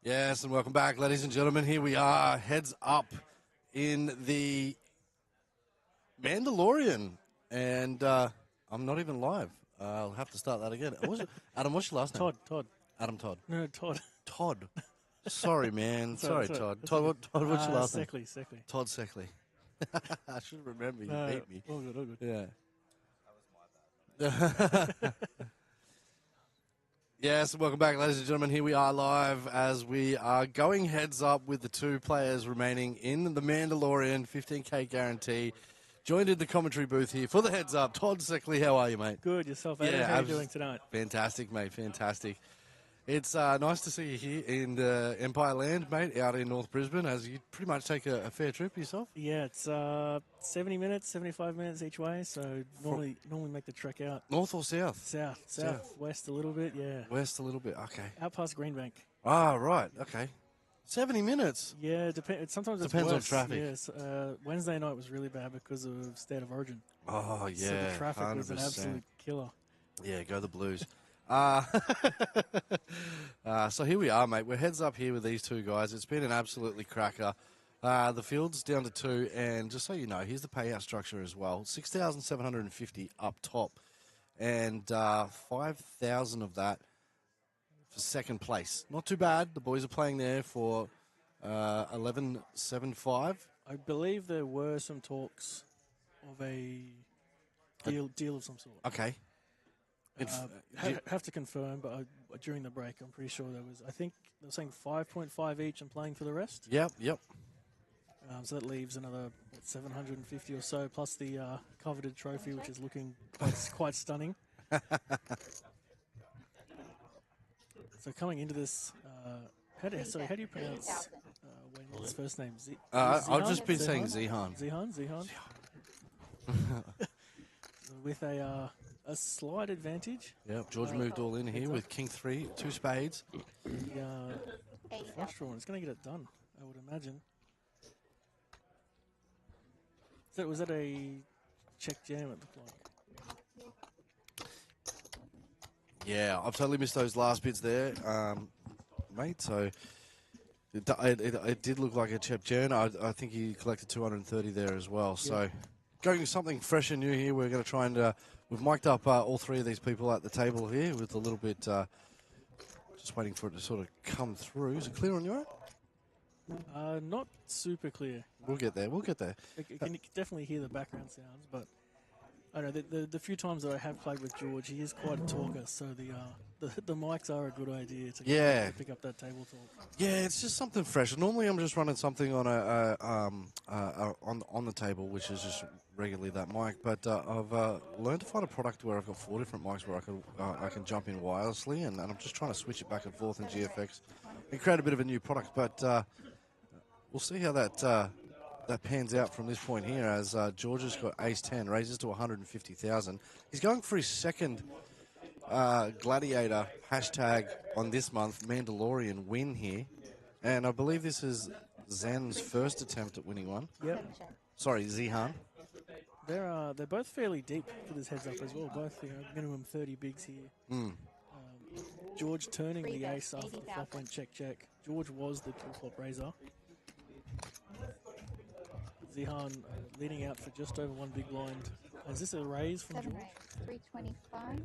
S6: Yes, and welcome back, ladies and gentlemen. Here we are, heads up in the Mandalorian. And I'm not even live. I'll have to start that again. Adam, what's your last name?
S14: Todd.
S6: Adam Todd.
S14: No, Todd.
S6: Todd. Sorry, man. Sorry, Todd.
S14: That's
S6: Todd,
S14: okay.
S6: what's your last name?
S14: Seckley.
S6: Todd Seckley. I should remember. You beat me.
S14: All good.
S6: Yeah. Yes, welcome back, ladies and gentlemen. Here we are live as we are going heads up with the two players remaining in the Mandalorian 15K guarantee. Joined in the commentary booth here for the heads up. Todd Seckley, how are you, mate?
S14: Good, yourself, Adam? How are you doing tonight?
S6: Fantastic, mate, fantastic. It's nice to see you here in Empire Land, mate, out in North Brisbane, as you pretty much take a fair trip yourself.
S14: Yeah, it's 70 minutes, 75 minutes each way, so normally make the trek out.
S6: North or south?
S14: South. West a little bit, yeah.
S6: West a little bit, okay.
S14: Out past Greenbank.
S6: Ah, right, okay. 70 minutes?
S14: Yeah, sometimes it
S6: depends on
S14: worse.
S6: traffic.
S14: Yes, Wednesday night was really bad because of State of Origin.
S6: Oh, yeah,
S14: So the traffic
S6: 100%.
S14: was an absolute killer.
S6: Yeah, go the Blues. So here we are, mate. We're heads up here with these two guys. It's been an absolutely cracker. The field's down to 2, and just so you know, here's the payout structure as well. 6,750 up top, and 5,000 of that for second place. Not too bad. The boys are playing there for 11.75.
S14: I believe there were some talks of a deal of some sort.
S6: Okay.
S14: Have to confirm, but during the break, I'm pretty sure there was. I think they were saying 5.5 each and playing for the rest.
S6: Yep.
S14: So that leaves another 750 or so, plus the coveted trophy, which is looking quite stunning. So coming into this, how do you pronounce Wayne's first name?
S6: I've just been saying Zehan.
S14: Zehan. With a slight advantage.
S6: Yep, George moved all in here with King 3, 2 spades.
S14: The flush draw, it's going to get it done, I would imagine. So was that a check jam, it looked like?
S6: Yeah, I've totally missed those last bits there, mate. So it did look like a check jam. I think he collected 230 there as well. So going something fresh and new here, we're going to try and we've mic'd up all 3 of these people at the table here with a little bit, just waiting for it to sort of come through. Is it clear on your end?
S14: Not super clear.
S6: We'll get there.
S14: You can definitely hear the background sounds, but I don't know the few times that I have played with George, he is quite a talker. So the mics are a good idea to pick up that table talk.
S6: Yeah, it's just something fresh. Normally, I'm just running something on on the table, which is just regularly that mic. But I've learned to find a product where I've got 4 different mics where I can jump in wirelessly, and I'm just trying to switch it back and forth in GFX and create a bit of a new product. But we'll see how that pans out from this point here, as George has got ace 10, raises to 150,000. He's going for his second Gladiator hashtag on this month, Mandalorian win here. And I believe this is Zan's first attempt at winning one.
S14: Yep.
S6: Sorry, Zehan.
S14: They're both fairly deep for this heads up as well. Both minimum 30 bigs here. George turning the ace after the flop went check. George was the flop raiser. Zehan leading out for just over 1 big blind. Is this a raise from George?
S9: 325.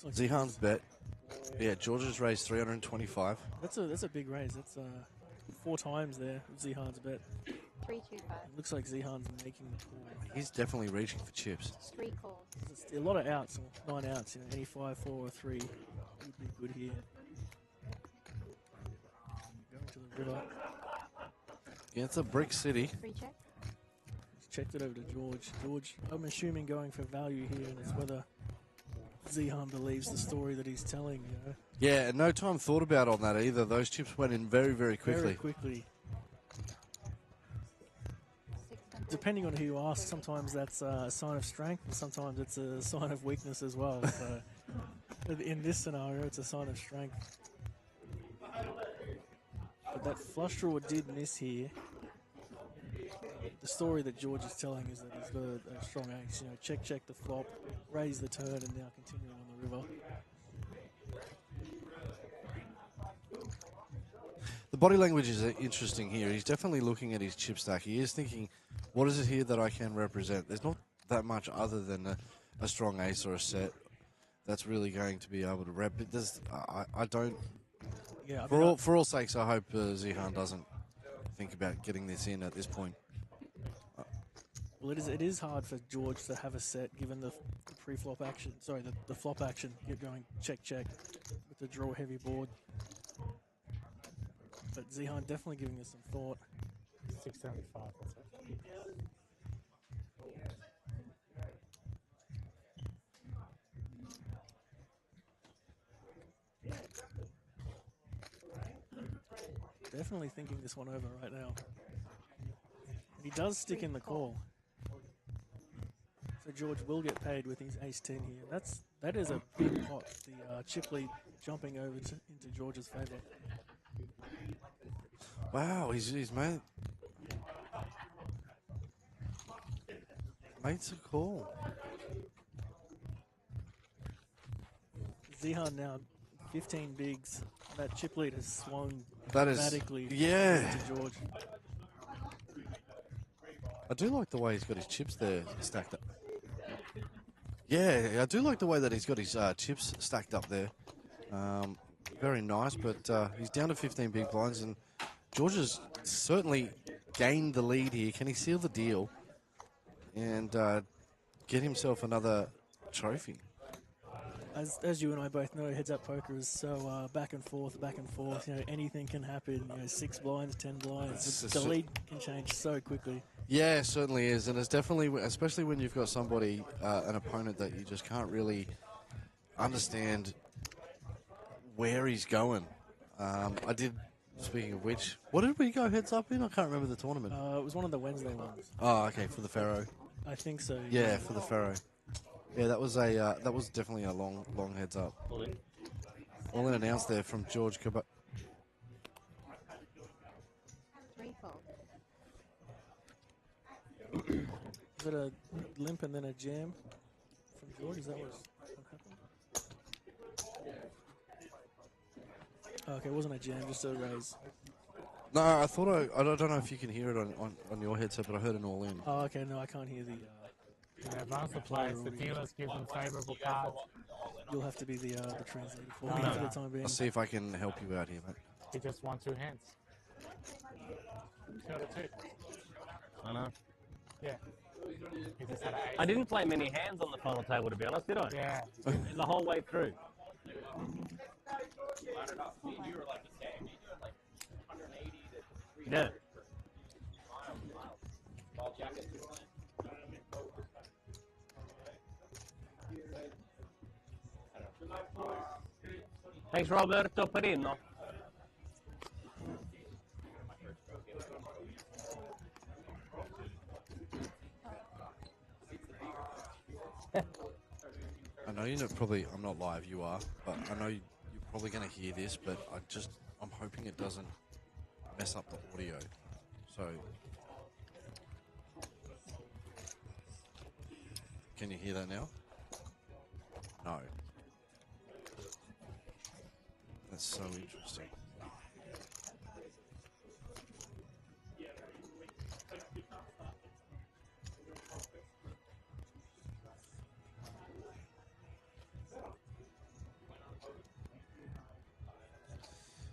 S14: Like
S6: Zehan's bet. Yeah, George has raised 325.
S14: That's a big raise. That's 4 times there. Zehan's bet.
S9: 325.
S14: Looks like Zehan's making the call.
S6: He's definitely reaching for chips.
S9: 3 calls.
S14: It's a lot of outs, 9 outs. Any 5, 4, or 3 would be good here. Going to the river.
S6: Yeah, it's a brick city.
S9: Free check.
S14: He's checked it over to George. George, I'm assuming going for value here, and it's whether Zehan believes the story that he's telling.
S6: Yeah, and no time thought about on that either. Those chips went in very, very quickly.
S14: Very quickly. Depending on who you ask, sometimes that's a sign of strength, and sometimes it's a sign of weakness as well. So in this scenario, it's a sign of strength. But that flush draw did miss here. The story that George is telling is that he's got a strong ace. Check the flop, raise the turn, and now continuing on the river.
S6: The body language is interesting here. He's definitely looking at his chip stack. He is thinking, what is it here that I can represent? There's not that much other than a strong ace or a set that's really going to be able to rep. I don't... Yeah, for all sakes, I hope Zehan doesn't think about getting this in at this point.
S14: Well, it is hard for George to have a set given the pre-flop action. Sorry, the flop action. Get going check with the draw heavy board. But Zehan definitely giving this some thought.
S3: 675. That's it.
S14: Definitely thinking this one over right now. And he does stick in the call. So George will get paid with his ace-10 here. That is a big pot. The chip lead jumping over into George's favour.
S6: Wow, he's made a call.
S14: Zehan now 15 bigs. That chip lead has swung
S6: that
S14: dramatically
S6: to
S14: George.
S6: I do like the way he's got his chips there stacked up. Yeah, I do like the way that he's got his chips stacked up there. Very nice, but he's down to 15 big blinds, and George has certainly gained the lead here. Can he seal the deal and get himself another trophy?
S14: as you and I both know, heads-up poker is so back and forth. You know, anything can happen. You know, 6 blinds, 10 blinds. The lead can change so quickly.
S6: Yeah, it certainly is, and it's definitely, especially when you've got somebody, an opponent that you just can't really understand where he's going. I did. Speaking of which, what did we go heads up in? I can't remember the tournament.
S14: It was one of the Wednesday ones.
S6: Oh, okay, for the Pharaoh.
S14: I think so.
S6: Yeah, for the Pharaoh. Yeah, that was definitely a long heads up. All in announced there from George Kabourakis.
S14: Is it a limp and then a jam from George? Is that what happened? Oh, okay, it wasn't a jam, just a raise.
S6: No, I thought I don't know if you can hear it on your headset, but I heard an all in.
S14: Oh, okay, no, I can't hear the.
S3: Advance the players, the dealers give them favourable cards.
S14: You'll have to be the translator for me for the time being.
S6: I'll see if I can help you out here, mate.
S3: He just won 2 hands. 2 out of 2.
S15: I know.
S3: Yeah. He just had an 8.
S15: I didn't play many hands on the final table, to be honest, did I?
S3: Yeah.
S15: The whole way through. Yeah. Thanks, Roberto Perino.
S6: I know I'm not live, you are, but I know you're probably going to hear this, but I'm hoping it doesn't mess up the audio. So, can you hear that now? No. That's so interesting.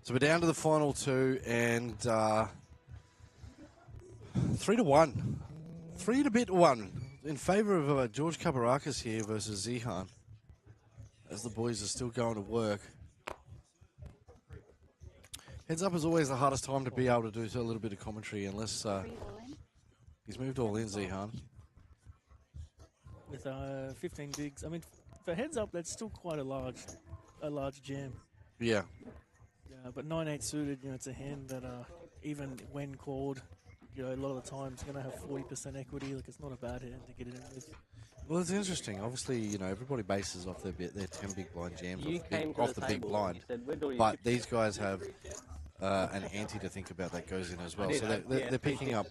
S6: So we're down to the final 2, and 3-1. 3-1 in favour of George Kabourakis here versus Zehan, as the boys are still going to work. Heads up is always the hardest time to be able to do a little bit of commentary, unless he's moved all in, Zehan.
S14: With 15 bigs, I mean, for heads up, that's still quite a large jam.
S6: Yeah.
S14: Yeah, but 9-8 suited, you know, it's a hand that even when called, you know, a lot of the time it's going to have 40% equity. Like, it's not a bad hand to get it in with.
S6: Well, it's interesting. Obviously, you know, everybody bases off their 10 big blind jams
S15: You
S6: off the big blind. But these guys have an ante to think about that goes in as well. So they're picking up,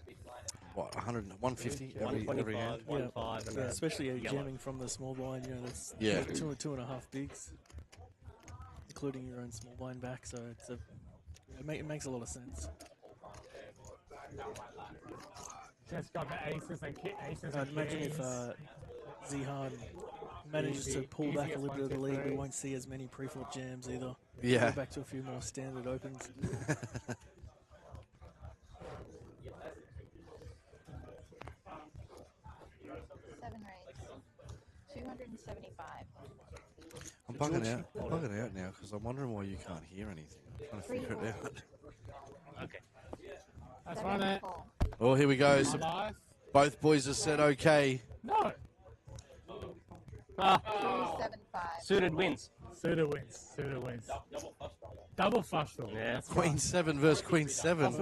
S6: what, 150 every hand?
S14: Yeah, especially jamming from the small blind, you know, that's 2.5 bigs, including your own small blind back. So it makes a lot of sense.
S3: Just got the aces and aces.
S14: I'd imagine if Zehan manages to pull back a little bit of the lead, we won't see as many pre-flop jams either.
S6: Yeah.
S14: Go back to a few more standard opens.
S9: 275.
S6: I'm bugging out now because I'm wondering why you can't hear anything. I'm trying to figure it out.
S3: Okay. That's fine, mate.
S6: Well, here we go. So both boys have said okay.
S3: No.
S15: Suited wins.
S3: Suited wins. Suited wins. Double flush though.
S15: Yeah.
S6: Queen 7 versus Queen 7.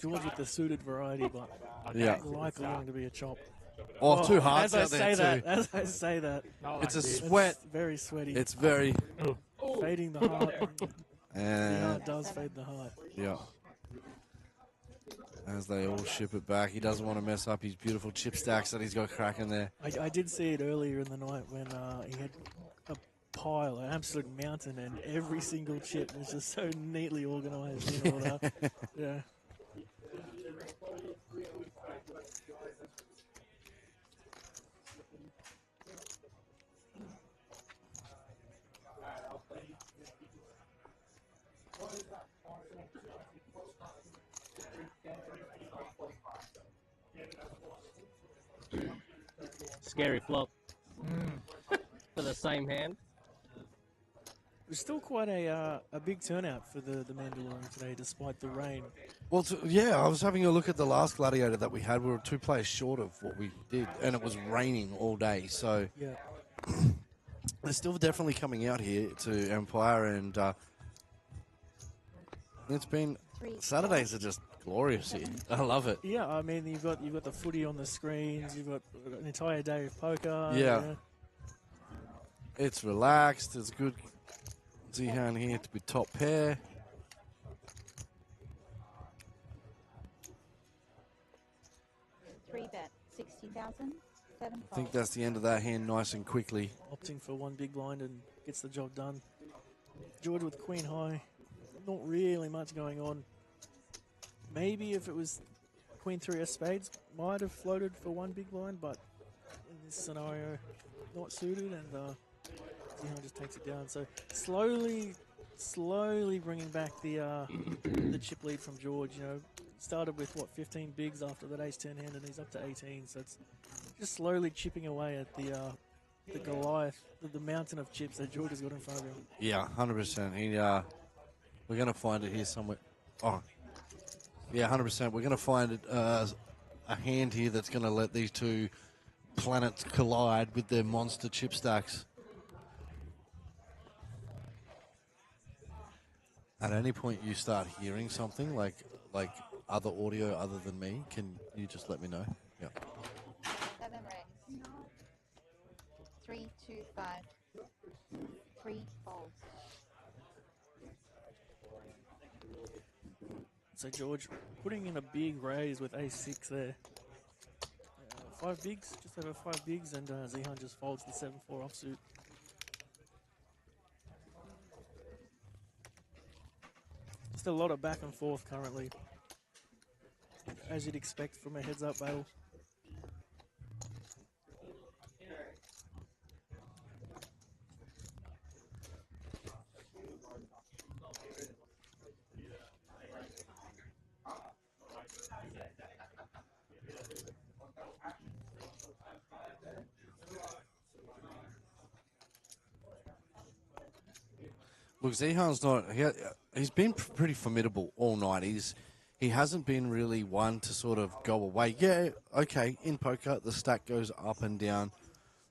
S14: George with the suited variety, but
S6: yeah,
S14: likely going to be a chop.
S6: Oh, 2 hearts
S14: as
S6: out
S14: I
S6: there
S14: say
S6: too.
S14: As I say that,
S6: it's a sweat.
S14: It's very sweaty.
S6: It's very
S14: fading the heart.
S6: And
S14: it does fade the heart.
S6: Yeah. As they all ship it back, he doesn't want to mess up his beautiful chip stacks that he's got cracking there.
S14: I did see it earlier in the night when he had a pile, an absolute mountain, and every single chip was just so neatly organised in order. Yeah.
S15: Scary flop. for the same hand.
S14: It was still quite a big turnout for the Mandalorian today, despite the rain.
S6: Well, yeah, I was having a look at the last Gladiator that we had. We were 2 players short of what we did, and it was raining all day. So
S14: Yeah.
S6: they're still definitely coming out here to Empire, and it's been Saturdays are just glorious here. I love it.
S14: Yeah, I mean you've got the footy on the screens. You've got an entire day of poker.
S6: Yeah. It's relaxed. It's good. Zehan here to be top pair.
S9: Three bet, 60,000.
S6: I think that's the end of that hand nice and quickly.
S14: Opting for one big blind and gets the job done. George with queen high. Not really much going on. Maybe if it was queen 3 of spades, might have floated for one big blind, but in this scenario, not suited, and Zehan just takes it down. So slowly bringing back the chip lead from George. You know, started with 15 bigs after that ace-10 hand, and he's up to 18. So it's just slowly chipping away at the Goliath, the mountain of chips that George has got in front of him.
S6: Yeah, 100%. We're going to find it here somewhere. Oh, yeah, 100%. We're going to find a hand here that's going to let these two planets collide with their monster chip stacks. At any point you start hearing something like other audio other than me, can you just let me know? Yeah.
S9: 7 raise. 3, 2, 5. 3 folds.
S14: So George putting in a big raise with ace-6 there. 5 bigs, just over 5 bigs, and Zehan just folds the 7-4 offsuit. Just a lot of back and forth currently, as you'd expect from a heads-up battle.
S6: Look, Zehan's not. He's been pretty formidable all night. He hasn't been really one to sort of go away. Yeah, okay, in poker the stack goes up and down,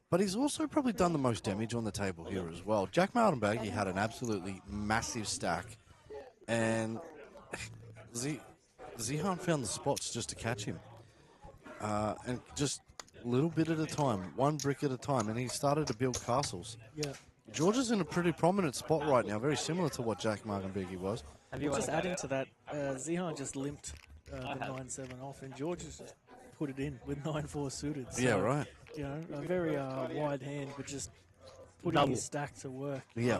S6: but he's also probably done the most damage on the table here as well. Jack Mardanbeigi had an absolutely massive stack, and Zehan found the spots just to catch him, and just a little bit at a time, one brick at a time, and he started to build castles.
S14: Yeah.
S6: George is in a pretty prominent spot right now, very similar to what Jack Mardanbeigi was.
S14: Just adding to that, Zehan just limped the 9-7 off, and George has just put it in with 9-4 suited. So,
S6: yeah, right.
S14: You know, a very wide hand, but just putting his stack to work.
S6: Yeah.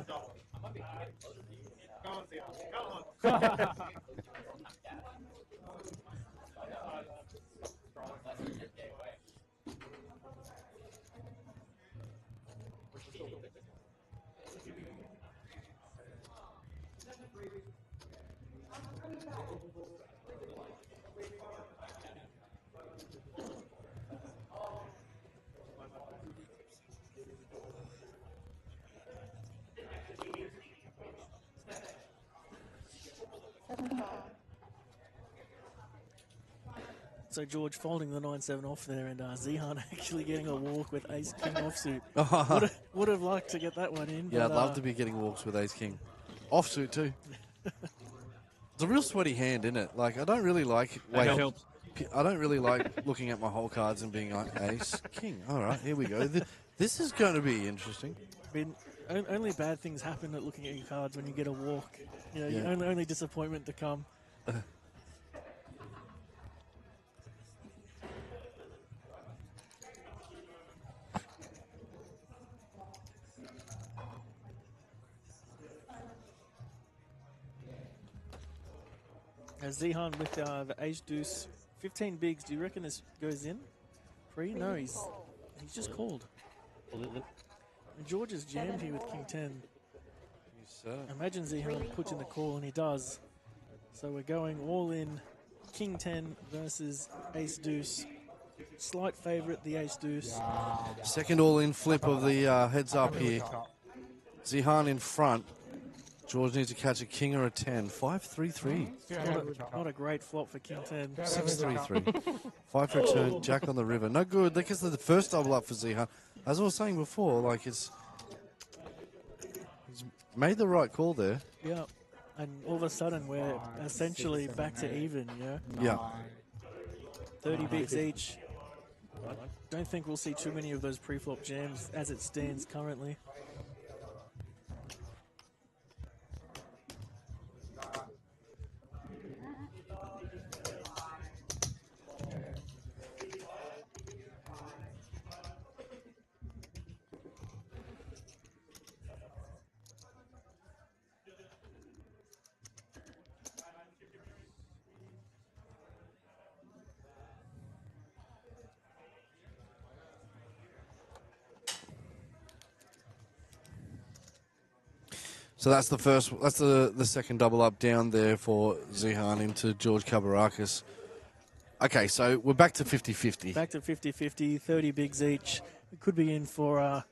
S14: So George folding the 9-7 off there, and Zehan actually getting a walk with ace-king offsuit. Would have liked to get that one in.
S6: Yeah,
S14: but,
S6: I'd love to be getting walks with ace-king. Offsuit too. It's a real sweaty hand, isn't it? Like, I don't really like... I don't really like looking at my whole cards and being like, ace-king. All right, here we go. This is going to be interesting.
S14: I mean, only bad things happen at looking at your cards when you get a walk. You know, only disappointment to come. Zehan with the ace-deuce, 15 bigs. Do you reckon this goes in? Pre? No, he's just called. And George is jammed here with king 10. Imagine Zehan puts in the call, and he does. So we're going all in king 10 versus ace-deuce. Slight favourite, the ace deuce.
S6: Second all-in flip of the heads up here. Zehan in front. George needs to catch a king or a 10. 5-3-3.
S14: Not a great flop for king 10.
S6: 6-3-3. 5 for a turn, jack on the river. No good. That gets the first double up for Zehan. As I was saying before, like he's made the right call there.
S14: Yeah. And all of a sudden, we're essentially back to even, you know?
S6: Yeah.
S14: 30 bigs each. I don't think we'll see too many of those pre-flop jams as it stands currently.
S6: So that's the first. That's the second double up down there for Zehan into George Kabourakis. Okay, so we're back to 50-50.
S14: Back to 50-50, 30 bigs each. We could be in for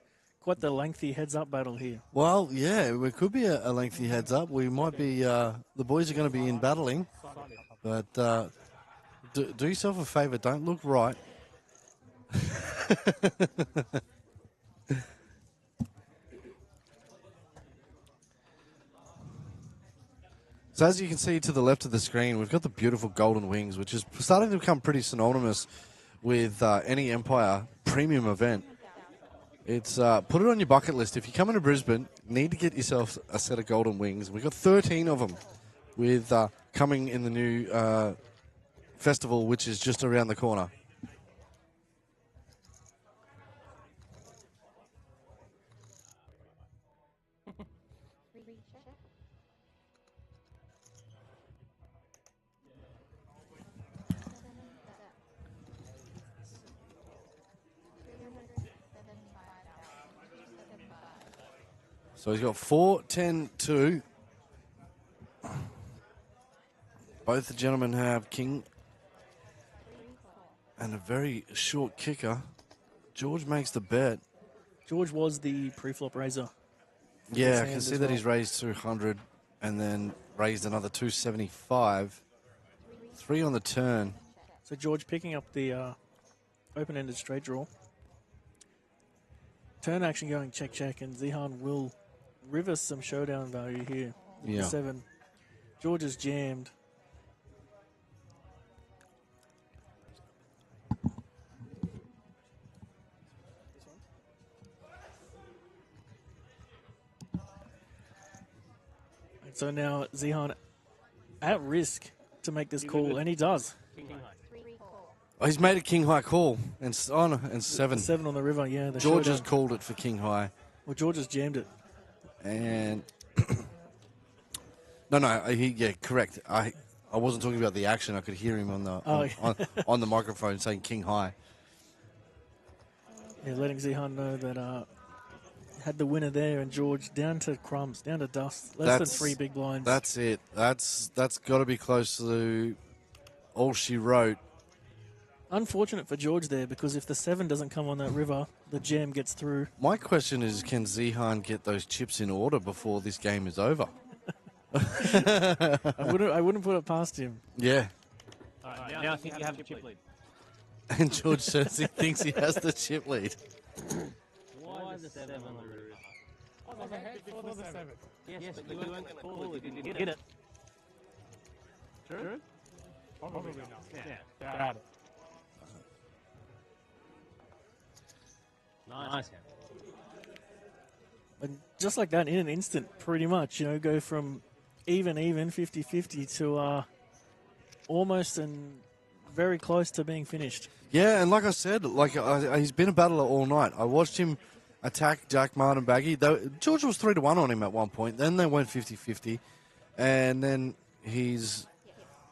S14: quite the lengthy heads-up battle here.
S6: Well, yeah, it could be a lengthy heads up. We might be. The boys are going to be in battling, but do yourself a favour. Don't look right. So as you can see to the left of the screen, we've got the beautiful golden wings, which is starting to become pretty synonymous with any Empire premium event. It's put it on your bucket list. If you come into Brisbane, need to get yourself a set of golden wings. We've got 13 of them with coming in the new festival, which is just around the corner. So he's got 4, 10, 2. Both the gentlemen have king and a very short kicker. George makes the bet.
S14: George was the pre-flop raiser.
S6: Yeah, I can see that he's raised 200 and then raised another 275. 3 on the turn.
S14: So George picking up the open-ended straight draw. Turn action going check, and Zehan will river some showdown value here.
S6: Yeah.
S14: 7. George is jammed. And so now Zehan at risk to make this call, and he does.
S6: Oh, he's made a king high call and 7.
S14: 7 on the river, yeah.
S6: George has called it for king high.
S14: Well, George has jammed it.
S6: And no, correct. I wasn't talking about the action. I could hear him on the on the microphone saying king high.
S14: Yeah, letting Zehan know that had the winner there, and George down to crumbs, down to dust. Less than 3 big blinds.
S6: That's it. That's got to be close to all she wrote.
S14: Unfortunate for George there, because if the 7 doesn't come on that river, the jam gets through.
S6: My question is, can Zehan get those chips in order before this game is over?
S14: I wouldn't put it past him.
S6: Yeah.
S15: All right, now I think you have the chip lead.
S6: And George says he thinks he has the chip lead.
S15: Why the 7 on the river?
S3: Oh, there's a head for the 7.
S15: Yes, but you weren't going to call it if you didn't hit it. True?
S3: Probably not.
S15: Yeah.
S3: Got it.
S15: Nice.
S14: And just like that, in an instant, pretty much, go from even, 50-50 to almost and very close to being finished.
S6: Yeah, and like I said, he's been a battler all night. I watched him attack Jack Mardanbeigi. George was 3-1 on him at one point. Then they went 50-50. And then he's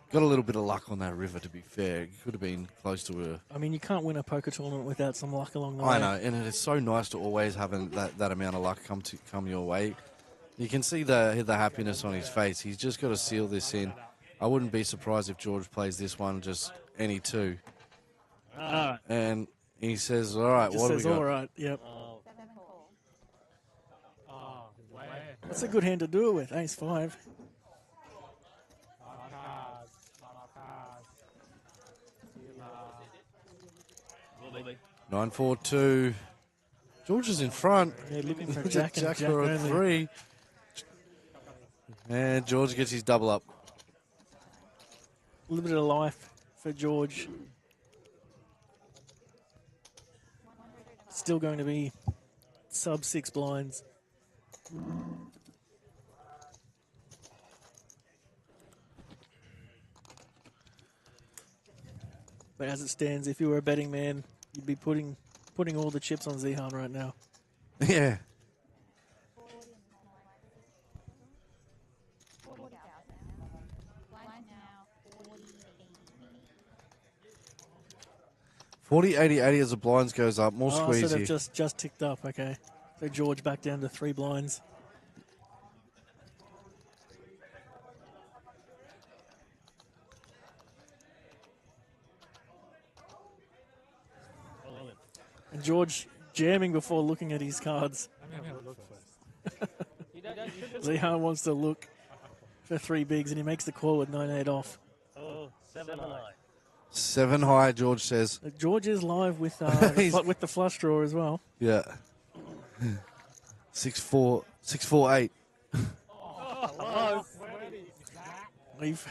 S6: got a little bit of luck on that river, to be fair. It could have been close to a...
S14: I mean, you can't win a poker tournament without some luck along the way.
S6: I know, and it's so nice to always have that amount of luck come your way. You can see the happiness on his face. He's just got to seal this in. I wouldn't be surprised if George plays this one just any 2.
S15: Alright.
S6: And he says, all right,
S14: Just
S6: what do we
S14: says,
S6: got?
S14: all right, yep.
S3: Oh, where?
S14: That's a good hand to do it with, ace 5.
S6: 9-4-2. George is in front.
S14: Yeah, looking for
S6: Look
S14: Jack
S6: at
S14: and Jack
S6: for a
S14: only.
S6: 3. And George gets his double up.
S14: A little bit of life for George. Still going to be sub 6 blinds. But as it stands, if you were a betting man, you'd be putting all the chips on Zehan right now.
S6: Yeah. $40.80 as the blinds goes up. More
S14: So
S6: squeeze
S14: they've
S6: here.
S14: just ticked up, okay. So George back down to 3 blinds. And George jamming before looking at his cards.
S3: I'm going to look first.
S14: Zehan wants to look for 3 bigs, and he makes the call with 9-8 off.
S15: Oh, 7 high.
S6: 7 high, George says.
S14: George is live with with the flush draw as well.
S6: Yeah. 6-4, 6-4-8.
S14: We've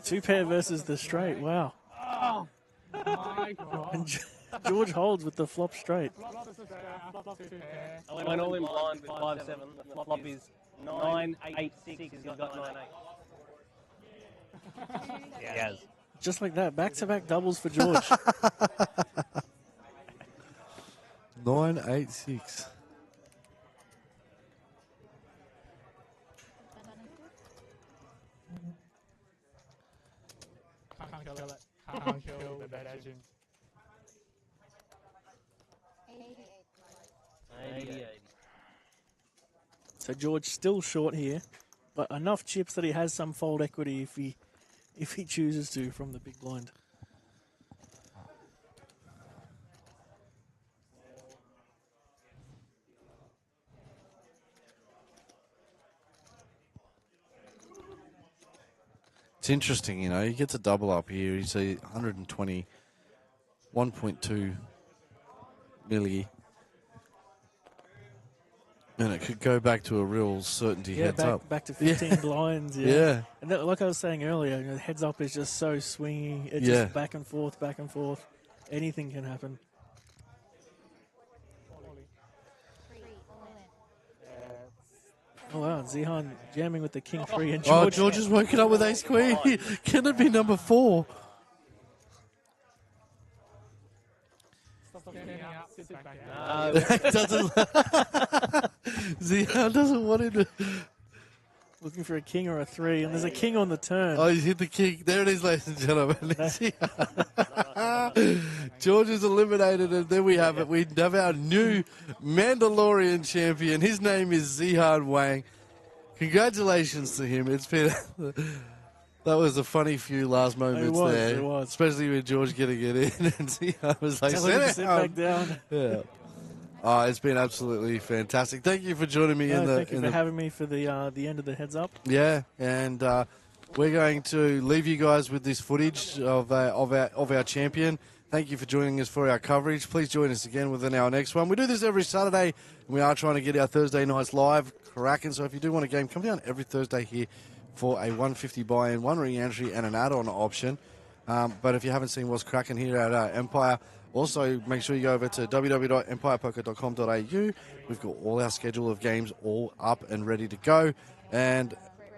S14: 2 pair versus the straight. Wow.
S3: Oh, my God.
S14: And George holds with the flop straight.
S15: I went all in blind with 5-7. The flop is 9-8-6. He's got 9-8. Yes.
S14: Just like that, back-to-back doubles for George.
S6: 9-8-6.
S3: Can't kill it. Can't kill the bad agent.
S15: 88.
S14: So George still short here, but enough chips that he has some fold equity if he chooses to from the big blind.
S6: It's interesting, you know, he gets a double up here. He's a 120, 1.2 milli. And it could go back to a real certainty heads up.
S14: Back to 15 blinds. Yeah.
S6: Yeah.
S14: And that, like I was saying earlier, you know, heads up is just so swingy. It's
S6: Yeah.
S14: just back and forth, back and forth. Anything can happen. Oh wow, Zehan jamming with the king 3 and
S6: Oh,
S14: George.
S6: George is woken up with ace queen. Can it be number 4? Doesn't. Zehan doesn't want him to.
S14: Looking for a king or a 3, and there's a king on the turn.
S6: Oh, he's hit the king. There it is, ladies and gentlemen. George is eliminated, and there we have it. We have our new Mandalorian champion. His name is Zehan Wang. Congratulations to him. It's been that was a funny few last moments there,
S14: it was.
S6: especially with George getting it in, and Zehan was like,
S14: Tell him to sit back down.
S6: Yeah. Oh, it's been absolutely fantastic. Thank you for joining me in the.
S14: Thank you for having me for the end of the heads up.
S6: Yeah, and we're going to leave you guys with this footage of our champion. Thank you for joining us for our coverage. Please join us again within our next one. We do this every Saturday, and we are trying to get our Thursday nights live cracking. So if you do want a game, come down every Thursday here for a 150 buy-in, 1 re-entry, and an add-on option. But if you haven't seen what's cracking here at Empire, also make sure you go over to www.empirepoker.com.au. We've got all our schedule of games all up and ready to go. And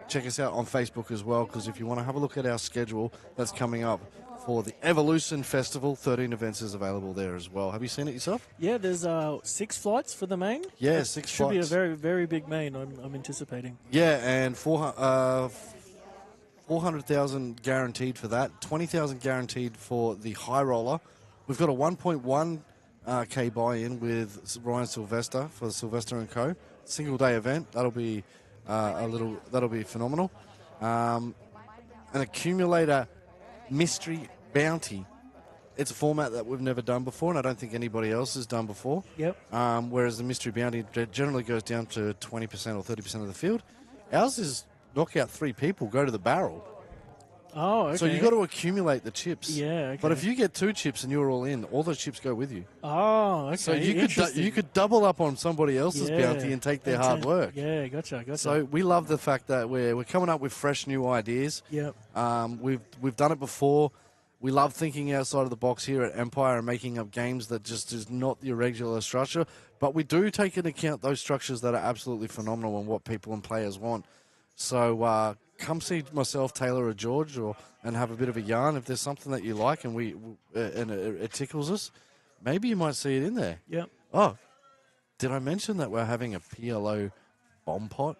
S6: check us out on Facebook as well, because if you want to have a look at our schedule that's coming up for the Evolution Festival, 13 events is available there as well. Have you seen it yourself?
S14: Yeah, there's 6 flights for the main.
S6: Yeah,
S14: That
S6: 6
S14: should
S6: flights.
S14: be a very, very big main, I'm anticipating.
S6: Yeah, and 400,000 guaranteed for that, 20,000 guaranteed for the high roller. We've got a 1.1K buy-in with Ryan Sylvester for Sylvester & Co. Single day event. That'll be that'll be phenomenal. An accumulator mystery bounty it's a format that we've never done before, and I don't think anybody else has done before.
S14: Yep.
S6: Whereas the Mystery Bounty generally goes down to 20% or 30% of the field. Ours is knock out 3 people, go to the barrel.
S14: Oh, okay.
S6: So you got to accumulate the chips.
S14: Yeah, okay.
S6: But if you get 2 chips and you're all in, all those chips go with you.
S14: Oh, okay.
S6: So you could double up on somebody else's bounty and take their hard work.
S14: Yeah, gotcha.
S6: So we love the fact that we're coming up with fresh new ideas.
S14: Yep.
S6: We've done it before. We love thinking outside of the box here at Empire and making up games that just is not the regular structure. But we do take into account those structures that are absolutely phenomenal and what people and players want. So come see myself, Taylor, or George, and have a bit of a yarn. If there's something that you like and it tickles us, maybe you might see it in there.
S14: Yep.
S6: Oh, did I mention that we're having a PLO bomb pot?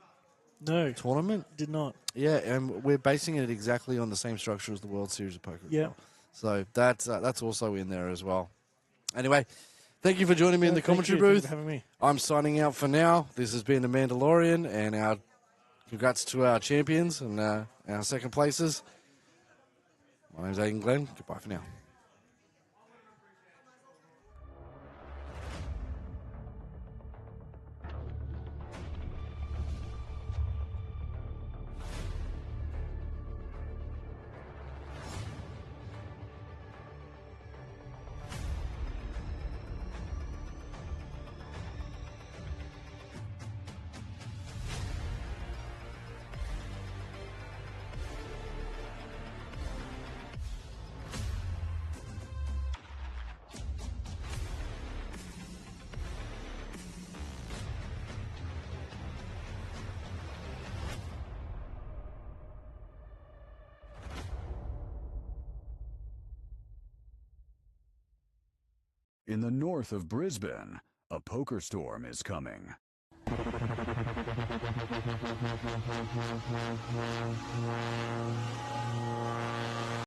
S14: No.
S6: Tournament?
S14: Did not.
S6: Yeah, and we're basing it exactly on the same structure as the World Series of Poker.
S14: Yeah.
S6: So that's also in there as well. Anyway, thank you for joining me in the commentary
S14: Thank you
S6: booth.
S14: for having me.
S6: I'm signing out for now. This has been the Mandalorian, and our congrats to our champions and our second places. My name's Aidan Glenn. Goodbye for now.
S2: In the north of Brisbane, a poker storm is coming.